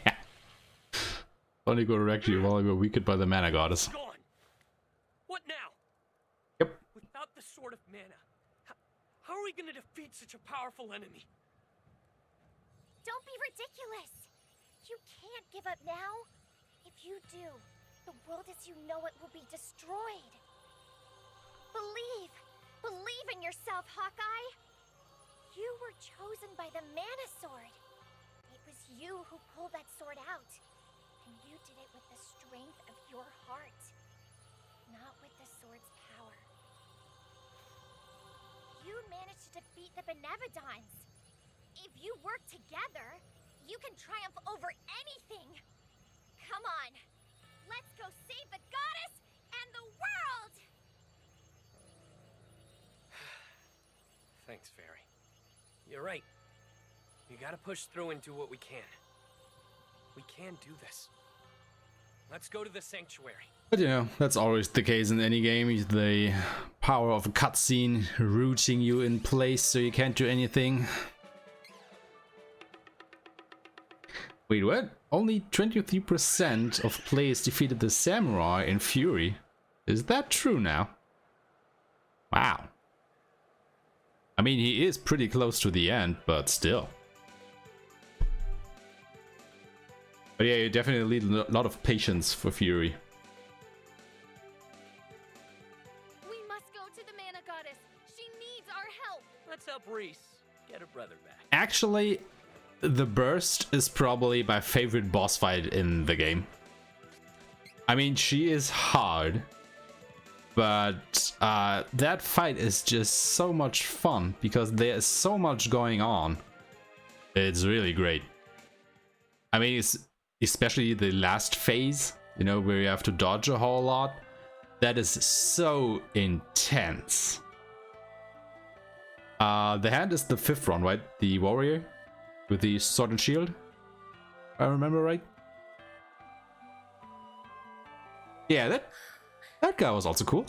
Only go direct you while we were weakened by the mana goddess. Gone. What now? Yep. Without the Sword of Mana, how are we gonna defeat such a powerful enemy? Don't be ridiculous! You can't give up now. If you do, the world as you know it will be destroyed. Believe! Believe in yourself, Hawkeye! You were chosen by the Mana Sword. It was you who pulled that sword out. And you did it with the strength of your heart, not with the sword's power. You managed to defeat the Benevodons. If you work together, you can triumph over anything. Come on, let's go save the goddess and the world! Thanks, Fairy. You're right. We gotta push through and do what we can. We can do this. Let's go to the sanctuary. But you know, that's always the case in any game. The power of a cutscene rooting you in place so you can't do anything. Wait, what? Only 23% of players defeated the samurai in Fury. Is that true now? Wow. I mean, he is pretty close to the end, but still. But yeah, you definitely need a lot of patience for Fury. We must go to the mana goddess. She needs our help. Let's help Reese get her brother back. Actually, the burst is probably my favorite boss fight in the game. I mean, she is hard, but that fight is just so much fun because there is so much going on. It's really great. I mean, it's especially the last phase, you know, where you have to dodge a whole lot. That is so intense. The hand is the 5th one, right? The warrior with the sword and shield, if I remember right. Yeah, that guy was also cool.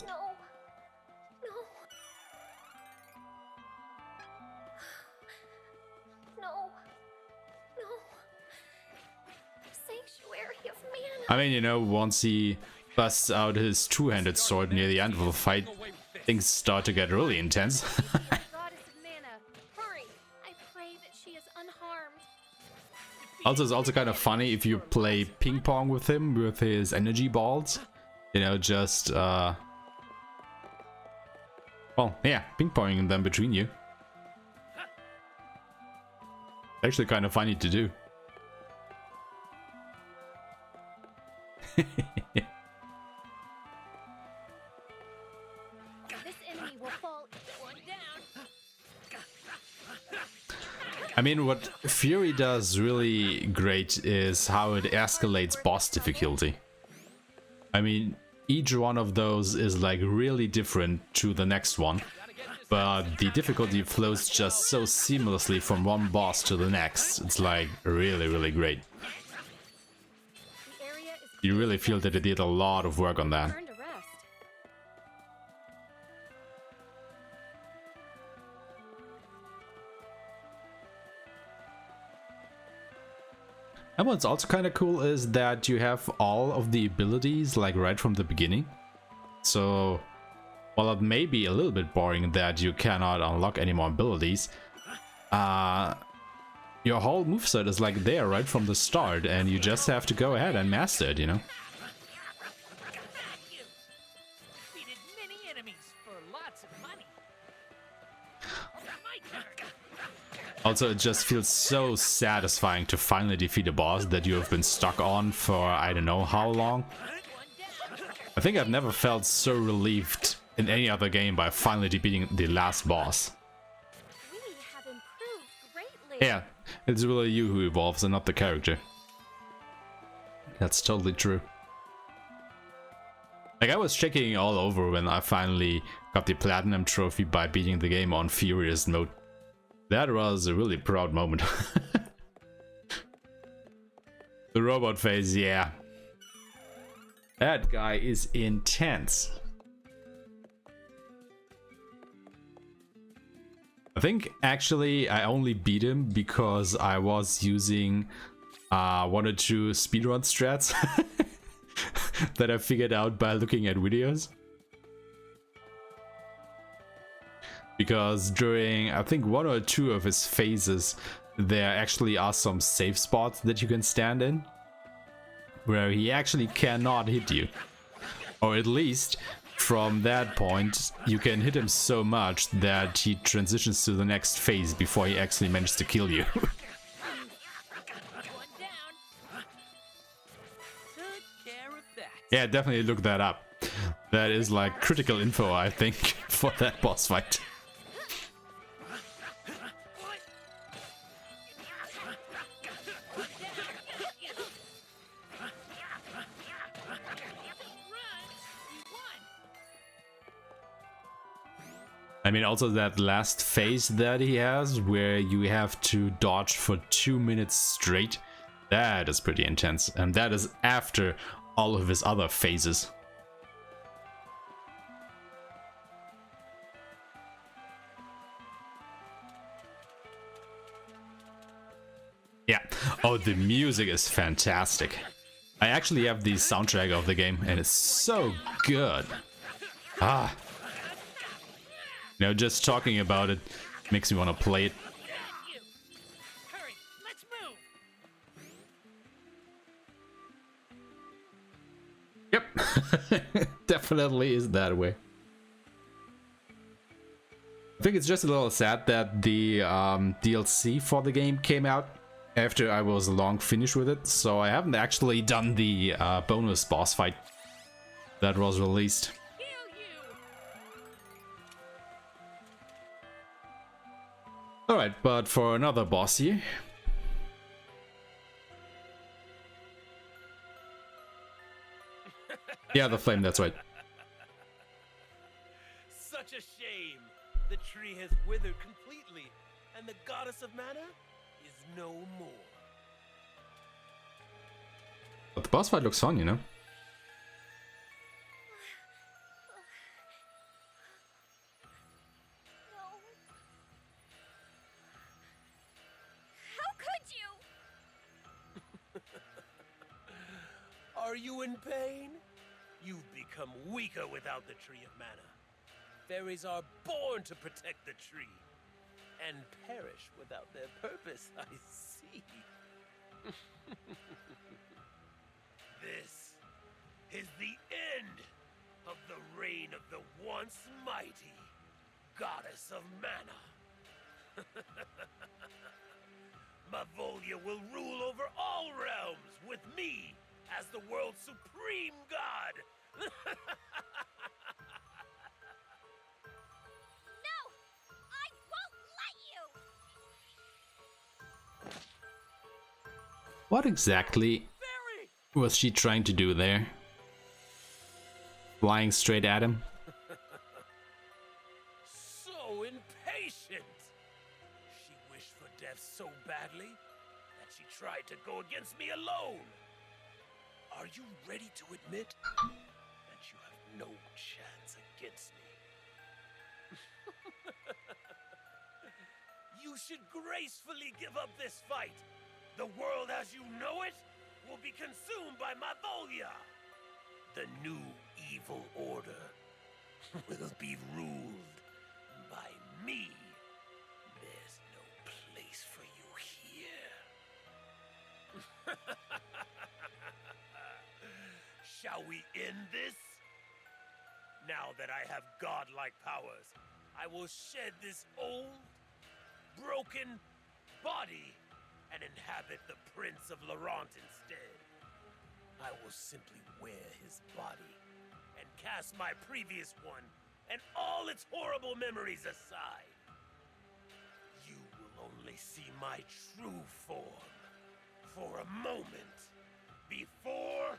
No. Sanctuary of mana. I mean, you know, once he busts out his two-handed sword near the end of the fight, things start to get really intense. Goddess of mana, hurry! I pray that she is unharmed. Also, it's also kind of funny if you play ping pong with him with his energy balls. You know, just well, yeah, ping ponging them between you. Actually, kind of funny to do. This enemy will fall. One down. I mean, what Fury does really great is how it escalates boss difficulty. I mean, each one of those is like really different to the next one, but the difficulty flows just so seamlessly from one boss to the next. It's like really, really great. The area is You really feel that they did a lot of work on that. turned to rest. And what's also kind of cool is that you have all of the abilities like right from the beginning. So while it may be a little bit boring that you cannot unlock any more abilities, your whole moveset is like there right from the start and you just have to go ahead and master it, you know? Defeated many enemies for lots of money. My turn. Also, it just feels so satisfying to finally defeat a boss that you have been stuck on for I don't know how long. I think I've never felt so relieved in any other game by finally defeating the last boss. We have improved greatly. Yeah, it's really you who evolves and not the character. That's totally true. Like, I was checking all over when I finally got the platinum trophy by beating the game on Furious mode. That was a really proud moment. The robot phase, yeah. That guy is intense. I think actually I only beat him because I was using one or two speedrun strats that I figured out by looking at videos. Because during, I think, one or two of his phases, there actually are some safe spots that you can stand in, where he actually cannot hit you. Or at least, from that point, you can hit him so much that he transitions to the next phase before he actually manages to kill you. One down. Took care of that. Yeah, definitely look that up. That is like critical info, I think, for that boss fight. I mean, also that last phase that he has, where you have to dodge for 2 minutes straight, that is pretty intense. And that is after all of his other phases. Oh, the music is fantastic. I actually have the soundtrack of the game and it's so good. Ah. You know, just talking about it makes me want to play it. Hurry, let's move. Yep. Definitely is that way. I think it's just a little sad that the DLC for the game came out after I was long finished with it, so I haven't actually done the bonus boss fight that was released. Alright, but for another boss here. Yeah, the flame, that's right. Such a shame. The tree has withered completely, and the goddess of mana is no more. But the boss fight looks fun, you know? No. How could you? Are you in pain? You've become weaker without the Tree of Mana. Fairies are born to protect the tree, and perish without their purpose, I see. This is the end of the reign of the once mighty goddess of mana. Mavolia will rule over all realms with me as the world's supreme god. No! I won't let you! What exactly was she trying to do there? Flying straight at him? So impatient! She wished for death so badly that she tried to go against me alone. Are you ready to admit that you have no chance against me? You should gracefully give up this fight. The world as you know it will be consumed by Mavolia. The new evil order will be ruled by me. There's no place for you here. Shall we end this? Now that I have godlike powers, I will shed this old, broken body and inhabit the Prince of Laurent instead. I will simply wear his body and cast my previous one and all its horrible memories aside. You will only see my true form for a moment before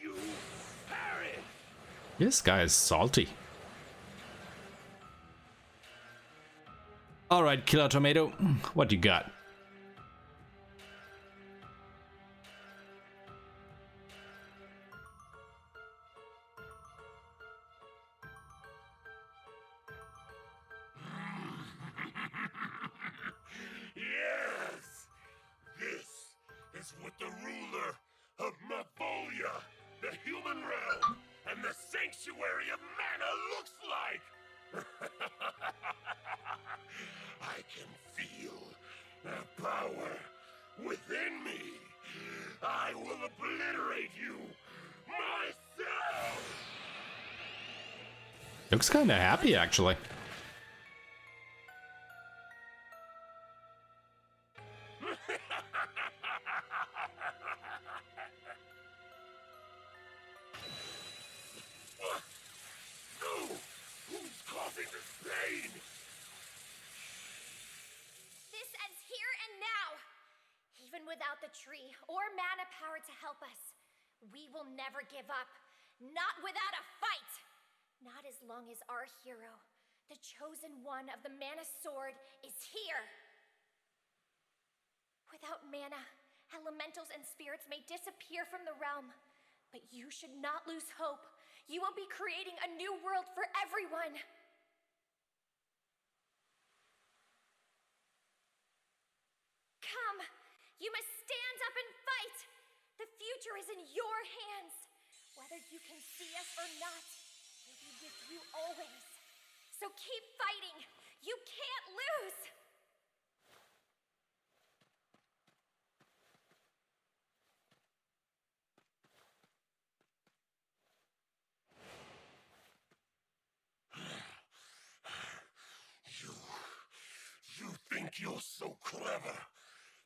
you perish. This guy is salty. Alright, Killer Tomato, what you got? Yes! This is what the ruler of Mavolia, the human realm, and the sanctuary of mana looks like! I can feel the power within me. I will obliterate you myself! Looks kinda happy, actually. Who's causing this pain? This ends here and now! Even without the tree or mana power to help us, we will never give up. Not without a fight! Not as long as our hero, the chosen one of the mana sword, is here. Without mana, elementals and spirits may disappear from the realm. But you should not lose hope. You will be creating a new world for everyone. Come, you must stand up and fight! The future is in your hands! Whether you can see us or not, we'll be with you always. So keep fighting! You can't lose! You think you're so clever,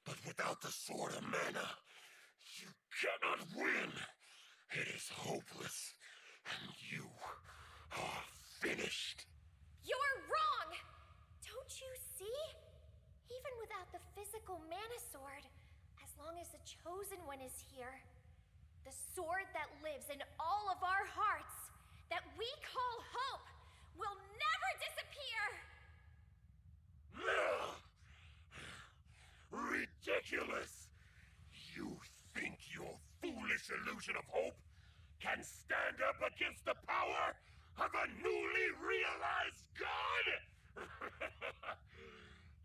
but without the Sword of Mana, you cannot win. It is hopeless, and you are finished. You're wrong! Don't you see? Even without the physical Mana Sword, as long as the Chosen One is here, the sword that lives in all of our hearts, that we call hope, will never disappear! Ridiculous! You think your foolish illusion of hope can stand up against the power of a newly realized god?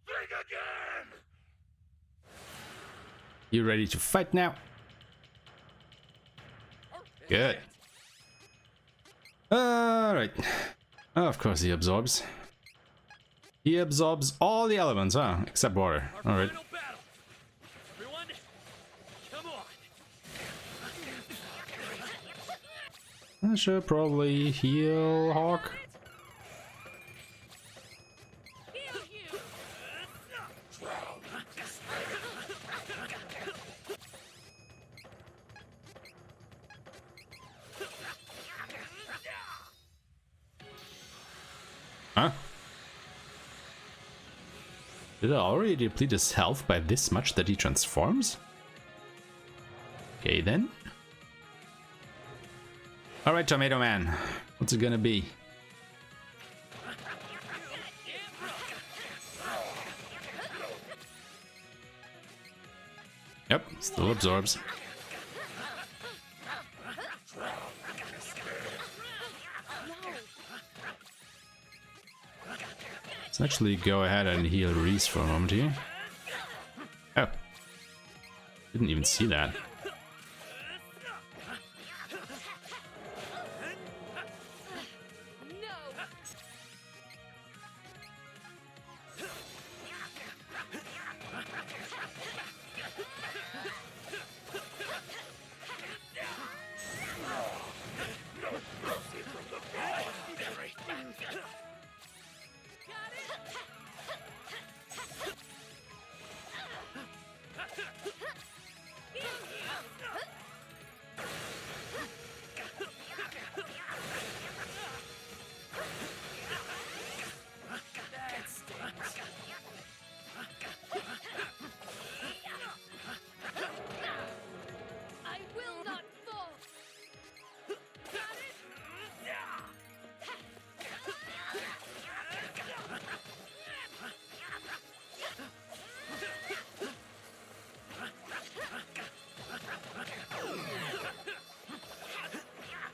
Think again! You ready to fight now? Good. Alright. Of course he absorbs. He absorbs all the elements, huh? Except water. Alright. Final battle. Everyone, come on. I should probably heal Hawk. Huh? Did I already deplete his health by this much that he transforms? Okay then. Alright, Tomato Man. What's it gonna be? Yep, still absorbs. Let's actually go ahead and heal Reese for a moment here. Oh. Didn't even see that.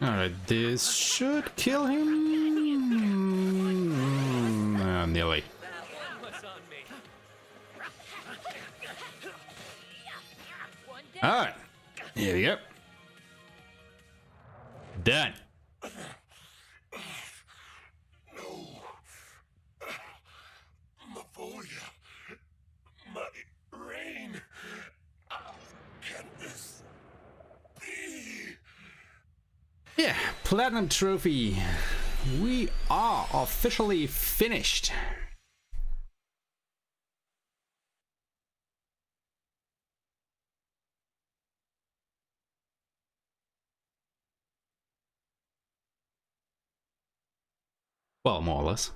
Alright, this should kill him. Nearly. Alright, here we go. Done. No. Mavoya. My reign. Can this be? Yeah, Platinum Trophy. We are officially finished. Well, more or less.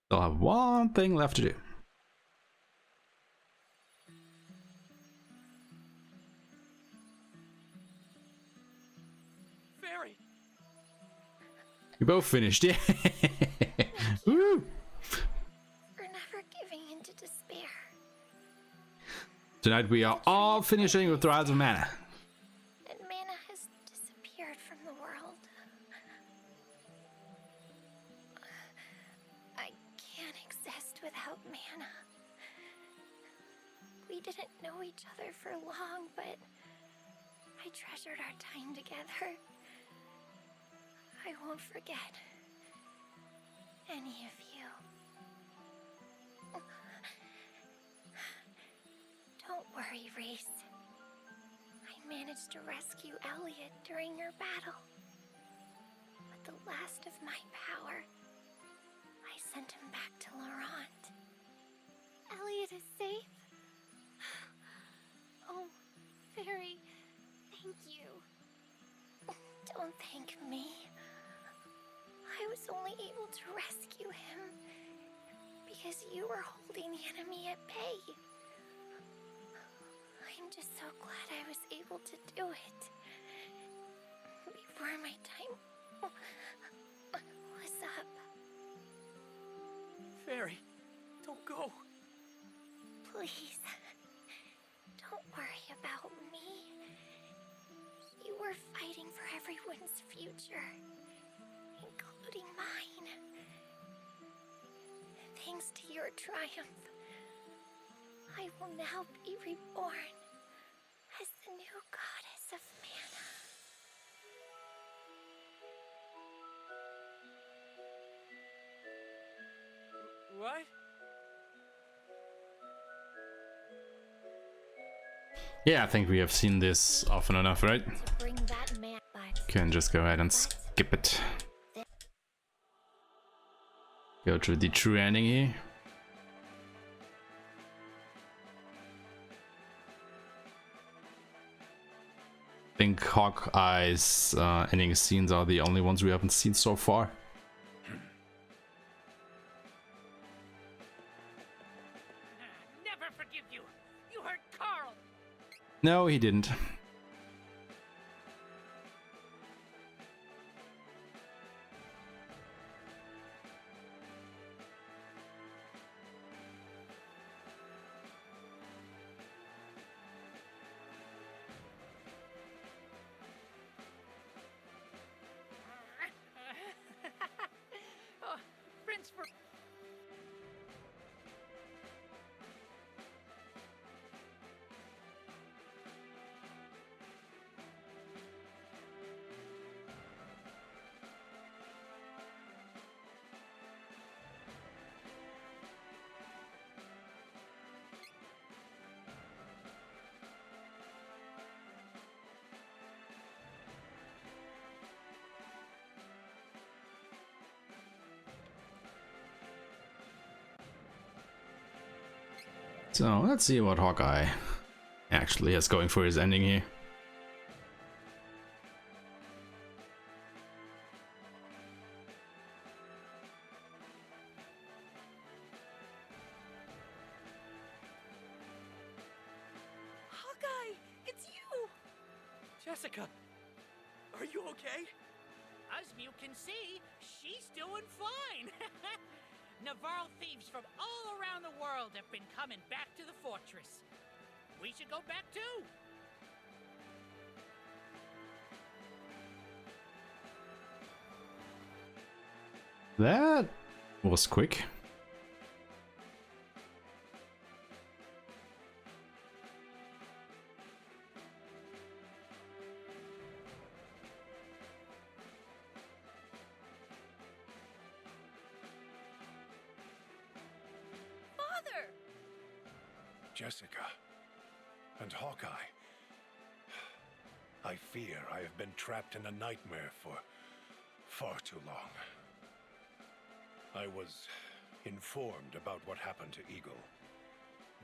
Still have one thing left to do. Fairy. We both finished, yeah. Woo! For never giving in to despair. Tonight we are all finishing with Trials of Mana. And mana has disappeared from the world. I can't exist without mana. We didn't know each other for long, but I treasured our time together. I won't forget any of you. Don't worry, Reese. I managed to rescue Elliot during your battle. With the last of my power, I sent him back to Laurent. Elliot is safe? Oh, Fairy, thank you. Don't thank me. I was only able to rescue him because you were holding the enemy at bay. I'm just so glad I was able to do it before my time was up. Fairy, don't go. Please, don't worry about me. You were fighting for everyone's future, including mine. Thanks to your triumph, I will now be reborn as the new goddess of mana. What? Yeah, I think we have seen this often enough, right? To bring that man back. Can just go ahead and skip it. Go to the true ending here. I think Hawkeye's ending scenes are the only ones we haven't seen so far. Never forgive you. You hurt Carl. No, he didn't. Oh, Prince for. So let's see what Hawkeye actually has going for his ending here. Hawkeye, it's you. Jessica, are you okay? As you can see, she's doing fine. Navarre thieves from all around the world have been coming back to the fortress. We should go back too. That was quick. Father! Jessica and Hawkeye. I fear I have been trapped in a nightmare for far too long. I was informed about what happened to Eagle.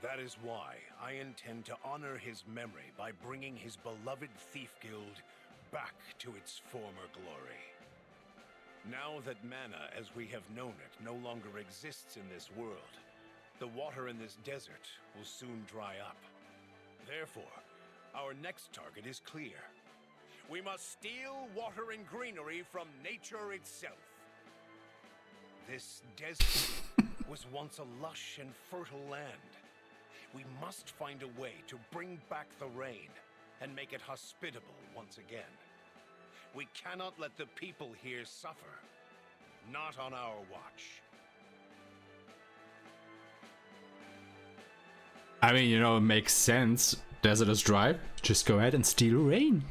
That is why I intend to honor his memory by bringing his beloved Thief Guild back to its former glory. Now that mana as we have known it no longer exists in this world, the water in this desert will soon dry up. Therefore, our next target is clear. We must steal water and greenery from nature itself. This desert was once a lush and fertile land. We must find a way to bring back the rain and make it hospitable once again. We cannot let the people here suffer. Not on our watch. I mean, you know, it makes sense. Desert is dry. Just go ahead and steal rain.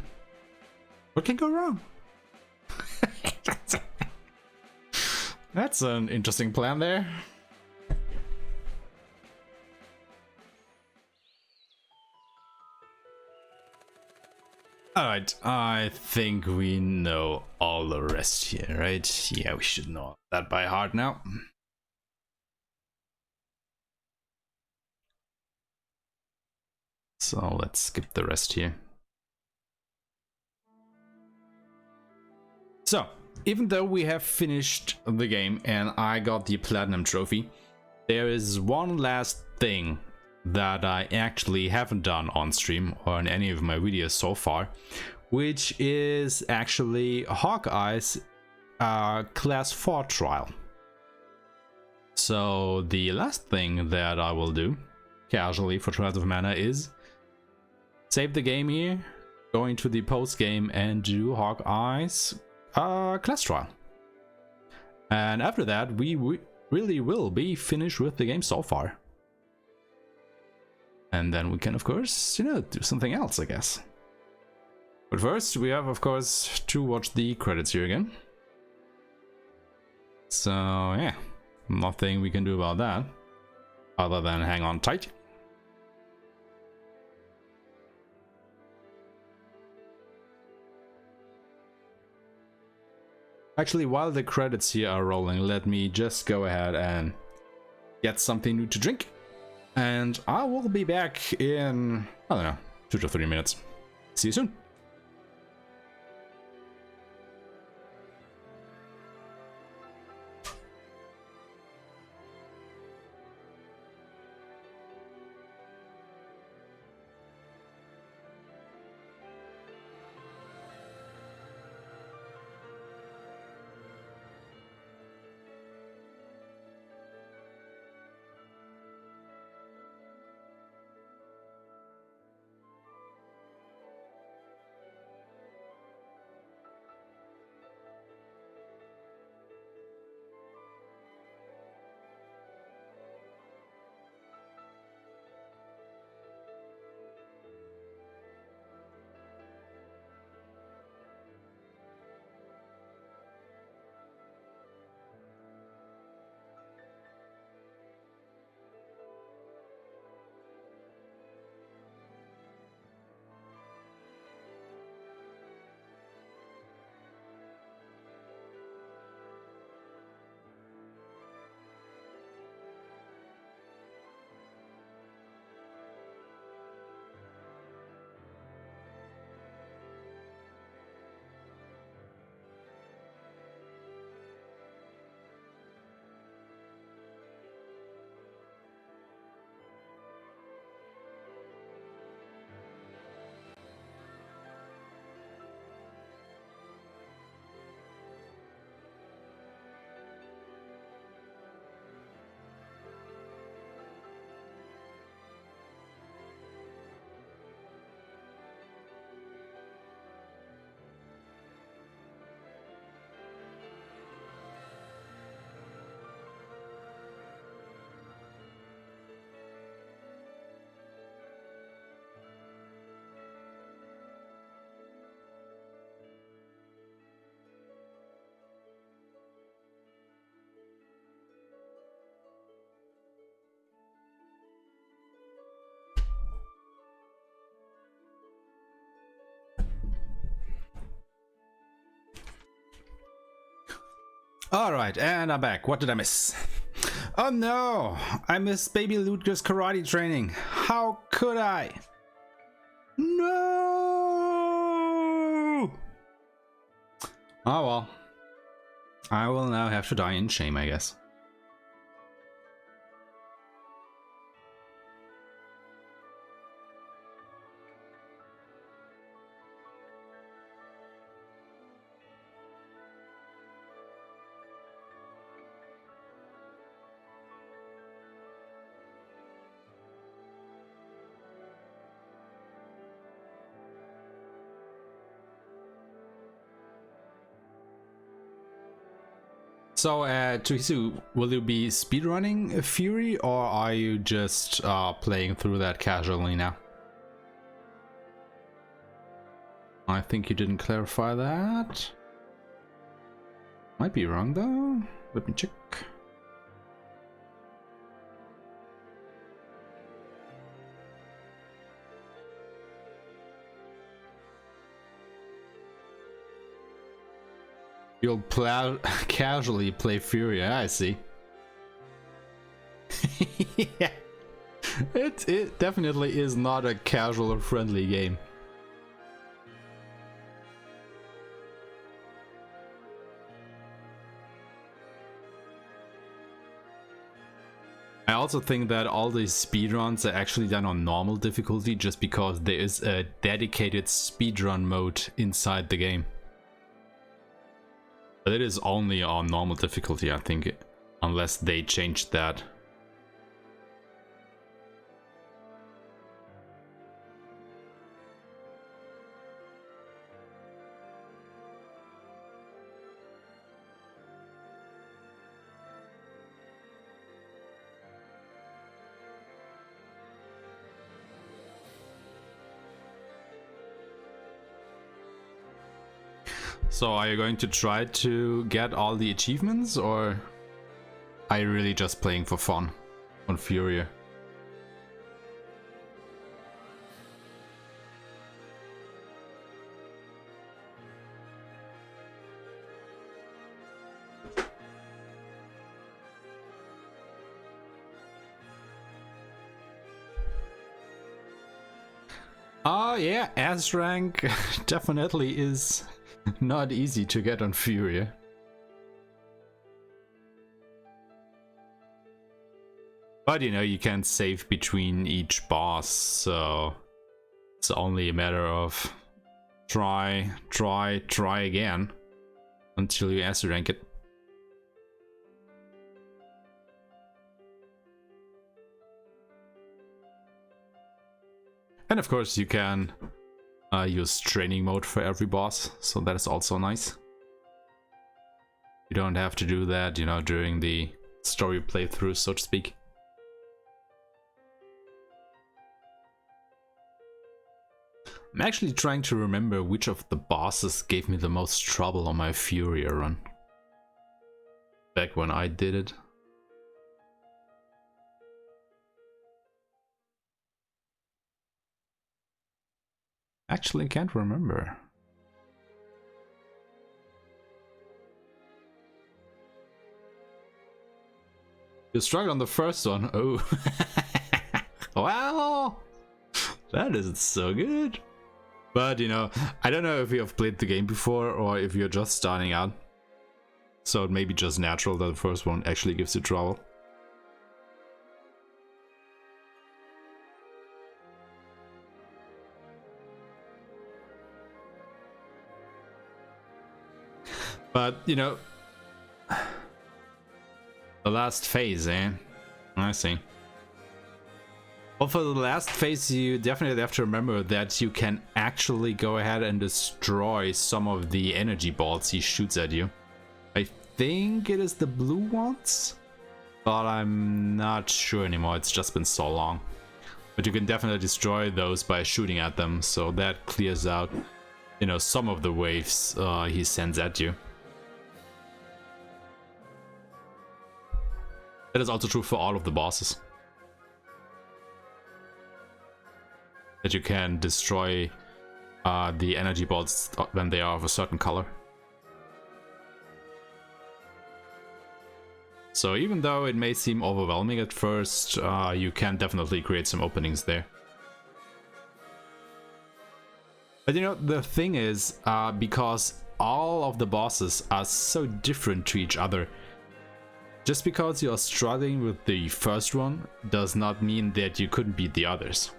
What can go wrong? That's an interesting plan there. Alright, I think we know all the rest here, right? Yeah, we should know that by heart now. So let's skip the rest here. So, even though we have finished the game and I got the platinum trophy, there is one last thing that I actually haven't done on stream or in any of my videos so far, which is actually Hawkeye's class 4 trial. So the last thing that I will do casually for Trials of Mana is save the game here, go into the post game and do Hawkeye's class trial. And after that we really will be finished with the game so far. And then we can, of course, you know, do something else, I guess. But first, we have, of course, to watch the credits here again. So, yeah, nothing we can do about that, other than hang on tight. Actually, while the credits here are rolling, let me just go ahead and get something new to drink. And I will be back in, I don't know, 2 to 3 minutes. See you soon. Alright, and I'm back. What did I miss? Oh no! I missed Baby Ludger's karate training. How could I? No! Oh well. I will now have to die in shame, I guess. So, Tuhisu, will you be speedrunning Fury, or are you just playing through that casually now? I think you didn't clarify that. Might be wrong though. Let me check. You'll casually play Fury, I see. Yeah. It definitely is not a casual or friendly game. I also think that all these speedruns are actually done on normal difficulty just because there is a dedicated speedrun mode inside the game. But it is only on normal difficulty, I think, unless they changed that. So are you going to try to get all the achievements, or are you really just playing for fun on Fury? Oh yeah, S rank definitely is not easy to get on Fury. But you know, you can save between each boss, so it's only a matter of try again until you S rank it. And of course you can use training mode for every boss, so that is also nice. You don't have to do that, you know, during the story playthrough, so to speak. I'm actually trying to remember which of the bosses gave me the most trouble on my Fury run. Back when I did it. Actually, can't remember. You struggled on the first one. Oh. Wow. That isn't so good. But, you know, I don't know if you have played the game before or if you're just starting out. So it may be just natural that the first one actually gives you trouble. But, you know, the last phase, eh? I see. Well, for the last phase, you definitely have to remember that you can actually go ahead and destroy some of the energy balls he shoots at you. I think it is the blue ones, but I'm not sure anymore. It's just been so long. But you can definitely destroy those by shooting at them, so that clears out, you know, some of the waves he sends at you. That is also true for all of the bosses. That you can destroy the energy balls when they are of a certain color. So even though it may seem overwhelming at first, you can definitely create some openings there. But you know, the thing is, because all of the bosses are so different to each other, just because you're struggling with the first one does not mean that you couldn't beat the others.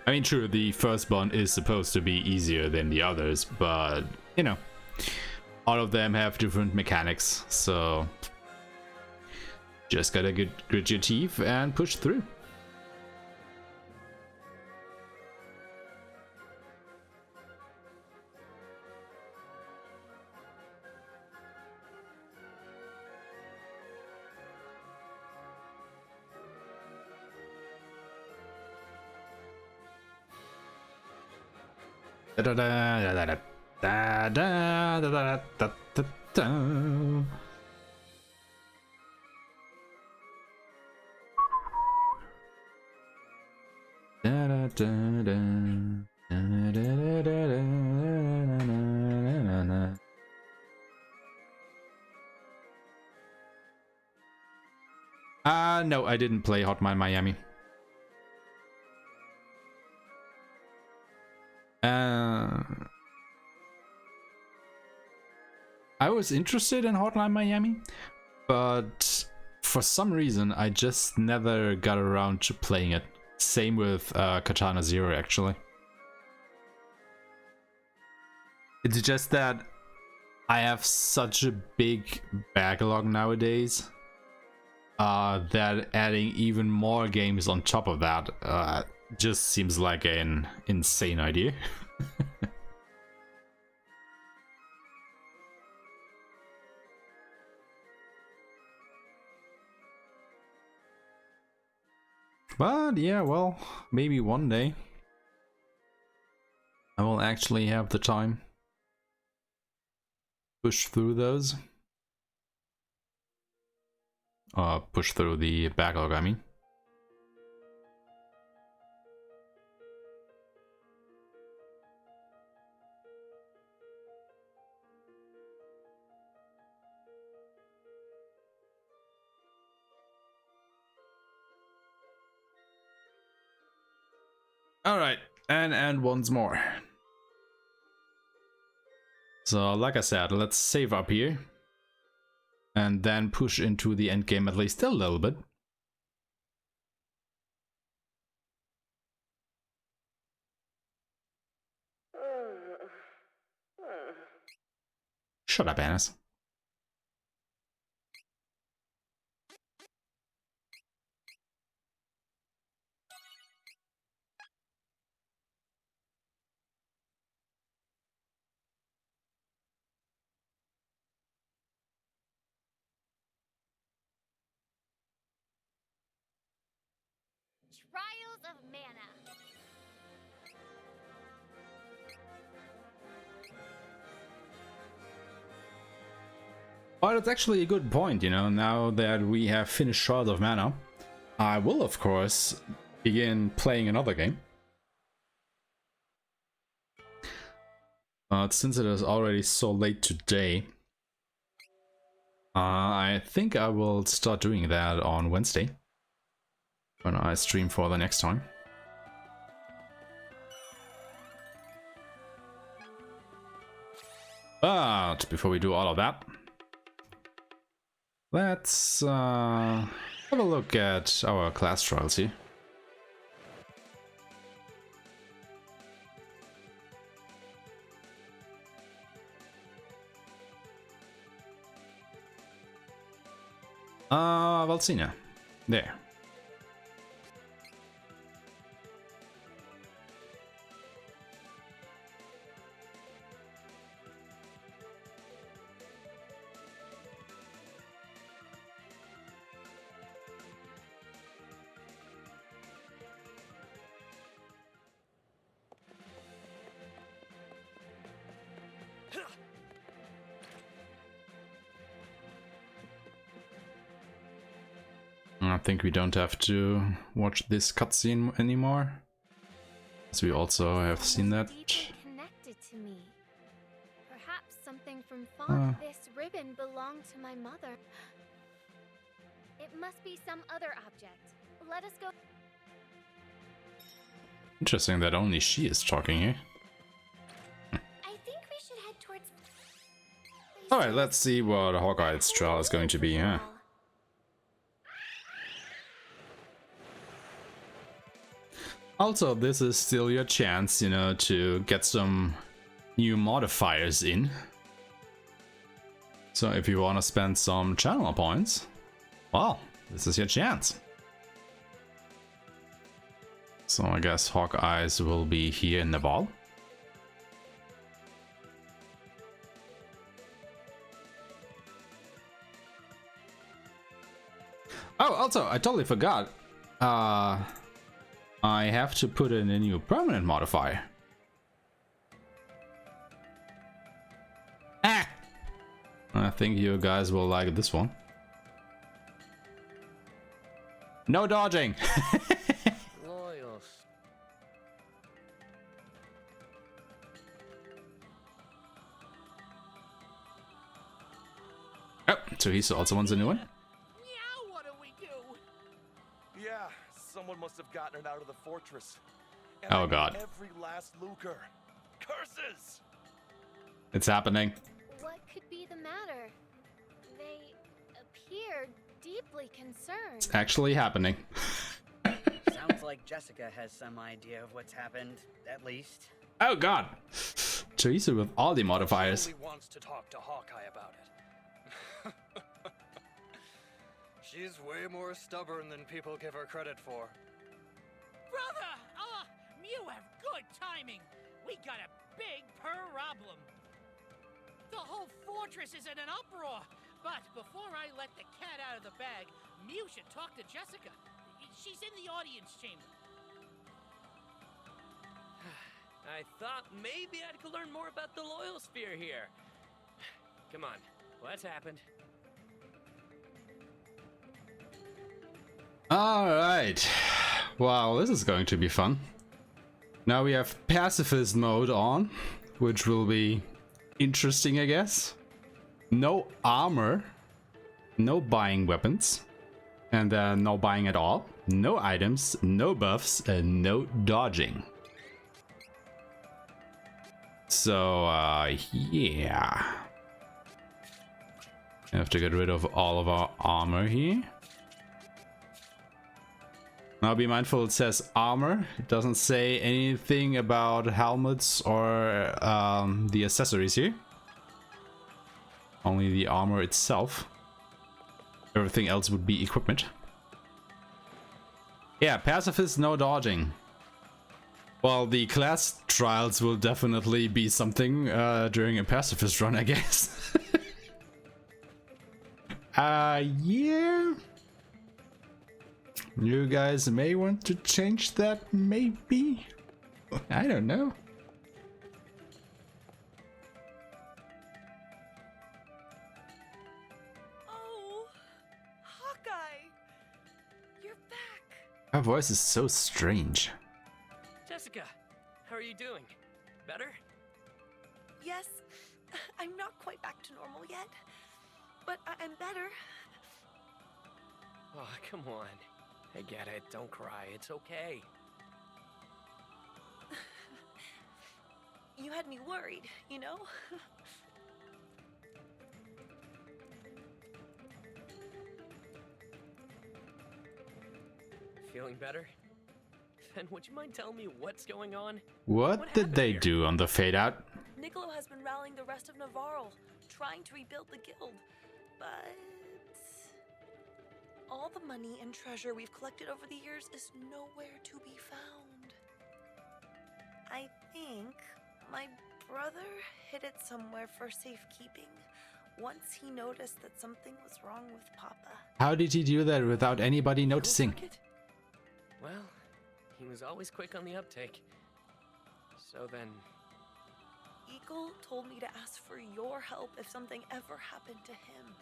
I mean, true, the first one is supposed to be easier than the others, but, you know, all of them have different mechanics, so just gotta grit your teeth and push through. Da da da da da da da da da da da. Da da da da. Da da da da da. No, I didn't play Hotline Miami. I was interested in Hotline Miami, but for some reason I just never got around to playing it. Same with Katana Zero, actually. It's just that I have such a big backlog nowadays that adding even more games on top of that just seems like an insane idea. But yeah, well, maybe one day I will actually have the time to push through those. Push through the backlog, I mean. Alright, and once more. So, like I said, let's save up here. And then push into the end game at least a little bit. Shut up, Annis. Trials of Mana. Well, that's actually a good point, you know, now that we have finished Shroud of Mana, I will, of course, begin playing another game. But since it is already so late today, I think I will start doing that on Wednesday, when I stream for the next time. But before we do all of that, let's have a look at our class trials here. Valsina. There. I think we don't have to watch this cutscene anymore, as we also have seen that. Connected to me. Perhaps something from Font. This ribbon belonged to my mother. It must be some other object. Let us go. Interesting that only she is talking here. I think we should head towards. Alright, let's see what Hawkeye's trial is going to be, huh? Also, this is still your chance, you know, to get some new modifiers in. So if you want to spend some channel points, well, this is your chance. So I guess Hawkeye's will be here in the ball. Oh, also, I totally forgot. I have to put in a new permanent modifier. I think you guys will like this one. No dodging! Loyals. Oh, so he also wants a new one? Now what do we do? Yeah, someone must have gotten it out of the fortress. And Oh I need god. every last lucre. Curses! It's happening. What could be the matter? They appear deeply concerned. It's actually happening. Sounds like Jessica has some idea of what's happened, at least. Oh god! Teresa with all the modifiers. She only wants to talk to Hawkeye about it. She's way more stubborn than people give her credit for. Brother! You have good timing. We got a big problem. The whole fortress is in an uproar. But before I let the cat out of the bag, Mew should talk to Jessica. She's in the audience chamber. I thought maybe I could learn more about the loyal sphere here. Come on, what's happened? Alright. Wow, this is going to be fun. Now we have pacifist mode on, which will be interesting, I guess. No armor, no buying weapons, and then no buying at all, no items, no buffs, and no dodging. So, yeah. I have to get rid of all of our armor here. Now be mindful, it says armor. It doesn't say anything about helmets or the accessories here. Only the armor itself. Everything else would be equipment. Yeah, pacifist, no dodging. Well, the class trials will definitely be something during a pacifist run, I guess. Yeah. You guys may want to change that, maybe? I don't know. Oh, Hawkeye! You're back! Her voice is so strange. Jessica, how are you doing? Better? Yes, I'm not quite back to normal yet, but I'm better. Oh, come on. I get it. Don't cry. It's okay. You had me worried, you know? Feeling better? Then would you mind telling me what's going on? What did they do on the fade out? Niccolo has been rallying the rest of Navarro, trying to rebuild the guild, but all the money and treasure we've collected over the years is nowhere to be found. I think my brother hid it somewhere for safekeeping once he noticed that something was wrong with Papa. How did he do that without anybody noticing? Well, he was always quick on the uptake. So then... Eagle told me to ask for your help if something ever happened to him.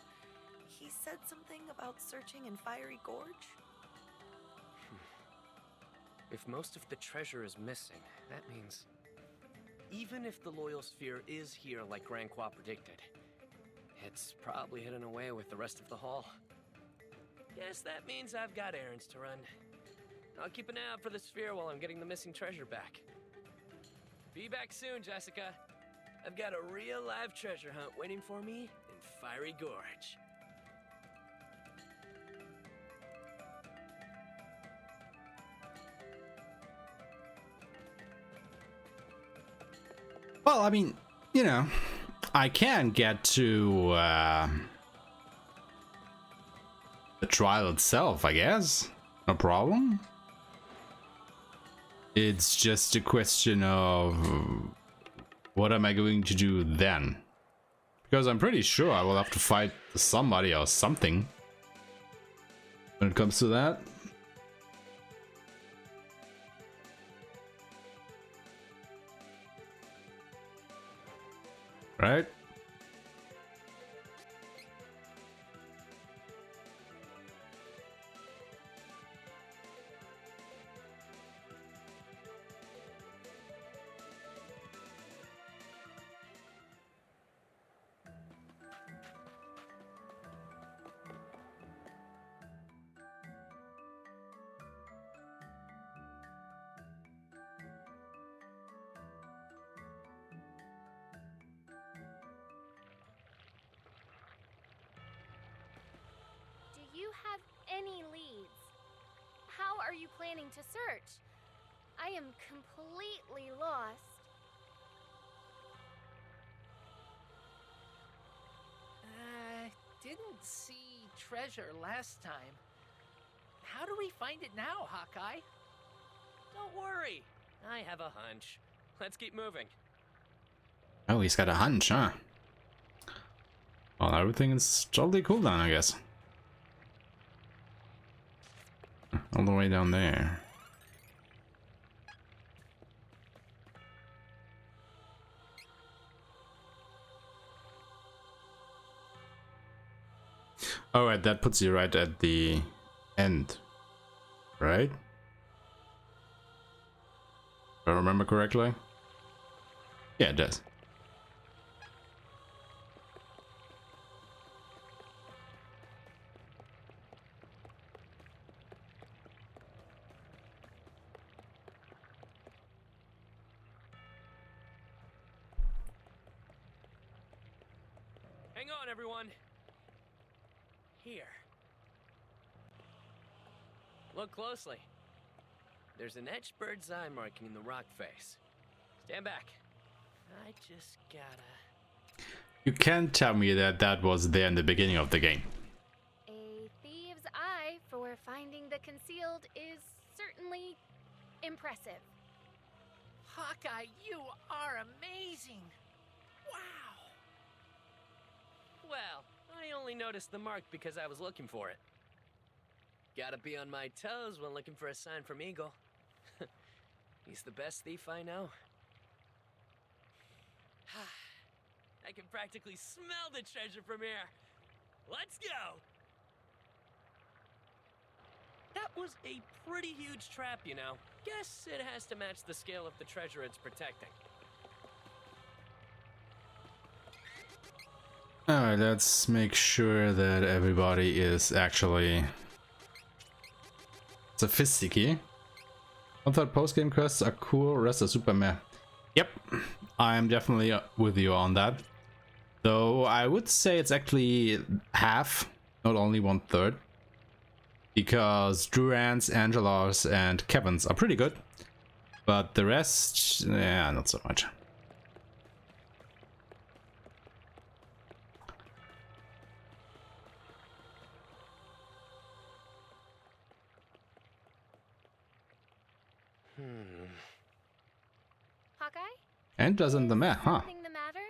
He said something about searching in Fiery Gorge? If most of the treasure is missing, that means... Even if the loyal sphere is here like Grand Qua predicted, it's probably hidden away with the rest of the haul. Guess that means I've got errands to run. I'll keep an eye out for the sphere while I'm getting the missing treasure back. Be back soon, Jessica. I've got a real live treasure hunt waiting for me in Fiery Gorge. Well, I mean, you know, I can get to the trial itself, I guess. No problem. It's just a question of what am I going to do then? Because I'm pretty sure I will have to fight somebody or something when it comes to that. Right? any leads. How are you planning to search? I am completely lost. Didn't see treasure last time. How do we find it now, Hawkeye? Don't worry. I have a hunch. Let's keep moving. Oh, he's got a hunch, huh? Well, everything is totally cool then, I guess. All the way down there. Alright, that puts you right at the end, right? If I remember correctly? Yeah, it does. Hang on, everyone. Here. Look closely. There's an etched bird's eye marking in the rock face. Stand back. I just gotta... You can't tell me that that was there in the beginning of the game. A thieves' eye for finding the concealed is certainly impressive. Hawkeye, you are amazing. Wow. Well, I only noticed the mark because I was looking for it. Gotta be on my toes when looking for a sign from Eagle. He's the best thief I know. I can practically smell the treasure from here. Let's go! That was a pretty huge trap, you know. Guess it has to match the scale of the treasure it's protecting. Alright, let's make sure that everybody is actually sophisticated. I thought post-game quests are cool, rest are super meh. Yep, I'm definitely with you on that. Though I would say it's actually half, not only 1/3. Because Duran's, Angela's, and Kevin's are pretty good. But the rest, yeah, not so much. Hawkeye? And doesn't the meh, huh? Something the matter?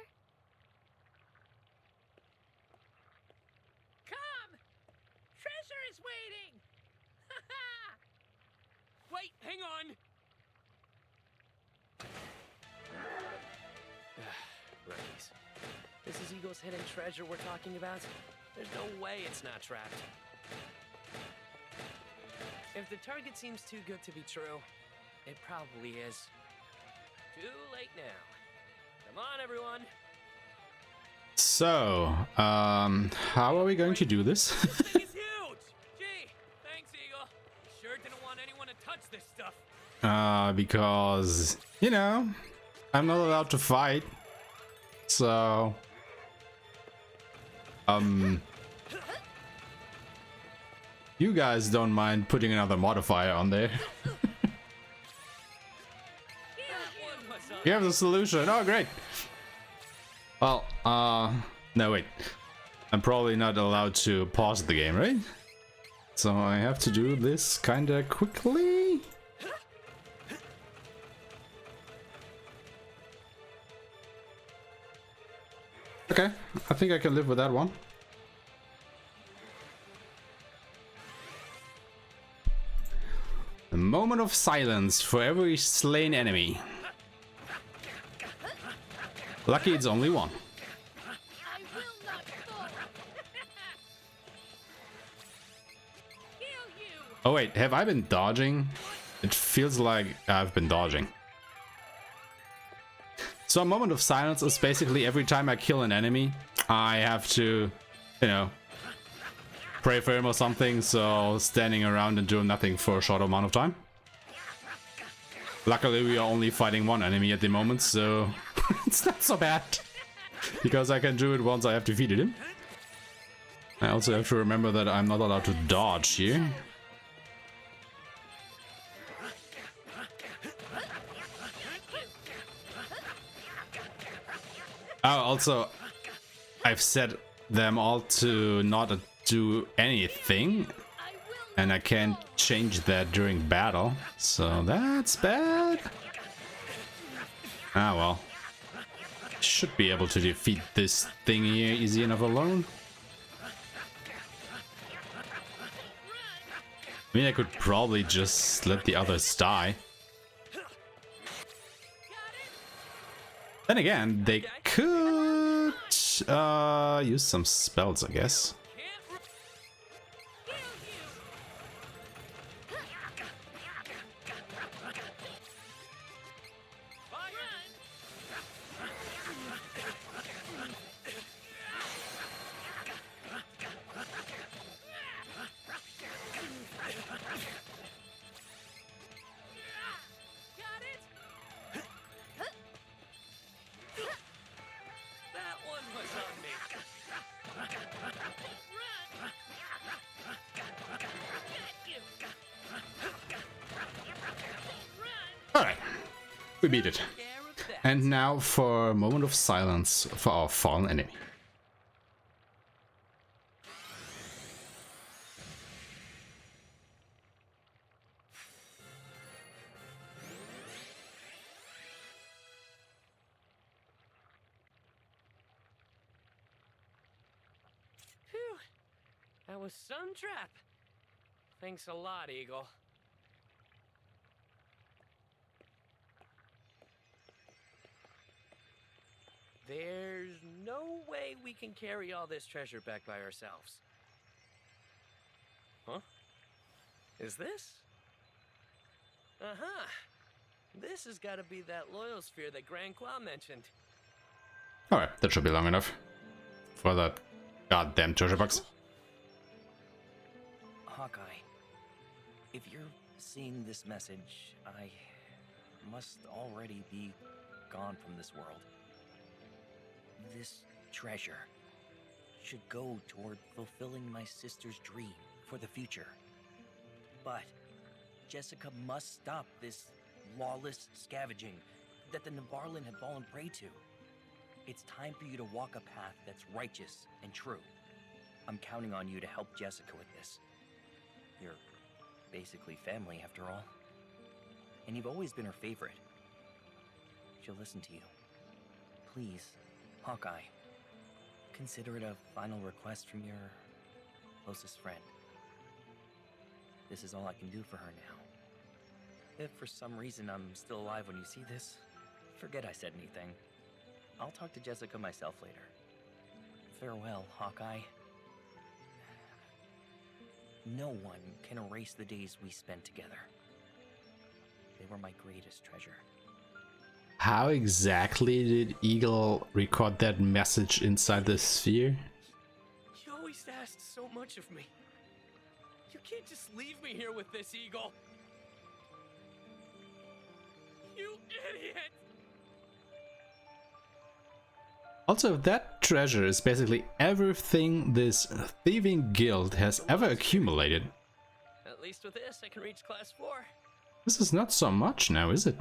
Come! Treasure is waiting! Wait, hang on! Rookies. This is Eagle's hidden treasure we're talking about? There's no way it's not trapped. If the target seems too good to be true, it probably is. Too late now. Come on, everyone. So, how are we going to do this? He's huge! Gee, thanks, Eagle. Sure didn't want anyone to touch this stuff. Because, you know, I'm not allowed to fight. So, you guys don't mind putting another modifier on there. You have the solution. Oh, great. Well, no, wait. I'm probably not allowed to pause the game, right? So I have to do this kinda quickly. Okay, I think I can live with that one. A moment of silence for every slain enemy. Lucky it's only one. I will not fall. Kill you! Oh wait, have I been dodging? It feels like I've been dodging. So a moment of silence is basically every time I kill an enemy, I have to, you know, pray for him or something, so standing around and doing nothing for a short amount of time. Luckily we are only fighting one enemy at the moment, so it's not so bad. Because I can do it once I have defeated him. I also have to remember that I'm not allowed to dodge here. Oh, also, I've set them all to not do anything, and I can't change that during battle, so that's bad. Ah well. Should be able to defeat this thing here easy enough alone. I mean, I could probably just let the others die. Then again, they could use some spells, I guess. Alright, we beat it. And now for a moment of silence for our fallen enemy. Phew. That was some trap. Thanks a lot, Eagle. There's no way we can carry all this treasure back by ourselves. Huh? Is this? Uh-huh. This has got to be that loyal sphere that Grand Qua mentioned. Alright, that should be long enough for that goddamn treasure box. Hawkeye, if you're seeing this message, I must already be gone from this world. This treasure should go toward fulfilling my sister's dream for the future. But Jessica must stop this lawless scavenging that the Nevarlin have fallen prey to. It's time for you to walk a path that's righteous and true. I'm counting on you to help Jessica with this. You're basically family after all. And you've always been her favorite. She'll listen to you. Please, Hawkeye, consider it a final request from your closest friend. This is all I can do for her now. If for some reason I'm still alive when you see this, forget I said anything. I'll talk to Jessica myself later. Farewell, Hawkeye. No one can erase the days we spent together. They were my greatest treasure. How exactly did Eagle record that message inside the sphere? You always asked so much of me. You can't just leave me here with this, Eagle. You idiot! Also, that treasure is basically everything this thieving guild has ever accumulated. At least with this, I can reach class 4. This is not so much now, is it?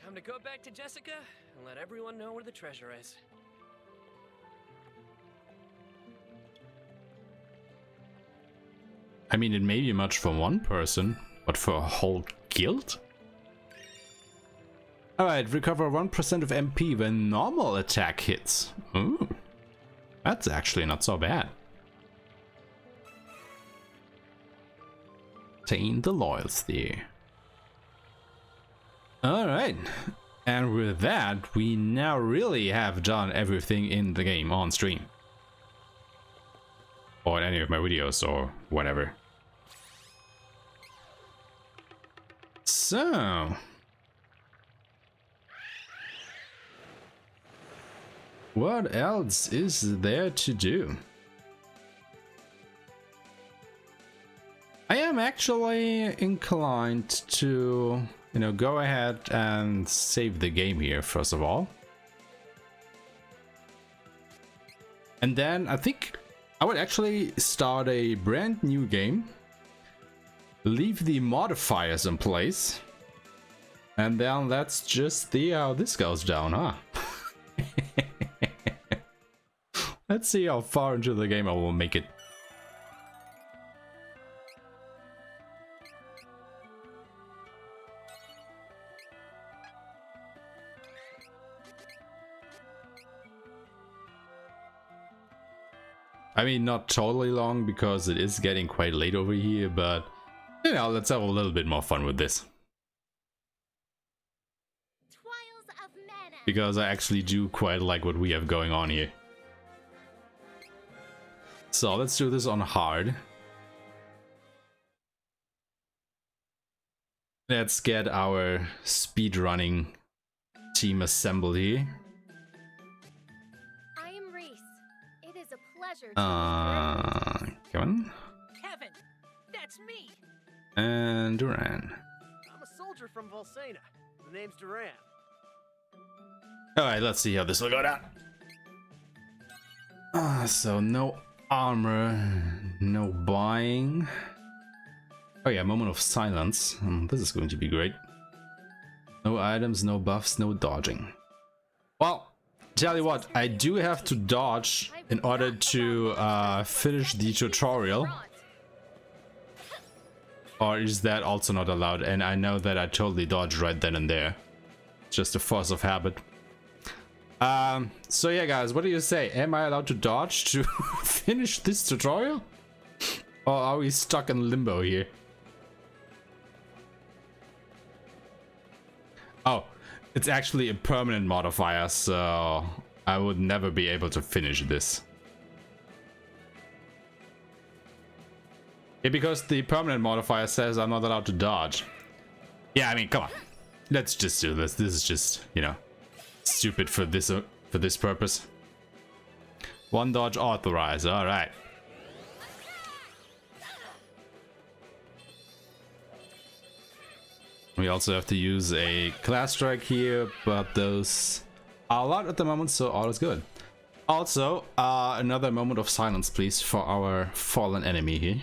Time to go back to Jessica and let everyone know where the treasure is. I mean, it may be much for one person, but for a whole guild? Alright, recover 1% of MP when normal attack hits. Ooh, that's actually not so bad. Obtain the loyalty. Alright, and with that, we now really have done everything in the game on stream. Or in any of my videos or whatever. So... what else is there to do? I am actually inclined to, go ahead and save the game here, first of all. And then I think I would actually start a brand new game. Leave the modifiers in place. And then let's just see how this goes down, huh? Let's see how far into the game I will make it. I mean, not totally long because it is getting quite late over here, but you know, let's have a little bit more fun with this. Because I actually do quite like what we have going on here. So let's do this on hard. Let's get our speedrunning team assembled here. I am Reese. It is a pleasure to Kevin. Kevin, that's me. And Duran. I'm a soldier from Volsena. The name's Duran. Alright, let's see how this will go down. So no armor, no buying. Oh yeah, moment of silence. This is going to be great. No items, no buffs, no dodging. Well, tell you what, I do have to dodge in order to finish the tutorial. Or is that also not allowed? And I know that I totally dodged right then and there. Just a force of habit. So yeah guys, what do you say? Am I allowed to dodge to finish this tutorial? Or are we stuck in limbo here? Oh, it's actually a permanent modifier, so I would never be able to finish this. Yeah, because the permanent modifier says I'm not allowed to dodge. Yeah, I mean, come on. Let's just do this. This is just, you know, stupid for this purpose. One dodge authorized. All right. We also have to use a class strike here, but those are a lot at the moment, so all is good. Also, another moment of silence, please, for our fallen enemy here.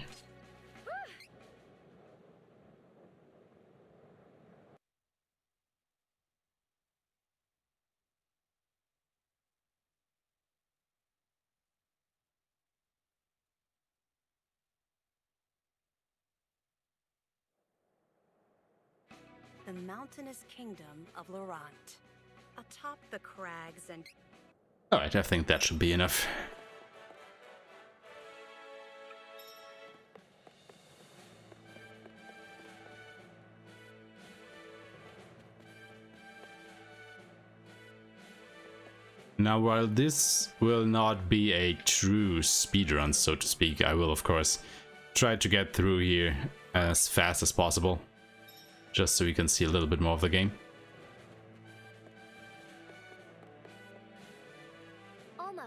The mountainous kingdom of Laurent. Atop the crags and... Alright, I think that should be enough. Now, while this will not be a true speedrun, so to speak, I will of course try to get through here as fast as possible. Just so we can see a little bit more of the game. Alma,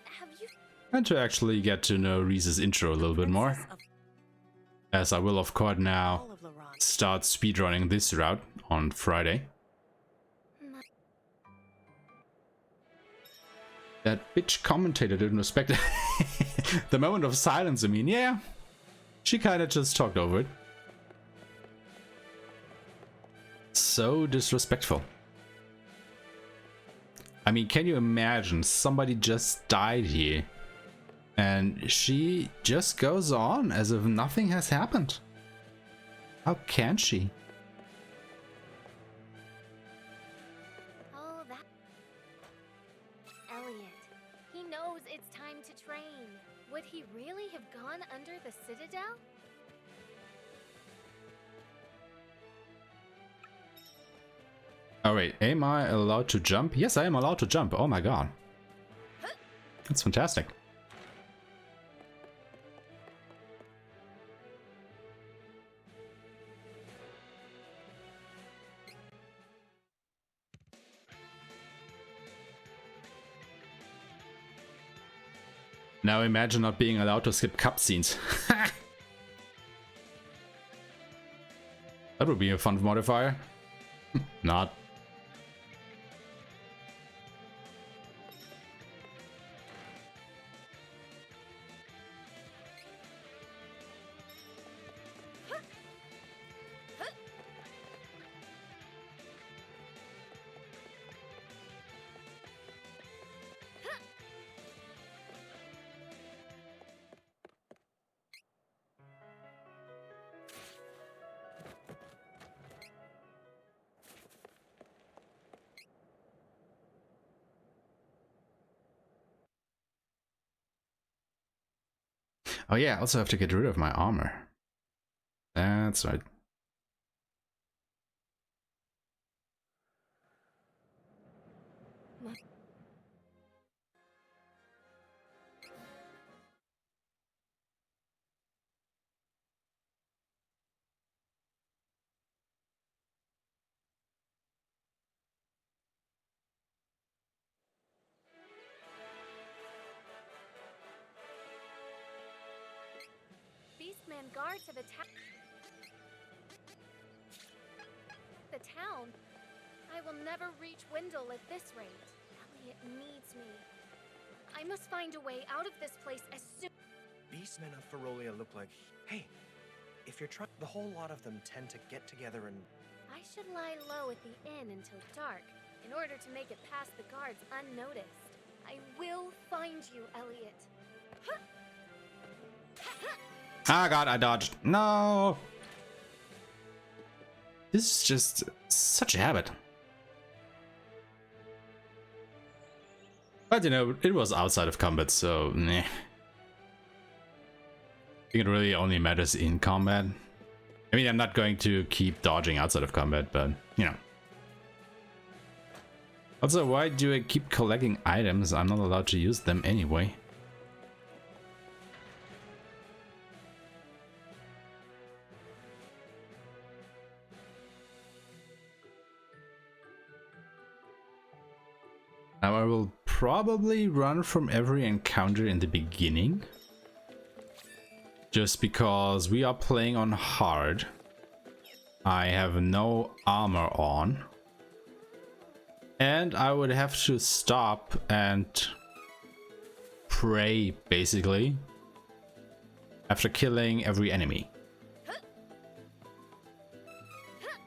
have you... And to actually get to know Reese's intro a little bit more. As I will of course now start speedrunning this route on Friday. That bitch commentator didn't respect it. The moment of silence, I mean, yeah. She kinda just talked over it. So disrespectful. I mean, can you imagine somebody just died here and she just goes on as if nothing has happened? How can she? Oh, that... Elliot. He knows it's time to train. Would he really have gone under the Citadel? Oh wait, am I allowed to jump? Yes, I am allowed to jump. Oh my god. That's fantastic. Now imagine not being allowed to skip cutscenes. That would be a fun modifier. Not. Oh yeah, I also have to get rid of my armor. That's right. Beastman guards have attacked the town. I will never reach Wendell at this rate. Elliot needs me. I must find a way out of this place as soon. Beastmen of Ferolia look like... Hey, if you're trying... The whole lot of them tend to get together and... I should lie low at the inn until dark, in order to make it past the guards unnoticed. I will find you, Elliot. Ah, God, I dodged. No! This is just such a habit. But you know, it was outside of combat, so nah. I think it really only matters in combat. I mean, I'm not going to keep dodging outside of combat, but you know. Also, why do I keep collecting items? I'm not allowed to use them anyway. Now I will probably run from every encounter in the beginning. Just because we are playing on hard. I have no armor on. And I would have to stop and pray, basically, after killing every enemy.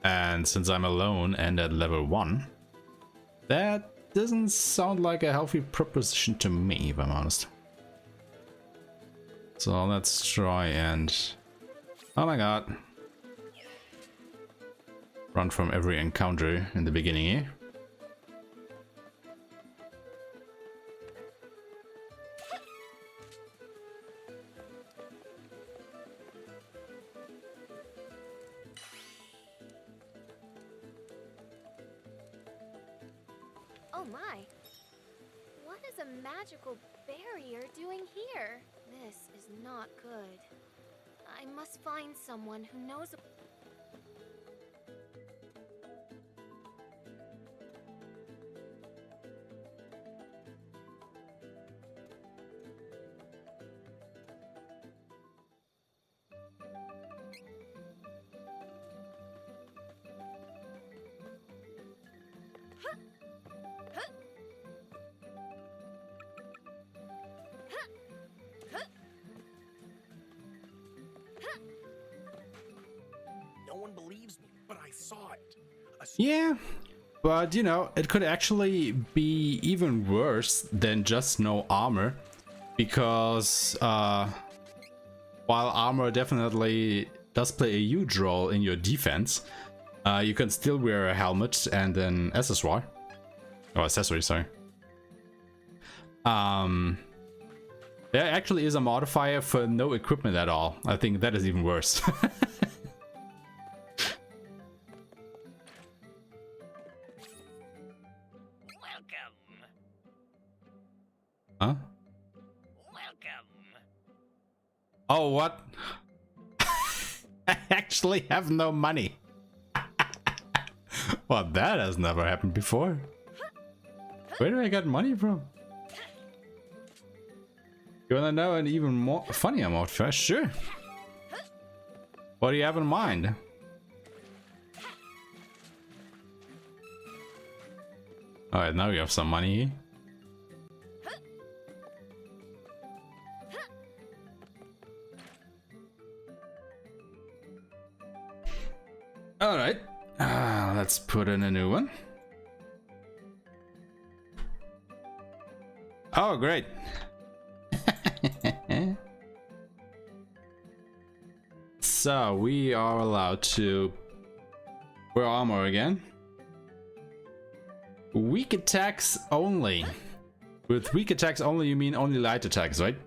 And since I'm alone and at level 1, that doesn't sound like a healthy proposition to me, if I'm honest. So let's try and... Oh my god. Run from every encounter in the beginning here. Oh my. What is a magical barrier doing here? This is not good. I must find someone who knows. No one believes me, but I saw it. Yeah, but you know, it could actually be even worse than just no armor. Because while armor definitely does play a huge role in your defense, you can still wear a helmet and an accessory. Oh, accessory, sorry. There actually is a modifier for no equipment at all. I think that is even worse. Huh? Welcome. Oh, what? I actually have no money. Well, that has never happened before. Where do I get money from? You wanna know an even more funnier modifier? Sure. What do you have in mind? Alright, now we have some money. Alright, let's put in a new one. Oh, great. So, we are allowed to wear armor again. Weak attacks only. With weak attacks only, you mean only light attacks, right?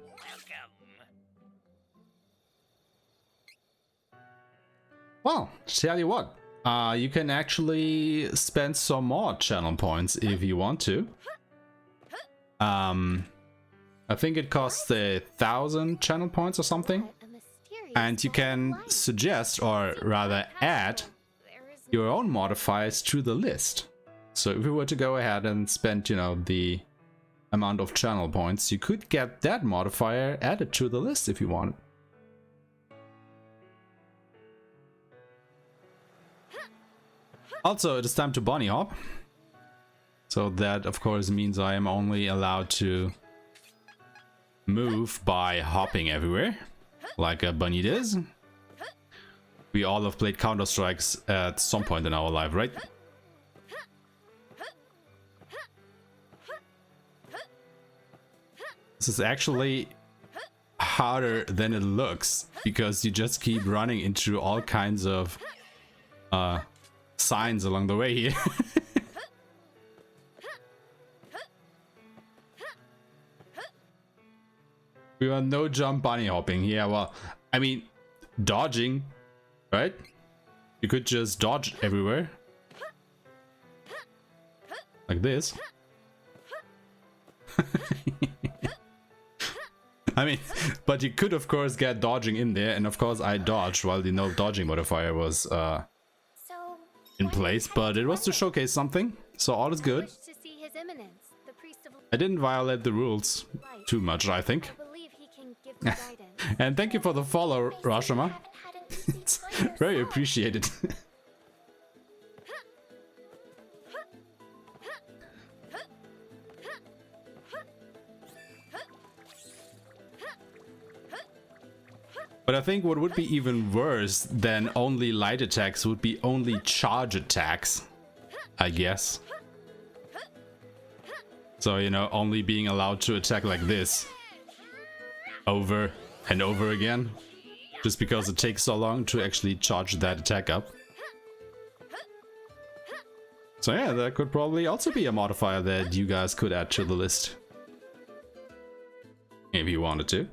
Well, tell you what, you can actually spend some more channel points if you want to. I think it costs 1,000 channel points or something. And you can suggest, or rather add, your own modifiers to the list. So if you were to go ahead and spend, you know, the amount of channel points, you could get that modifier added to the list if you want. Also, it is time to bunny hop. So that, of course, means I am only allowed to move by hopping everywhere, like a bunny does. We all have played Counter-Strikes at some point in our life, right? This is actually harder than it looks, because you just keep running into all kinds of signs along the way here. We are no jump bunny hopping. Yeah, well, I mean, dodging, right? You could just dodge everywhere. Like this. I mean, but you could of course get dodging in there, and of course I dodged while the no dodging modifier was in place, but it was to showcase something, so all is good. I didn't violate the rules too much, I think. And thank you for the follow, Aeshmah. It's very appreciated. But I think what would be even worse than only light attacks would be only charge attacks, I guess. So, you know, only being allowed to attack like this over and over again, just because it takes so long to actually charge that attack up. So yeah, that could probably also be a modifier that you guys could add to the list, if you wanted to.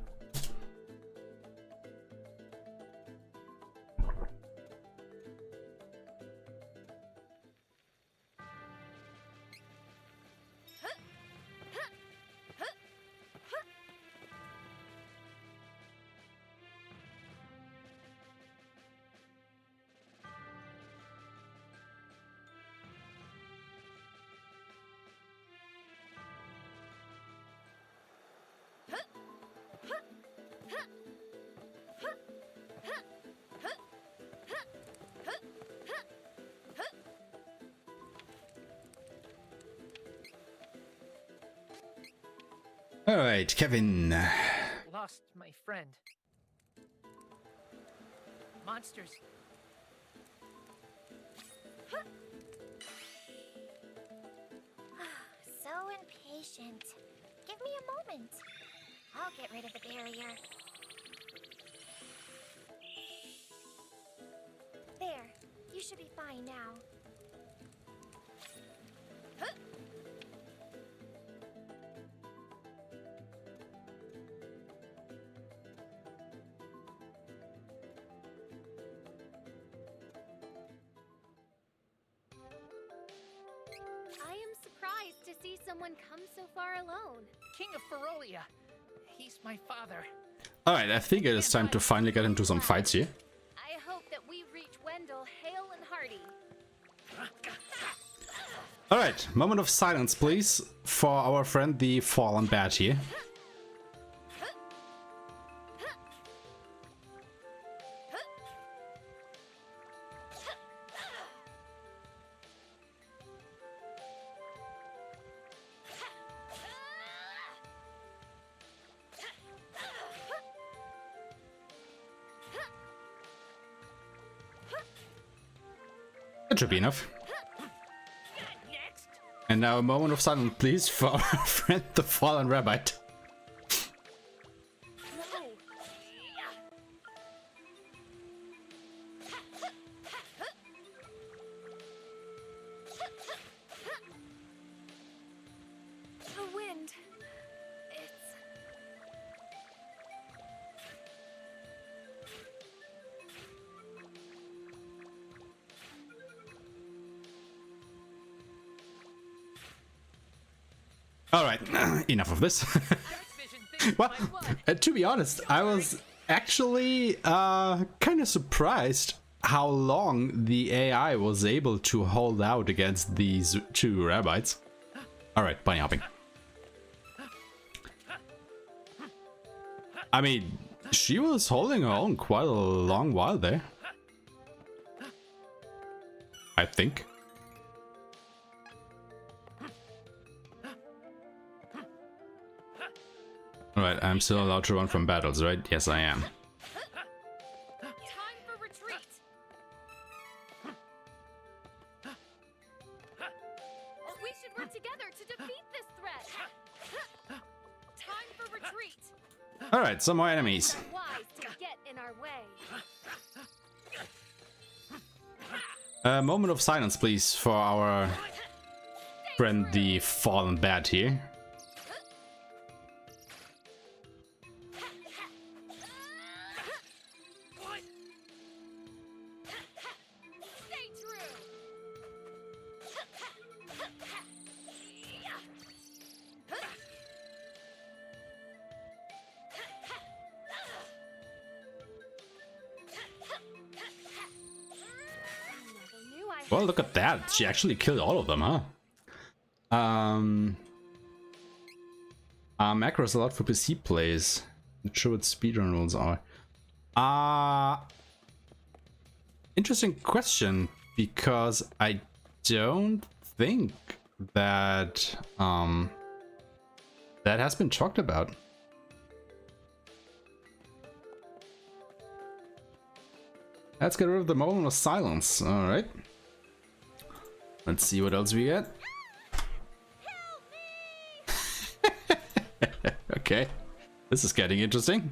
Alright, Kevin. Lost my friend. Monsters. So impatient. Give me a moment. I'll get rid of the barrier. There. You should be fine now. To see someone come so far alone. King of Ferolia. He's my father. Alright, I think it is time to finally get into some fights here. I hope that we reach Wendell hale and hearty. Alright, moment of silence please for our friend the fallen bat here. That should be enough. And now a moment of silence, please, for our friend the fallen rabbit. The wind. It's... Alright, enough of this. Well, to be honest, I was actually kind of surprised how long the AI was able to hold out against these two rabbits. Alright, bunny hopping. I mean, she was holding her own quite a long while there. I think. Alright, I'm still allowed to run from battles, right? Yes, I am. Time for retreat. We should work together to defeat this threat. Time for retreat. Alright, some more enemies. Wise to get in our way. A moment of silence, please, for our friend, the fallen bat here. Well, look at that. She actually killed all of them, huh? Macros allowed for PC plays. Not sure what speedrun rules are. Interesting question, because I don't think that that has been talked about. Let's get rid of the moment of silence. All right. Let's see what else we get. Okay, this is getting interesting.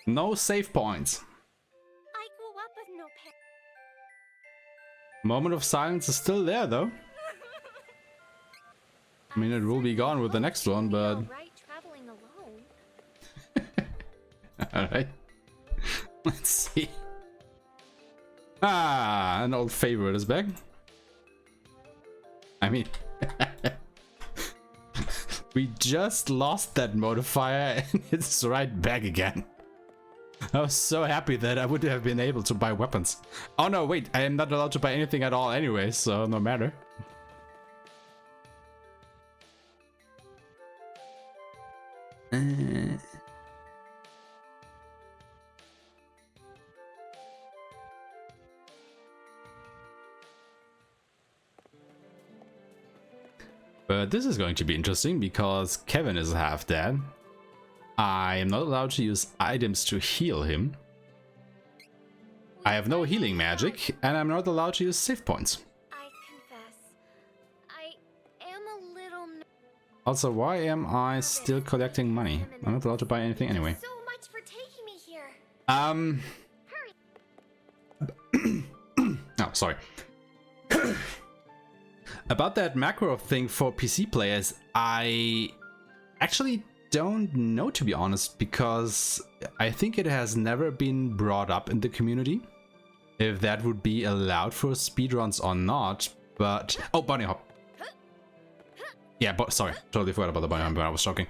No save points. I grew up with no parents. Moment of silence is still there, though. I mean, it will be gone with the next one, but... Traveling alone. Alright. Let's see. Ah, an old favorite is back. I mean... we just lost that modifier and it's right back again. I was so happy that I would have been able to buy weapons. Oh no, wait, I am not allowed to buy anything at all anyway, so no matter. But this is going to be interesting because Kevin is half dead. I am not allowed to use items to heal him. I have no healing magic, and I'm not allowed to use save points. I confess, I am a little. Also, why am I still collecting money? I'm not allowed to buy anything anyway. So much for taking me here. Oh, sorry. About that macro thing for PC players, I actually don't know, to be honest, because I think it has never been brought up in the community, if that would be allowed for speedruns or not. But oh, bunny hop. Yeah, but sorry, totally forgot about the bunny hop when I was talking.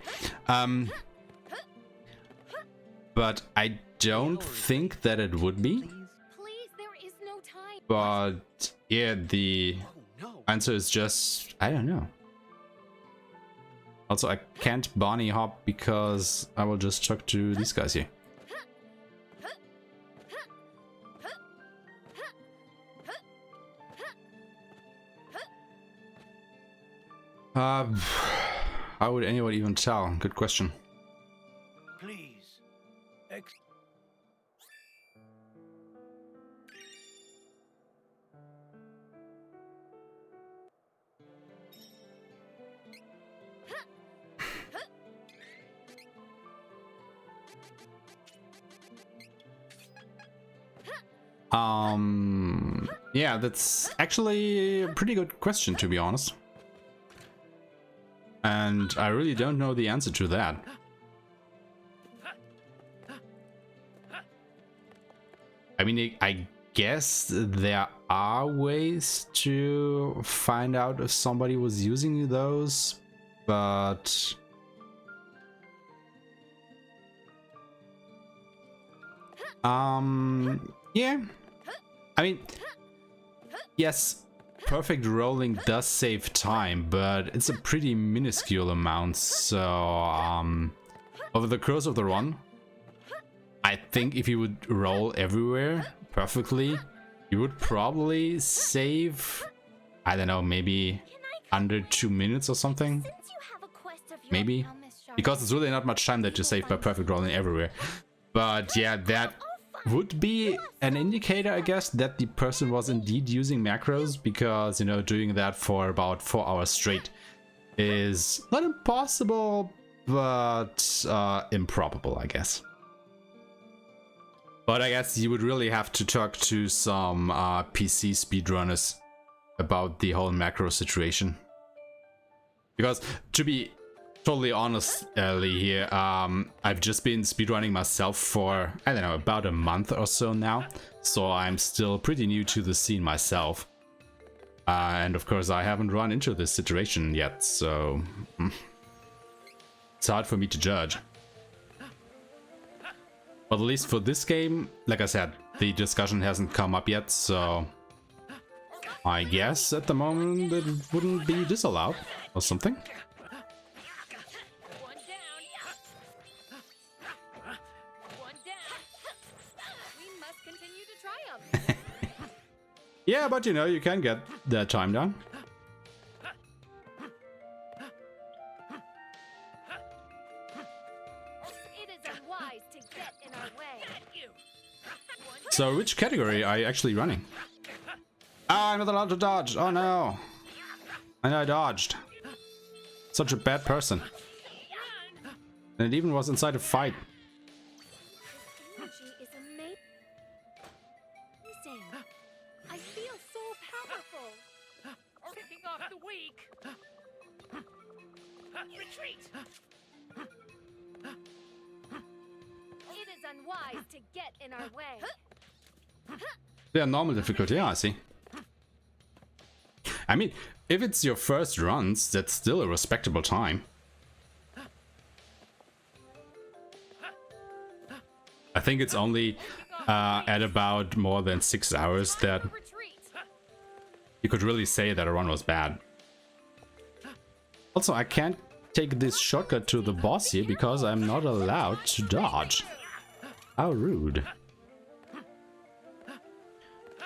But I don't think that it would be. Please, there is no time. But yeah, the answer is just, I don't know. Also, I can't bunny hop because I will just talk to these guys here. How would anyone even tell? Good question. Please. Yeah, that's actually a pretty good question, to be honest. And I really don't know the answer to that. I mean, I guess there are ways to find out if somebody was using those, but yeah. I mean, yes, perfect rolling does save time, but it's a pretty minuscule amount, so over the course of the run, I think if you would roll everywhere perfectly, you would probably save, I don't know, maybe under 2 minutes or something. Maybe. Because it's really not much time that you save by perfect rolling everywhere. But yeah, that would be an indicator, I guess, that the person was indeed using macros, because, you know, doing that for about 4 hours straight is not impossible, but improbable, I guess. But I guess you would really have to talk to some PC speedrunners about the whole macro situation. Because, to be totally honest here, I've just been speedrunning myself for, I don't know, about a month or so now. So I'm still pretty new to the scene myself. And of course I haven't run into this situation yet, so it's hard for me to judge. But at least for this game, like I said, the discussion hasn't come up yet, so I guess at the moment it wouldn't be disallowed or something. Yeah, but you know, you can get that time down. It is unwise to get in our way. So which category are you actually running? Ah, I'm not allowed to dodge. Oh no. And I dodged. Such a bad person. And it even was inside a fight. I feel so powerful. Picking off the weak. Retreat. It is unwise to get in our way. Yeah, normal difficulty, yeah, I see. I mean, if it's your first runs, that's still a respectable time. I think it's only at about more than 6 hours that you could really say that a run was bad. Also, I can't take this shortcut to the boss here because I'm not allowed to dodge. How rude.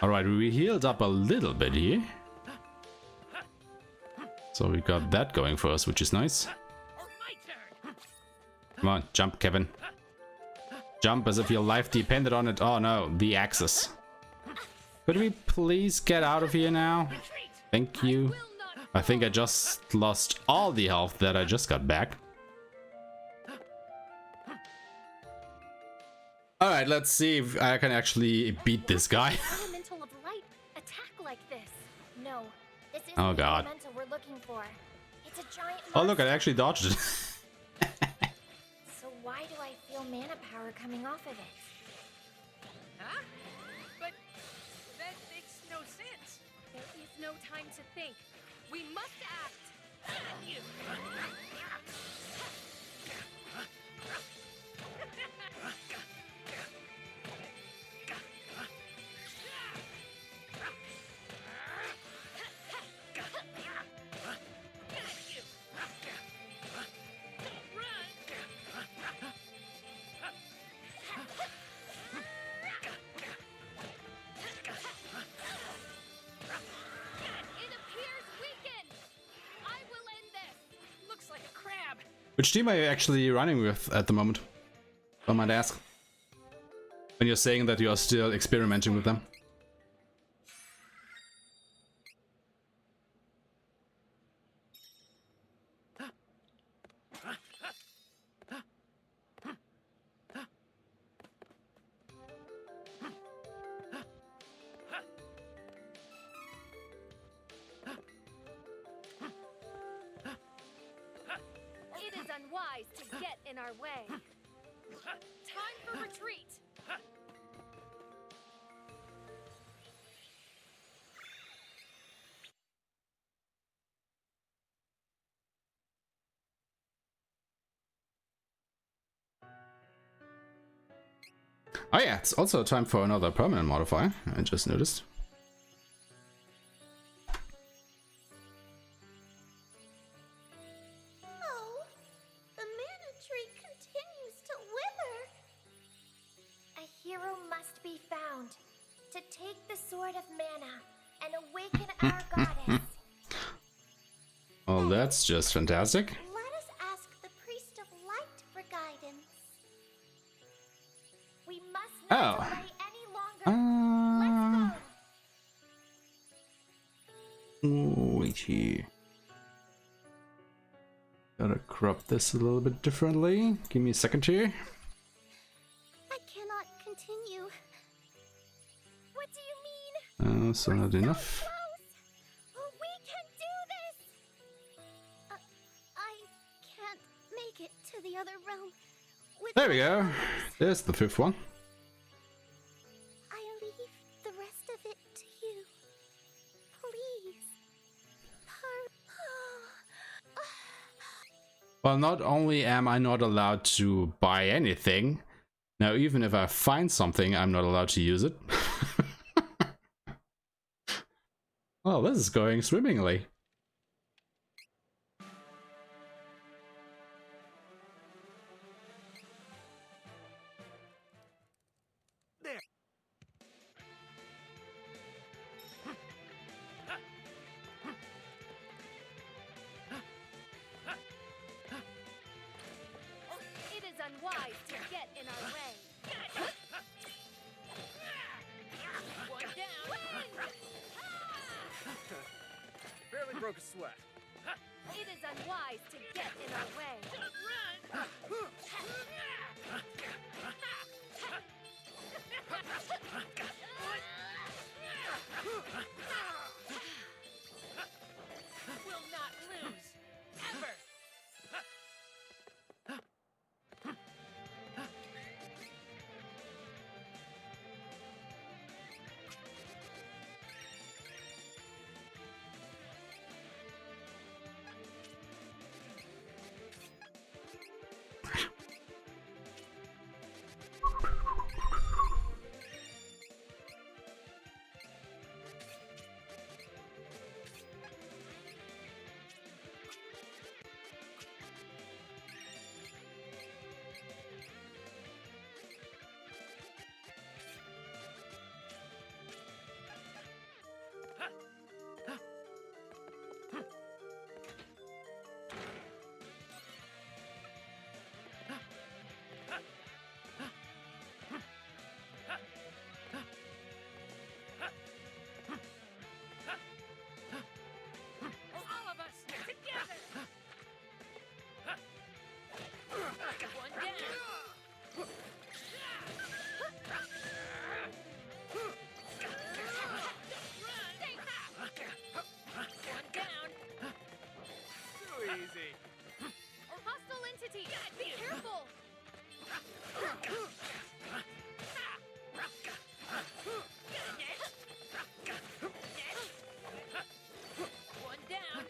Alright, we healed up a little bit here. So we got that going for us, which is nice. Come on, jump, Kevin. Jump as if your life depended on it. Oh no, the axis. Could we please get out of here now? Thank you. I think I just lost all the health that I just got back. Alright, let's see if I can actually beat this guy. Elemental of light attack like this. No, this isn't Oh god. the elemental we're looking for. It's a giant Oh look, I monster. actually dodged it. So why do I feel mana power coming off of it? Huh? But that makes no sense. There is no time to think. We must act. Which team are you actually running with at the moment? I might ask. When you're saying that you are still experimenting with them. It is unwise to get in our way. Time for retreat. Oh yeah, it's also time for another permanent modifier, I just noticed. Oh, the mana tree continues to wither. A hero must be found to take the sword of mana and awaken our goddess. Well, that's just fantastic. Let us ask the priest of light for guidance. We must not delay any longer. Let's Wait here. Gotta crop this a little bit differently. Give me a second here. I cannot continue. What do you mean? So not enough. We can do this. I can't make it to the other realm. There we go. There's the 5th one. I leave the rest of it to you. Please. Well, not only am I not allowed to buy anything, now even if I find something, I'm not allowed to use it. Well, this is going swimmingly. It is unwise to get in our way. One down. Barely broke a sweat. It is unwise to get in our way. Will not lose. Ever. All of us together. One down. One down. Too easy. Hostile entity! Be careful! One down.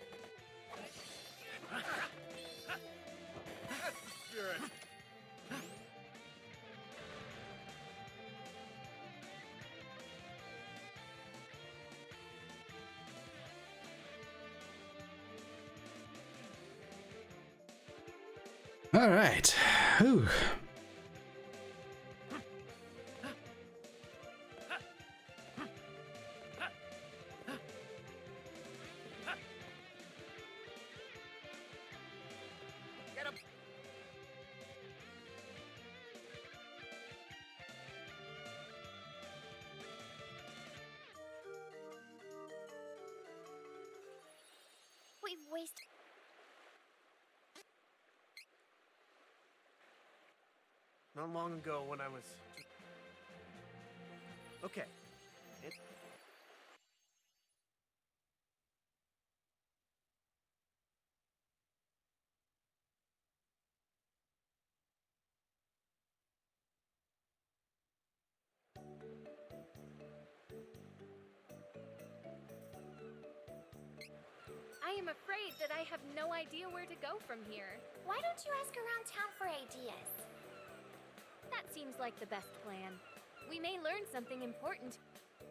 That's the spirit. All right. Whew. Get him. We've wasted. Not long ago when I was... Okay. I am afraid that I have no idea where to go from here. Why don't you ask around town for ideas? That seems like the best plan. We may learn something important. I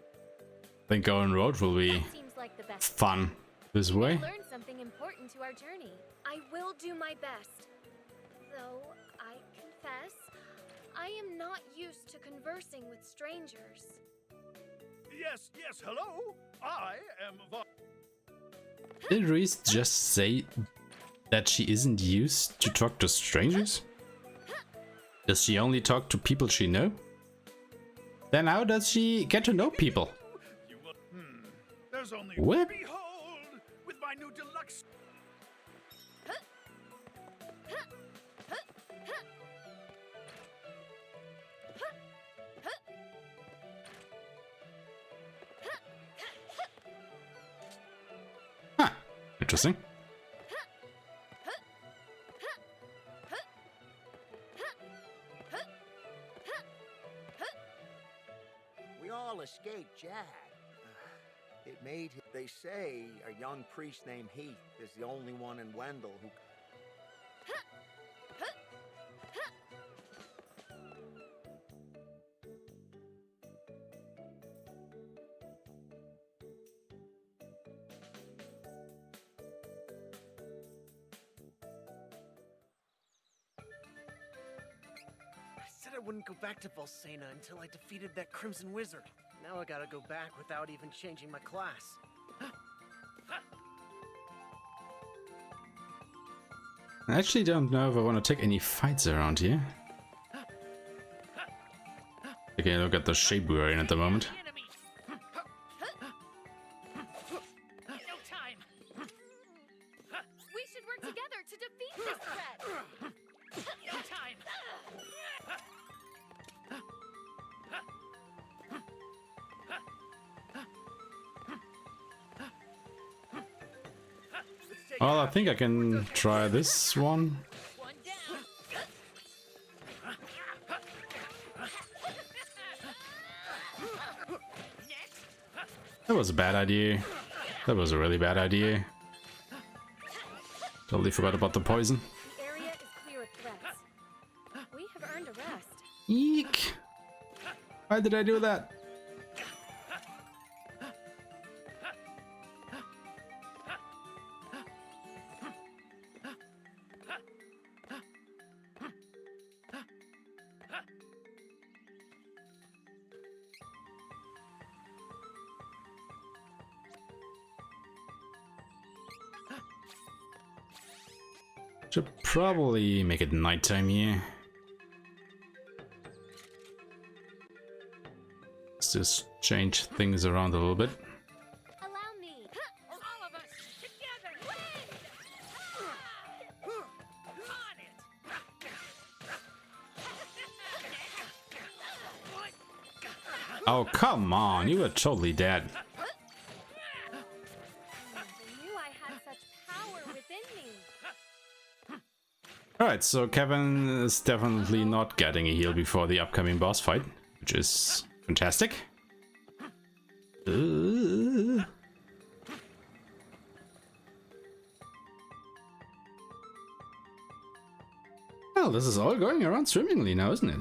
think going road will be Seems like the best. fun this We way. may learn something important to our journey. I will do my best. Though I confess, I am not used to conversing with strangers. Yes, hello. I am Did Reese just say that she isn't used to talk to strangers? Does she only talk to people she know? Then how does she get to know people? There's only What? behold with my new deluxe. Huh. Interesting. We all escaped Jack. It made him. They say a young priest named Heath is the only one in Wendell who. I said I wouldn't go back to Volsena until I defeated that Crimson Wizard. Now I gotta go back without even changing my class. I actually don't know if I want to take any fights around here. Okay, look at the shape we're in at the moment. No time. We should work together to defeat this threat. No time. Well, I think I can try this one. That was a bad idea. That was a really bad idea. Totally forgot about the poison. The area is clear of threats. We have earned a rest. Eek! Why did I do that? Should probably make it nighttime here. Let's just change things around a little bit. Allow me. All of us together. On it. Oh, come on, you were totally dead. I knew I had such power within me. Alright, so Kevin is definitely not getting a heal before the upcoming boss fight, which is fantastic. Well, this is all going around swimmingly now, isn't it?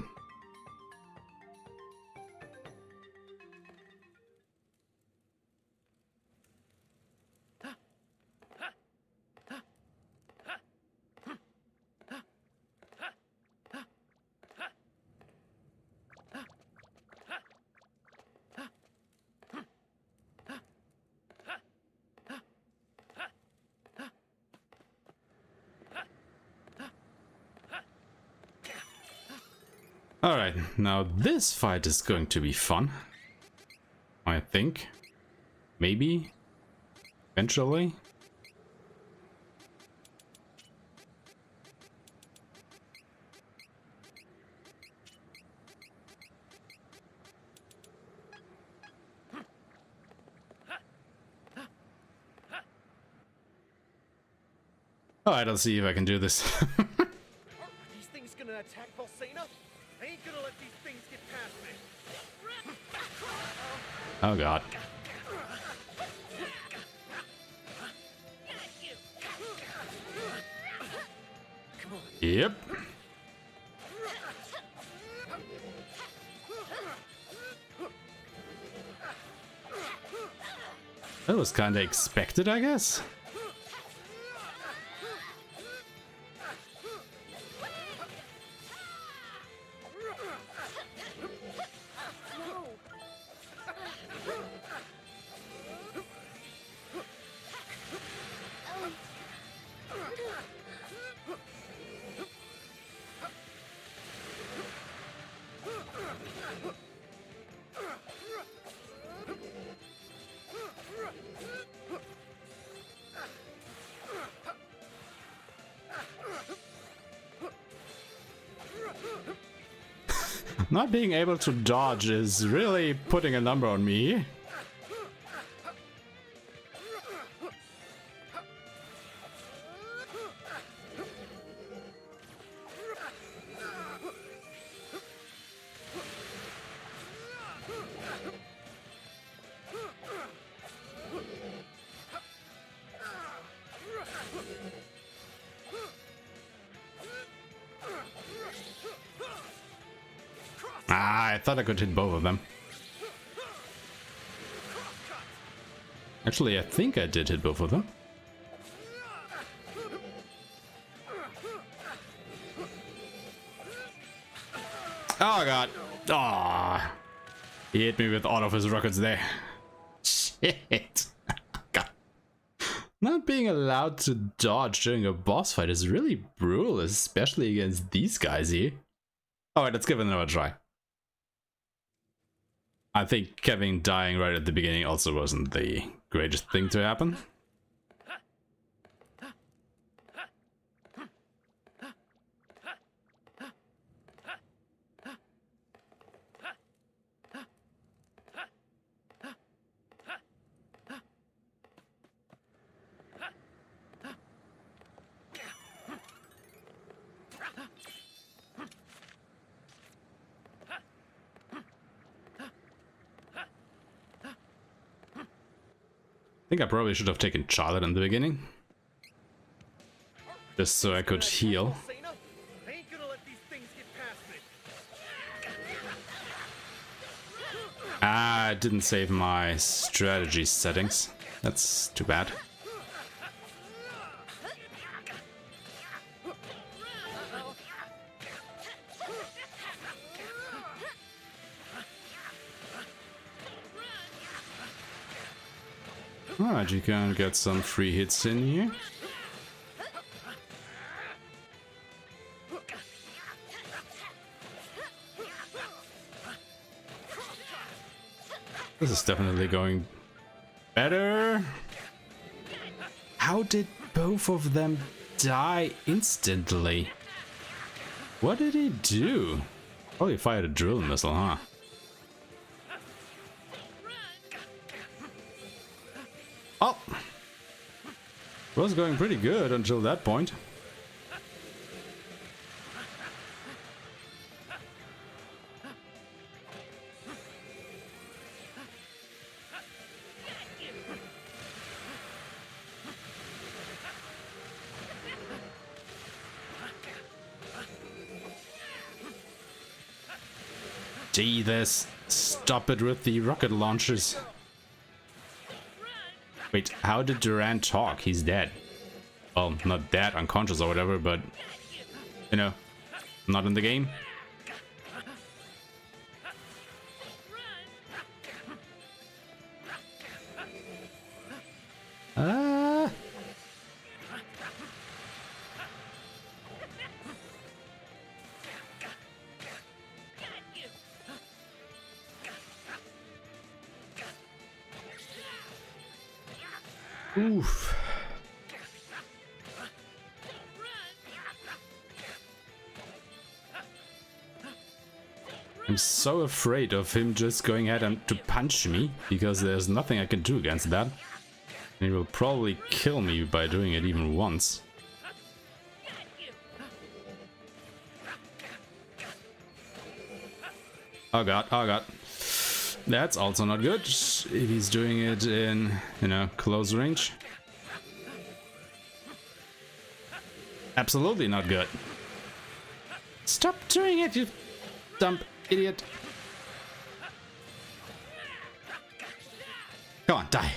Alright, now this fight is going to be fun. I think. Maybe. Eventually. Alright, let's see if I can do this. Are these things gonna attack Volsena? I ain't gonna let these things get past me. Oh god. Yep. That was kinda expected, I guess. Not being able to dodge is really putting a number on me. Ah, I thought I could hit both of them. Actually, I think I did hit both of them. Oh god. Ah, he hit me with all of his rockets there. Shit. God. Not being allowed to dodge during a boss fight is really brutal, especially against these guys here. Alright, let's give it another try. I think Kevin dying right at the beginning also wasn't the greatest thing to happen. I think I probably should have taken Charlotte in the beginning. Just so I could heal. Ah, I didn't save my strategy settings. That's too bad. Alright, you can get some free hits in here. This is definitely going better. How did both of them die instantly? What did he do? Probably fired a drill missile, huh? Oh! It was going pretty good until that point. Jesus, stop it with the rocket launchers. Wait, how did Duran talk? He's dead. Well, not dead, unconscious or whatever, but you know, not in the game. Ah. Oof. I'm so afraid of him just going ahead and to punch me, because there's nothing I can do against that. And he will probably kill me by doing it even once. Oh god, oh god. That's also not good if he's doing it in, you know, close range. Absolutely not good. Stop doing it, you dumb idiot. Come on, die.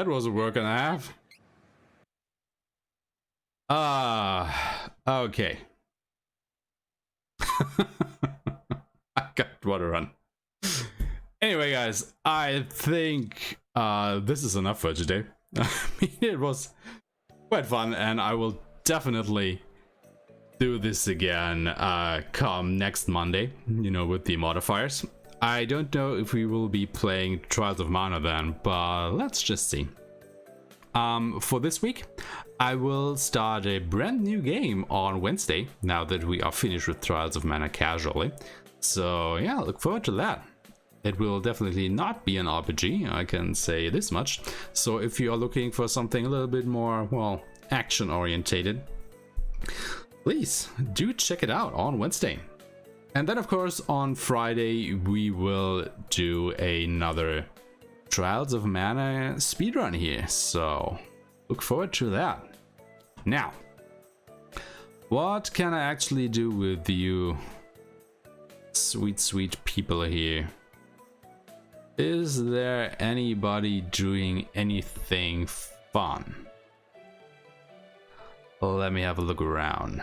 That was a work and a half. Okay. I got water run. Anyway, guys, I think this is enough for today. I mean, it was quite fun, and I will definitely do this again come next Monday, you know, with the modifiers. I don't know if we will be playing Trials of Mana then, but let's just see. For this week, I will start a brand new game on Wednesday, now that we are finished with Trials of Mana casually. So yeah, look forward to that. It will definitely not be an RPG, I can say this much. So if you are looking for something a little bit more, well, action orientated, please do check it out on Wednesday. And then of course on Friday we will do another Trials of Mana speedrun here, so look forward to that. Now, what can I actually do with you sweet people here? Is there anybody doing anything fun? Let me have a look around.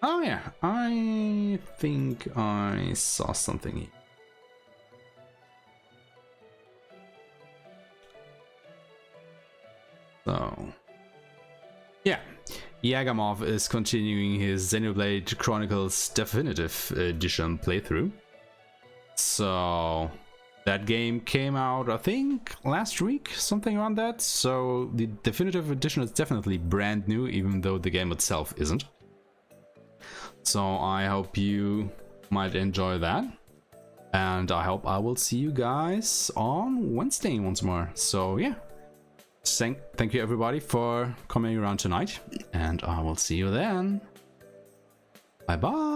Oh yeah, I think I saw something here. So, yeah, Yagamov is continuing his Xenoblade Chronicles Definitive Edition playthrough. So, that game came out, I think, last week, something around that. So, the Definitive Edition is definitely brand new, even though the game itself isn't. So, I hope you might enjoy that. And I hope I will see you guys on Wednesday once more. So, yeah. Thank you everybody for coming around tonight, and I will see you then. Bye bye.